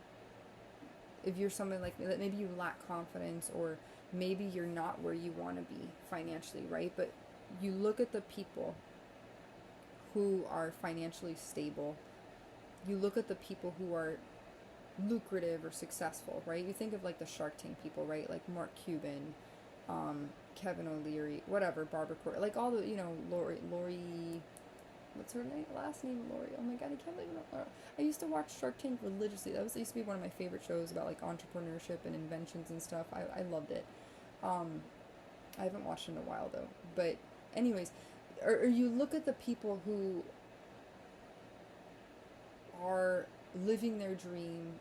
if you're someone like me, that maybe you lack confidence, or maybe you're not where you want to be financially, right? But you look at the people who are financially stable. You look at the people who are lucrative or successful, right? You think of, like, the Shark Tank people, right? Like Mark Cuban, Kevin O'Leary, whatever, Barbara Cor, like all the, you know, Lori, what's her name? Last name Lori. Oh my god, I can't believe it. I used to watch Shark Tank religiously. That used to be one of my favorite shows about, like, entrepreneurship and inventions and stuff. I loved it. I haven't watched it in a while though. But anyways, or you look at the people who are living their dream,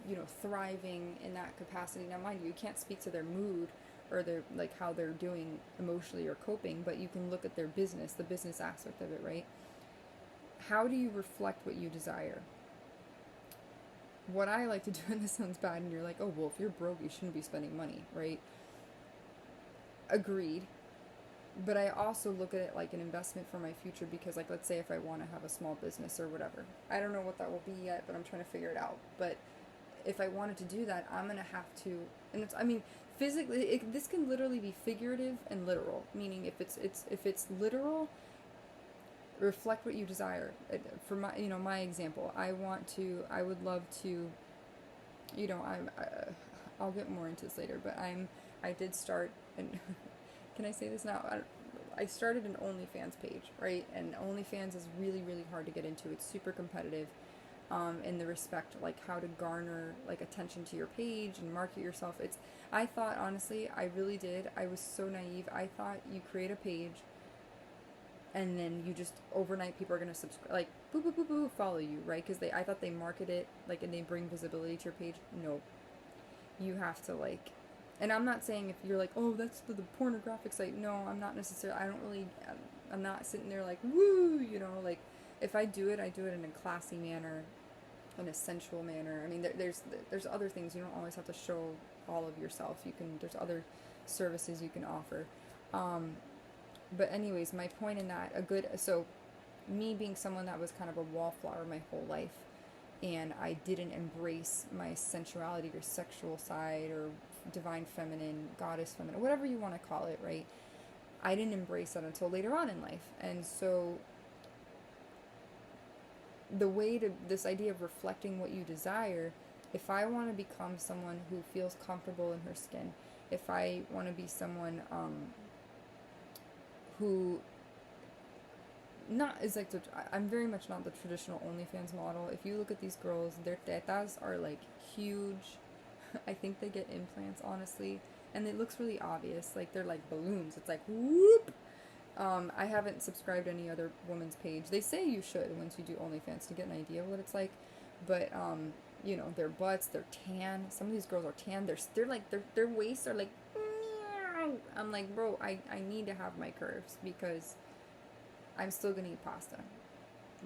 you know, thriving in that capacity. Now, mind you, you can't speak to their mood or their, like, how they're doing emotionally or coping, but you can look at their business, the business aspect of it, right? How do you reflect what you desire? What I like to do, and this sounds bad, and you're like, oh, well, if you're broke, you shouldn't be spending money, right? Agreed. But I also look at it like an investment for my future, because, like, let's say if I want to have a small business or whatever. I don't know what that will be yet, but I'm trying to figure it out. But if I wanted to do that, I'm going to have to, and it's, I mean, physically, this can literally be figurative and literal, meaning if it's literal, reflect what you desire. For my, you know, my example, I would love to, you know, I'll get more into this later, but I did start, and can I say this now? I started an OnlyFans page, right? And OnlyFans is really, really hard to get into. It's super competitive, in the respect, like, how to garner, like, attention to your page and market yourself. I thought, honestly, I really did. I was so naive. I thought you create a page, and then you just, overnight, people are going to subscribe, like, boo, boo, boo, boo, follow you, right? Because I thought they market it, like, and they bring visibility to your page. No. You have to, like, and I'm not saying if you're like, oh, that's the pornographic site. No, I'm not necessarily, I'm not sitting there like, woo, you know, like, if I do it in a classy manner, in a sensual manner. I mean, there's other things. You don't always have to show all of yourself. There's other services you can offer. But anyways, my point in that, so me being someone that was kind of a wallflower my whole life, and I didn't embrace my sensuality or sexual side or divine feminine, goddess feminine, whatever you want to call it, right? I didn't embrace that until later on in life. And so this idea of reflecting what you desire, if I want to become someone who feels comfortable in her skin, if I want to be someone who not is like I'm very much not the traditional OnlyFans model. If you look at these girls, their tetas are, like, huge. I think they get implants, honestly, and it looks really obvious. Like, they're like balloons. It's like whoop. I haven't subscribed to any other woman's page. They say you should once you do OnlyFans to get an idea of what it's like, but you know, their butts, they're tan. Some of these girls are tan. They're like their waists are like. Meow. I'm like, bro, I need to have my curves, because I'm still gonna eat pasta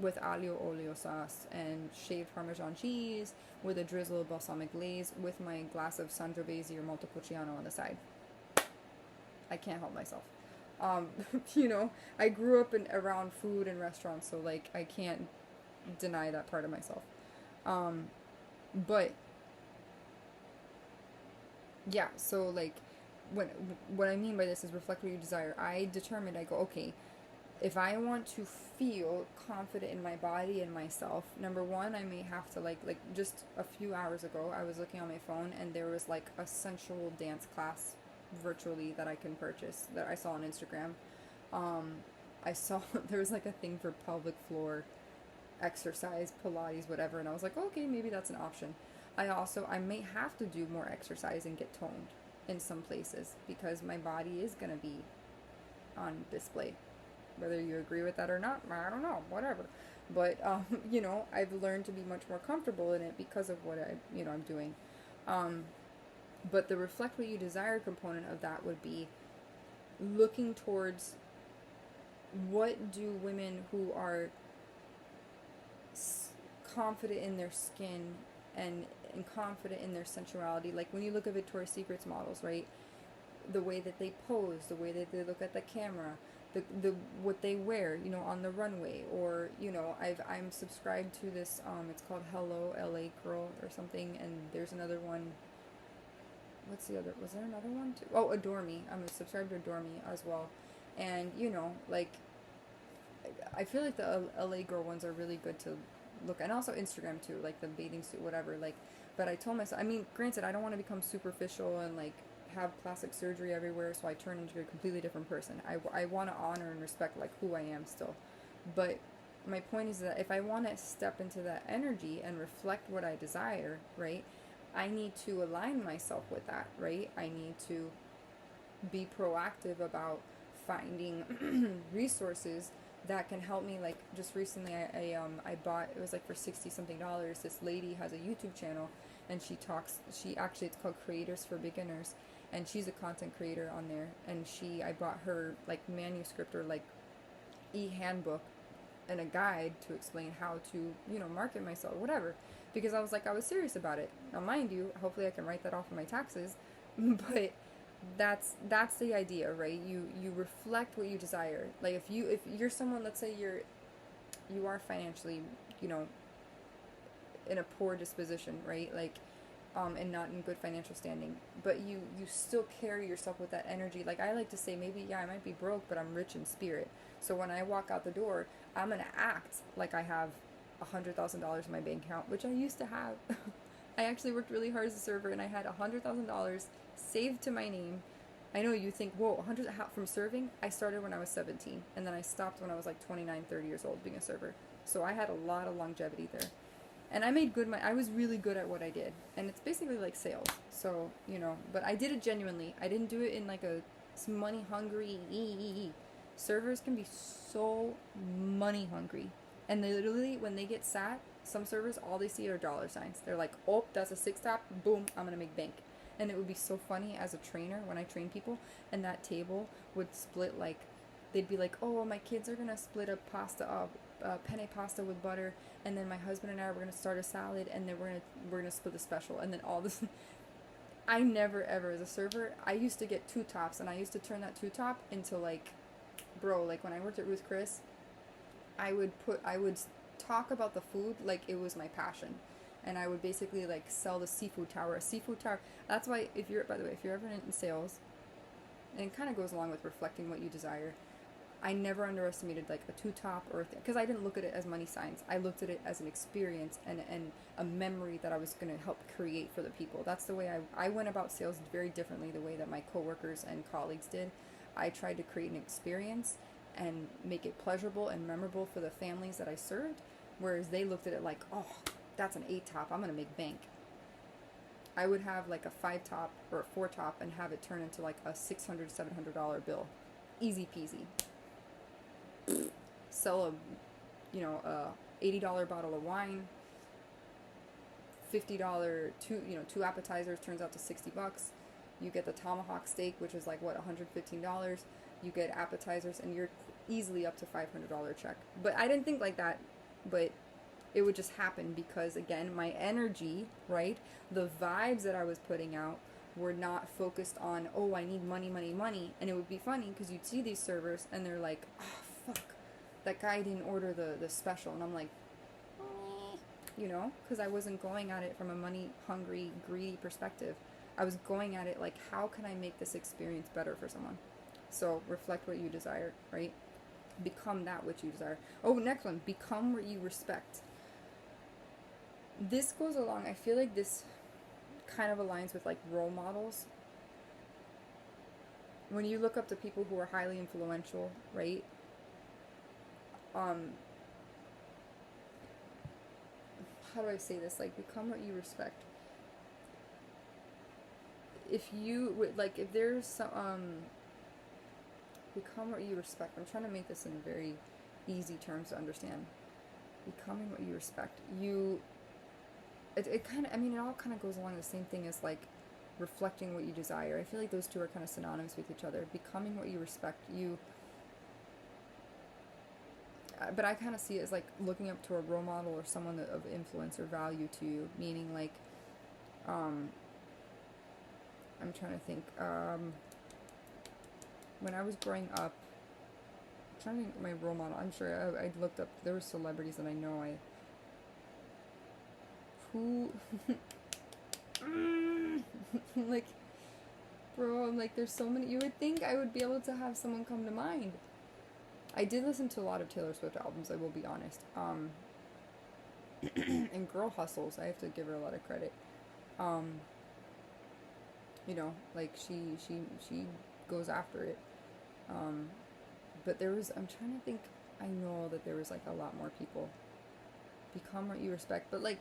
with aglio olio sauce and shaved Parmesan cheese with a drizzle of balsamic glaze with my glass of Sangiovese or Montepulciano on the side. I can't help myself. You know, I grew up around food and restaurants, so, like, I can't deny that part of myself. But yeah, so, like, what I mean by this is reflect what you desire. I determined, I go, okay, if I want to feel confident in my body and myself, number one, I may have to like just a few hours ago, I was looking on my phone and there was like a sensual dance class virtually that I can purchase that I saw on Instagram. I saw there was like a thing for pelvic floor exercise, Pilates, whatever, and I was like, okay, maybe that's an option. I may have to do more exercise and get toned in some places because my body is gonna be on display. Whether you agree with that or not, I don't know, whatever. But I've learned to be much more comfortable in it because of what I'm doing. But the reflect what you desire component of that would be looking towards what do women who are confident in their skin and confident in their sensuality, like when you look at Victoria's Secret's models, right? The way that they pose, the way that they look at the camera, the what they wear, on the runway, or I'm subscribed to this. It's called Hello LA Girl or something, and there's another one. What's the other? Was there another one too? Oh, Adore Me. I'm subscribed to Adore Me as well, and like I feel like the LA Girl ones are really good to look, and also Instagram too, like the bathing suit, whatever. Like, but I told myself, I mean, granted, I don't want to become superficial and like have plastic surgery everywhere, so I turn into a completely different person. I want to honor and respect like who I am still, but my point is that if I want to step into that energy and reflect what I desire, right, I need to align myself with that, right? I need to be proactive about finding resources that can help me. Like just recently I bought, it was like for 60 something dollars, this lady has a YouTube channel and she actually, it's called Creators for Beginners, and she's a content creator on there, and I bought her like manuscript or like e-handbook and a guide to explain how to market myself, whatever, because I was serious about it. Now mind you, hopefully I can write that off of my taxes, but that's the idea, right? You reflect what you desire. Like if you're someone, let's say you are financially in a poor disposition, right? Like and not in good financial standing, but you still carry yourself with that energy. Like I like to say, maybe I might be broke, but I'm rich in spirit. So when I walk out the door, I'm gonna act like I have $100,000 in my bank account, which I used to have. I actually worked really hard as a server, and I had $100,000 saved to my name. I know you think, whoa, 100 from serving? I started when I was 17, and then I stopped when I was like 29, 30 years old being a server. So I had a lot of longevity there. And I made good money. I was really good at what I did. And it's basically like sales. So, but I did it genuinely. I didn't do it in like a money hungry. Servers can be so money hungry. And they literally, when they get sat, some servers, all they see are dollar signs. They're like, oh, that's a 6-top. Boom, I'm going to make bank. And it would be so funny as a trainer when I train people, and that table would split like, they'd be like, oh, my kids are going to split a penne pasta with butter, and then my husband and I were going to start a salad, and then we're gonna split the special, and then all this. I never ever, as a server, I used to get 2 tops, and I used to turn that 2-top into like, bro, like when I worked at Ruth Chris, I would talk about the food like it was my passion. And I would basically like sell the seafood tower. That's why if you're ever in sales, and it kind of goes along with reflecting what you desire, I never underestimated like a 2-top or a thing, because I didn't look at it as money signs. I looked at it as an experience and a memory that I was going to help create for the people. That's the way I went about sales very differently the way that my coworkers and colleagues did. I tried to create an experience and make it pleasurable and memorable for the families that I served, whereas they looked at it like, oh, that's an 8-top, I'm going to make bank. I would have like a 5-top or a 4-top and have it turn into like a $600, $700 bill. Easy peasy. Sell a $80 bottle of wine, $50 two appetizers turns out to $60. You get the tomahawk steak, which is like what, $115. You get appetizers, and you're easily up to $500 check. But I didn't think like that, but it would just happen because, again, my energy, right, the vibes that I was putting out were not focused on, oh, I need money, money, money. And it would be funny because you'd see these servers and they're like, oh, fuck, that guy didn't order the special. And I'm like, because I wasn't going at it from a money hungry, greedy perspective. I was going at it like, how can I make this experience better for someone? So reflect what you desire, right? Become that which you desire. Oh, next one. Become what you respect. This goes along. I feel like this kind of aligns with like role models. When you look up to people who are highly influential, right? How do I say this? Like, become what you respect. If you, like, if there's some, become what you respect. I'm trying to make this in very easy terms to understand. Becoming what you respect. It kind of, I mean, it all kind of goes along the same thing as, like, reflecting what you desire. I feel like those two are kind of synonymous with each other. Becoming what you respect. But I kind of see it as, like, looking up to a role model or someone of influence or value to you. Meaning, like, I'm trying to think, when I was growing up, I'm trying to think of my role model. I'm sure I looked up, there were celebrities that I know who, like, bro, I'm like, there's so many, you would think I would be able to have someone come to mind. I did listen to a lot of Taylor Swift albums, I will be honest. And Girl Hustles, I have to give her a lot of credit. You know, like, she goes after it. But there was, I'm trying to think, I know that there was, like, a lot more people. Become what you respect. But, like,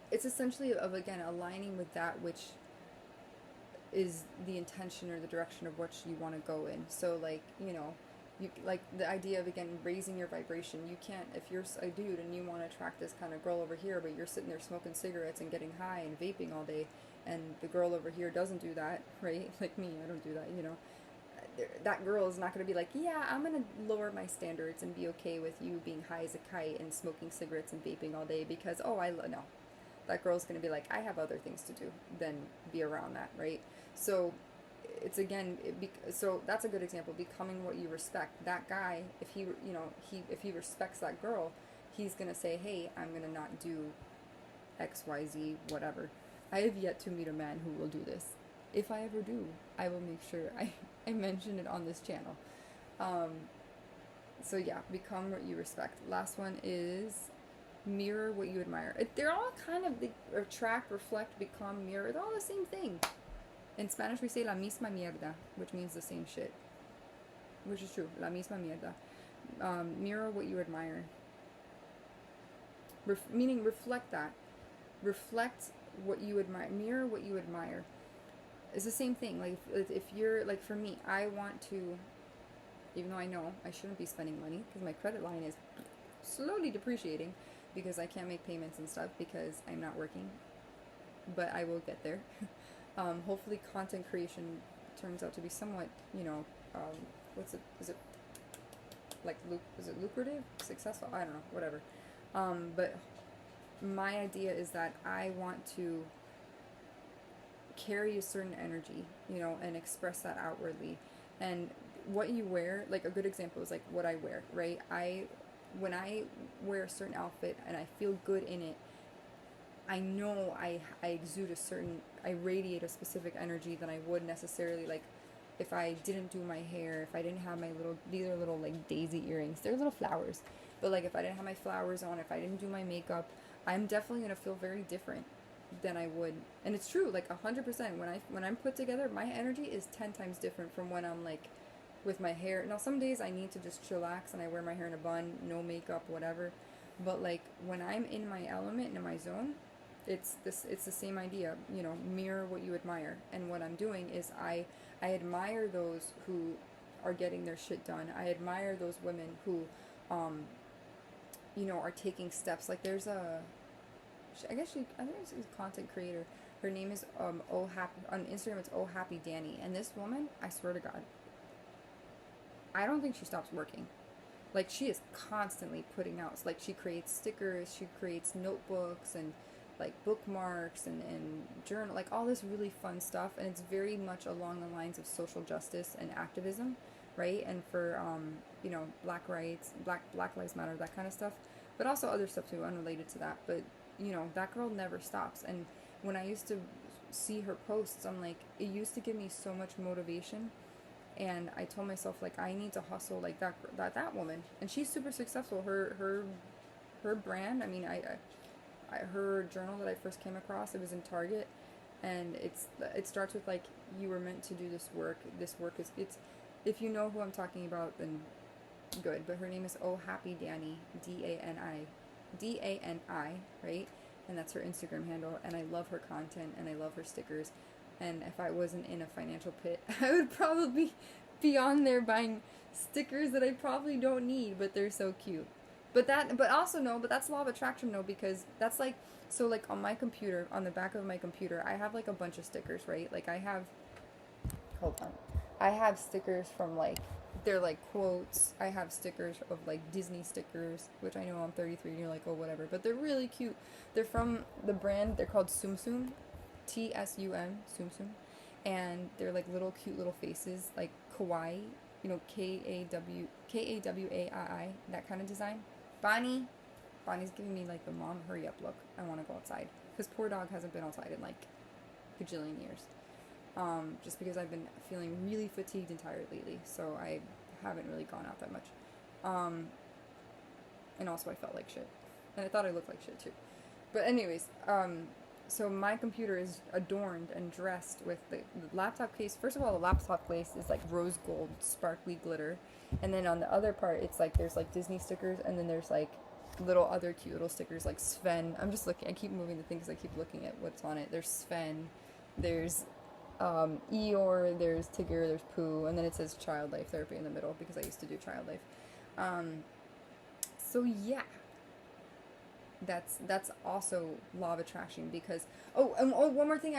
it's essentially of, again, aligning with that which is the intention or the direction of what you want to go in. So, like, you know, you, like, the idea of, again, raising your vibration. You can't, if you're a dude and you want to attract this kind of girl over here, but you're sitting there smoking cigarettes and getting high and vaping all day, and the girl over here doesn't do that, right? Like me, I don't do that, you know. That girl is not going to be like, yeah, I'm going to lower my standards and be okay with you being high as a kite and smoking cigarettes and vaping all day because, no. That girl's going to be like, I have other things to do than be around that, right? So it's, again, so that's a good example. Becoming what you respect. That guy, if he, you know, if he respects that girl, he's going to say, hey, I'm going to not do X, Y, Z, whatever. I have yet to meet a man who will do this. If I ever do, I will make sure I mention it on this channel. So yeah, become what you respect. Last one is mirror what you admire. They're all kind of, they attract, reflect, become, mirror. They're all the same thing. In Spanish we say la misma mierda, which means the same shit. Which is true. La misma mierda. Mirror what you admire. Meaning reflect that. Reflect what you admire. Mirror what you admire. It's the same thing. Like, if you're, like, for me, I want to, even though I know I shouldn't be spending money because my credit line is slowly depreciating because I can't make payments and stuff because I'm not working, but I will get there. Hopefully content creation turns out to be somewhat, you know, is it like, is it lucrative, successful? I don't know, whatever. But my idea is that I want to carry a certain energy, you know, and express that outwardly. And what you wear, like, a good example is like what I wear, right? When I wear a certain outfit and I feel good in it, I know I exude I radiate a specific energy than I would necessarily, like, if I didn't do my hair, if I didn't have these are little, like, daisy earrings. They're little flowers. But, like, if I didn't have my flowers on, if I didn't do my makeup, I'm definitely going to feel very different than I would. And it's true, like, 100%. When I'm put together, my energy is 10 times different from when I'm, like, with my hair. Now, some days I need to just chillax and I wear my hair in a bun, no makeup, whatever. But, like, when I'm in my element and in my zone, it's the same idea, you know, mirror what you admire. And what I'm doing is I admire those who are getting their shit done. I admire those women who, you know, are taking steps. Like, there's I think she's a content creator. Her name is on Instagram it's Oh Happy Danny. And this woman, I swear to God, I don't think she stops working. Like, she is constantly putting out, like, she creates stickers, she creates notebooks and, like, bookmarks and journal, like, all this really fun stuff. And it's very much along the lines of social justice and activism, right? And for you know, black rights, black lives matter, that kind of stuff, but also other stuff too unrelated to that. But, you know, that girl never stops. And when I used to see her posts, I'm like, it used to give me so much motivation And I told myself, like, I need to hustle like that woman. And she's super successful. Her brand, I mean, her journal that I first came across, it was in Target, and it starts with like, you were meant to do this work. This work is, it's, if you know who I'm talking about, then good. But her name is Oh Happy Danny, Dani, right? And that's her Instagram handle. And I love her content, and I love her stickers. And if I wasn't in a financial pit, I would probably be on there buying stickers that I probably don't need, but they're so cute. But also no, but that's law of attraction, no, because that's like, so like on my computer, on the back of my computer, I have like a bunch of stickers, right? Like hold on. I have stickers from like, they're like quotes. I have stickers of like Disney stickers, which I know I'm 33 and you're like, oh, whatever, but they're really cute. They're from the brand, they're called Tsum Tsum, TSUM, Tsum Tsum, and they're like little cute little faces, like kawaii, you know, Kawai, that kind of design. Bonnie's giving me like the mom hurry up look. I want to go outside because poor dog hasn't been outside in like gajillion years. Just because I've been feeling really fatigued and tired lately, so I haven't really gone out that much. And also I felt like shit, and I thought I looked like shit too. But anyways, so my computer is adorned and dressed with the laptop case. First of all, the laptop case is like rose gold, sparkly glitter. And then on the other part, it's like there's like Disney stickers, and then there's like little other cute little stickers like Sven. I'm just looking, I keep moving the thing because I keep looking at what's on it. There's Sven, there's Eeyore, there's Tigger, there's Pooh, and then it says Child Life Therapy in the middle because I used to do Child Life. So yeah. That's also law of attraction because one more thing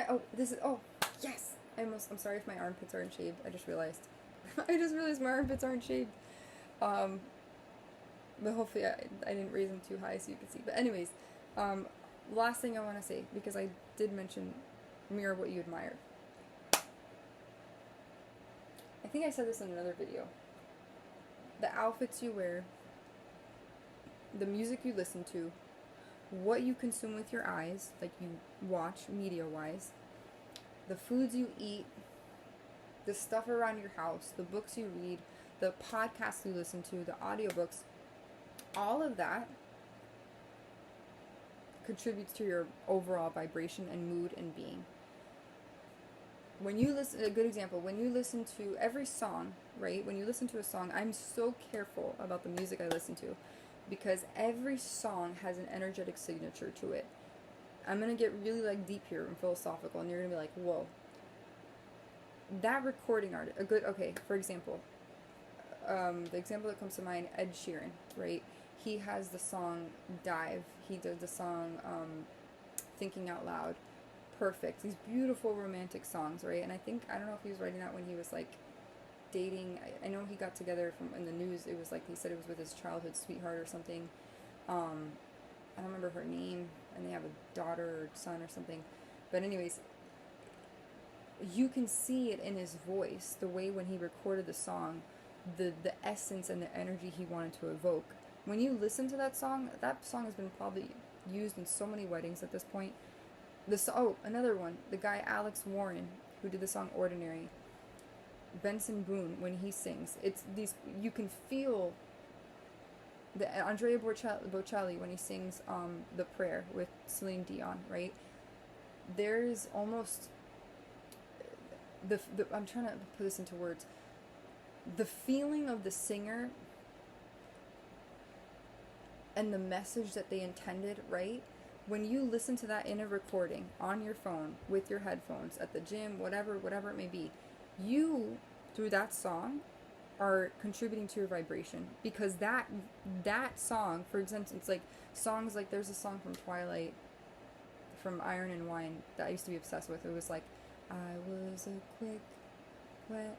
yes, I'm sorry if my armpits aren't shaved. I just realized my armpits aren't shaved, but hopefully I didn't raise them too high so you could see. But anyways, last thing I want to say, because I did mention mirror what you admire. I think I said this in another video. The outfits you wear, the music you listen to, what you consume with your eyes, like you watch media-wise, the foods you eat, the stuff around your house, the books you read, the podcasts you listen to, the audiobooks, all of that contributes to your overall vibration and mood and being. When you listen, a good example, when you listen to every song, right? When you listen to a song, I'm so careful about the music I listen to, because every song has an energetic signature to it. I'm going to get really like deep here and philosophical, and you're going to be like, whoa. That recording artist, for example, the example that comes to mind, Ed Sheeran, right? He has the song Dive. He did the song Thinking Out Loud. Perfect. These beautiful romantic songs, right? And I don't know if he was writing that when he was like dating. I know he got together in the news. It was like he said it was with his childhood sweetheart or something. I don't remember her name, and they have a daughter or son or something. But anyways, you can see it in his voice, the way when he recorded the song, the essence and the energy he wanted to evoke. When you listen to that song has been probably used in so many weddings at this point. Another one, the guy Alex Warren, who did the song Ordinary. Benson Boone, when he sings, it's these, you can feel the Andrea Bocelli when he sings The Prayer with Celine Dion, right? There's almost I'm trying to put this into words. The feeling of the singer and the message that they intended, right? When you listen to that in a recording on your phone with your headphones at the gym, whatever it may be, you, through that song, are contributing to your vibration, because that song, for example, it's like songs like, there's a song from Twilight, from Iron and Wine, that I used to be obsessed with. It was like, I was a quick, wet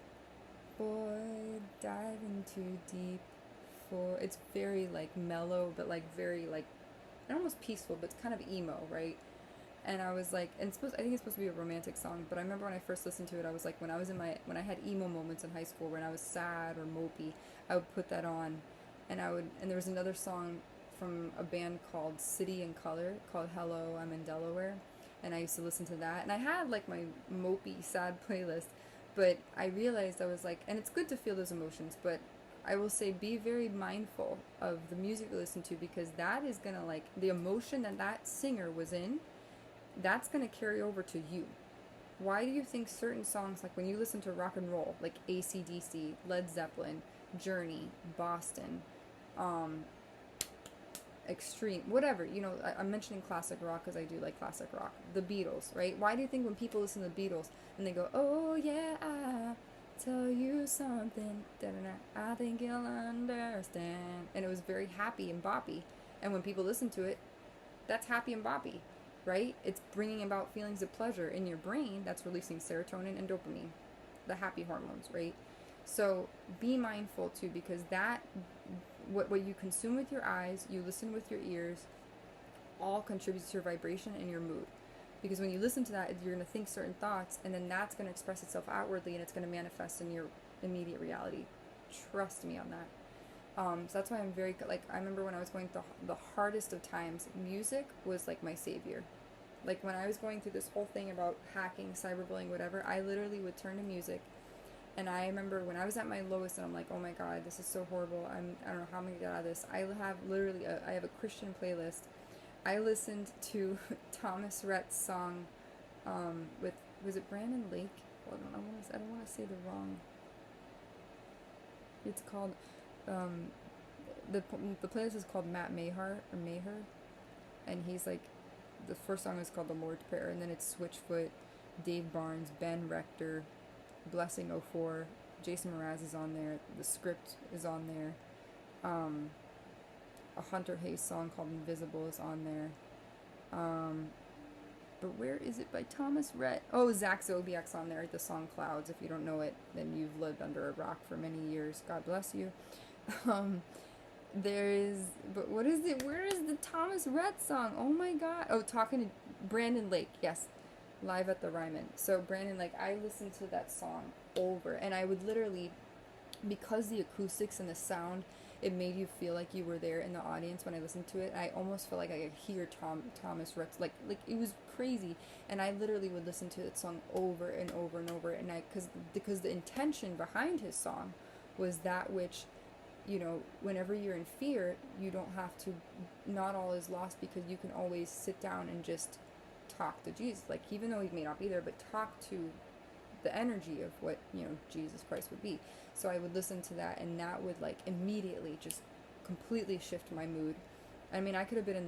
boy diving too deep for. It's very like mellow, but like very like, and almost peaceful, but it's kind of emo, right? And I was like, I think it's supposed to be a romantic song, but I remember when I first listened to it, I was like, when I had emo moments in high school, when I was sad or mopey, I would put that on, and there was another song from a band called City and Color, called Hello, I'm in Delaware, and I used to listen to that, and I had like my mopey, sad playlist, But I realized I was like, and it's good to feel those emotions, but I will say be very mindful of the music you listen to, because that is gonna, like, the emotion that that singer was in, that's gonna carry over to you. Why do you think certain songs, like when you listen to rock and roll, like AC/DC, Led Zeppelin, Journey, Boston, um, Extreme, whatever, I'm mentioning classic rock because I do like classic rock, the Beatles, right? Why do you think when people listen to the Beatles and they go, oh yeah, I tell you something, da-da-da, I think you'll understand, and it was very happy and boppy, and when people listen to it, that's happy and boppy, right? It's bringing about feelings of pleasure in your brain, that's releasing serotonin and dopamine, the happy hormones, right? So be mindful too, because that, what you consume with your eyes, you listen with your ears, all contributes to your vibration and your mood. Because when you listen to that, you're going to think certain thoughts, and then that's going to express itself outwardly, and it's going to manifest in your immediate reality. Trust me on that. So that's why I'm very, like, I remember when I was going through the hardest of times, music was like my savior. Like when I was going through this whole thing about hacking, cyberbullying, whatever, I literally would turn to music. And I remember when I was at my lowest, and I'm like, oh my god, this is so horrible. I don't know how I'm gonna get out of this. I have literally I have a Christian playlist. I listened to Thomas Rhett's song, with, was it Brandon Lake? Hold on, I don't want to say the wrong. It's called, the playlist is called Matt Maher, and he's like, the first song is called The Lord's Prayer, and then it's Switchfoot, Dave Barnes, Ben Rector, Blessing '04, Jason Mraz is on there, The Script is on there, a Hunter Hayes song called Invisible is on there, but where is it by Thomas Rhett? Oh, Zach Zobiak's on there, the song Clouds. If you don't know it, then you've lived under a rock for many years, God bless you. There is, but what is it, where is the Thomas Rhett song? Oh my god, oh, talking to Brandon Lake, yes, Live at the Ryman. So Brandon, like, I listened to that song over, and I would literally, because the acoustics and the sound, it made you feel like you were there in the audience when I listened to it. I almost felt like I could hear Thomas Rhett, like it was crazy, and I literally would listen to that song over and over and over, and because the intention behind his song was that which, whenever you're in fear, you don't have to, not all is lost, because you can always sit down and just talk to Jesus, like, even though he may not be there, but talk to the energy of what, Jesus Christ would be. So I would listen to that, and that would, like, immediately just completely shift my mood. I mean, I could have been in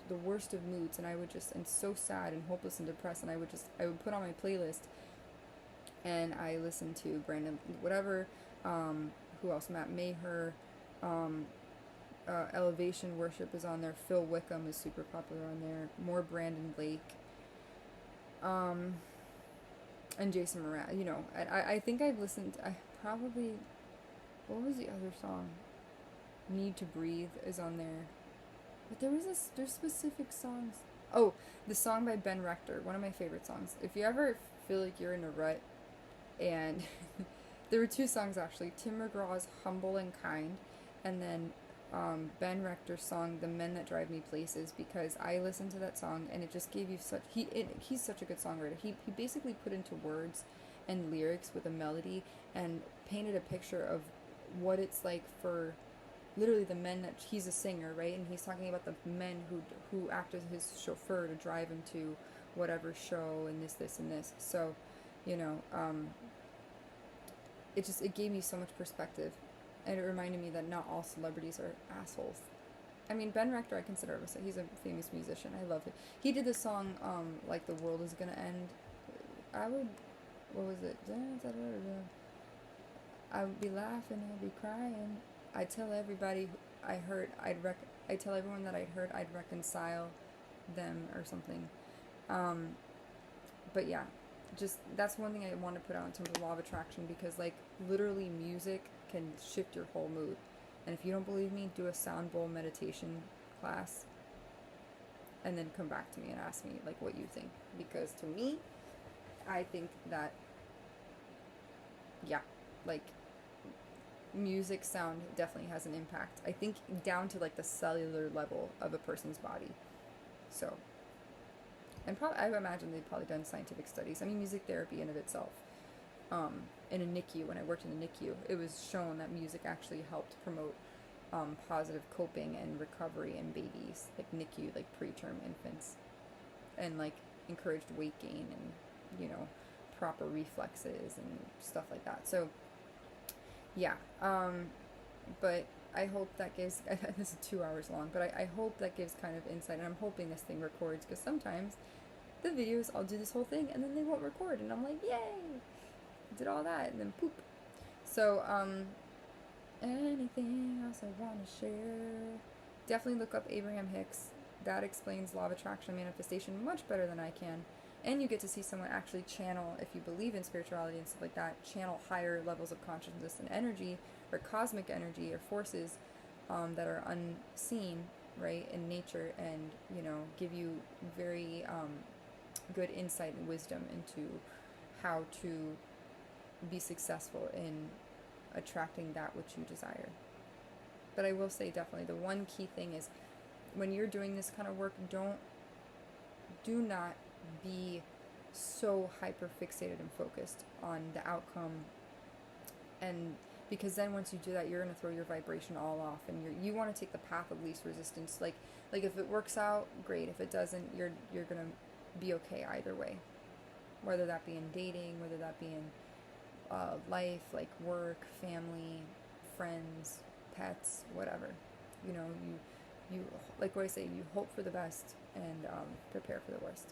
the worst of moods, and I would just, and so sad and hopeless and depressed, and I would put on my playlist, and I listened to Brandon, whatever, who else, Matt Maher, Elevation Worship is on there, Phil Wickham is super popular on there, more Brandon Lake, and Jason Mraz, I think I've listened, what was the other song? Need to Breathe is on there. But there's specific songs. Oh, the song by Ben Rector, one of my favorite songs. If you ever feel like you're in a rut, and there were two songs actually, Tim McGraw's Humble and Kind, and then Ben Rector's song, The Men That Drive Me Places, because I listened to that song and it just gave you such, he's such a good songwriter. He basically put into words and lyrics with a melody and painted a picture of what it's like for literally the men that, he's a singer, right? And he's talking about the men who act as his chauffeur to drive him to whatever show and this and this. So, it gave me so much perspective. And it reminded me that not all celebrities are assholes. I mean, Ben Rector, I consider him, he's a famous musician. I love him. He did the song, like, The World Is Gonna End. What was it? I would be laughing, I'd be crying. I'd tell everybody I tell everyone that I'd hurt, I'd reconcile them or something. But yeah, just, that's one thing I want to put out in terms of law of attraction, because, like, literally music can shift your whole mood. And if you don't believe me, do a sound bowl meditation class and then come back to me and ask me, like, what you think, because to me, I think that, yeah, like, music sound definitely has an impact. I think down to, like, the cellular level of a person's body. So, and I imagine they've probably done scientific studies. I mean, music therapy in of itself in a NICU, when I worked in the NICU, it was shown that music actually helped promote positive coping and recovery in babies, like NICU, like preterm infants, and like encouraged weight gain and, you know, proper reflexes and stuff like that. So yeah, but I hope that gives, this is 2 hours long, but I hope that gives kind of insight, and I'm hoping this thing records, because sometimes the videos, I'll do this whole thing and then they won't record, and I'm like, yay, I did all that, and then poop. So anything else I want to share? Definitely look up Abraham Hicks. That explains law of attraction and manifestation much better than I can. And you get to see someone actually channel, if you believe in spirituality and stuff like that, channel higher levels of consciousness and energy, or cosmic energy, or forces that are unseen, right, in nature, and, you know, give you very good insight and wisdom into how to be successful in attracting that which you desire. But I will say, definitely, the one key thing is, when you're doing this kind of work, do not be so hyper fixated and focused on the outcome, and because then once you do that, you're going to throw your vibration all off, and you want to take the path of least resistance. Like if it works out, great. If it doesn't, you're going to be okay either way, whether that be in dating, whether that be in life, like work, family, friends, pets, whatever. You know, you like what I say, you hope for the best and prepare for the worst.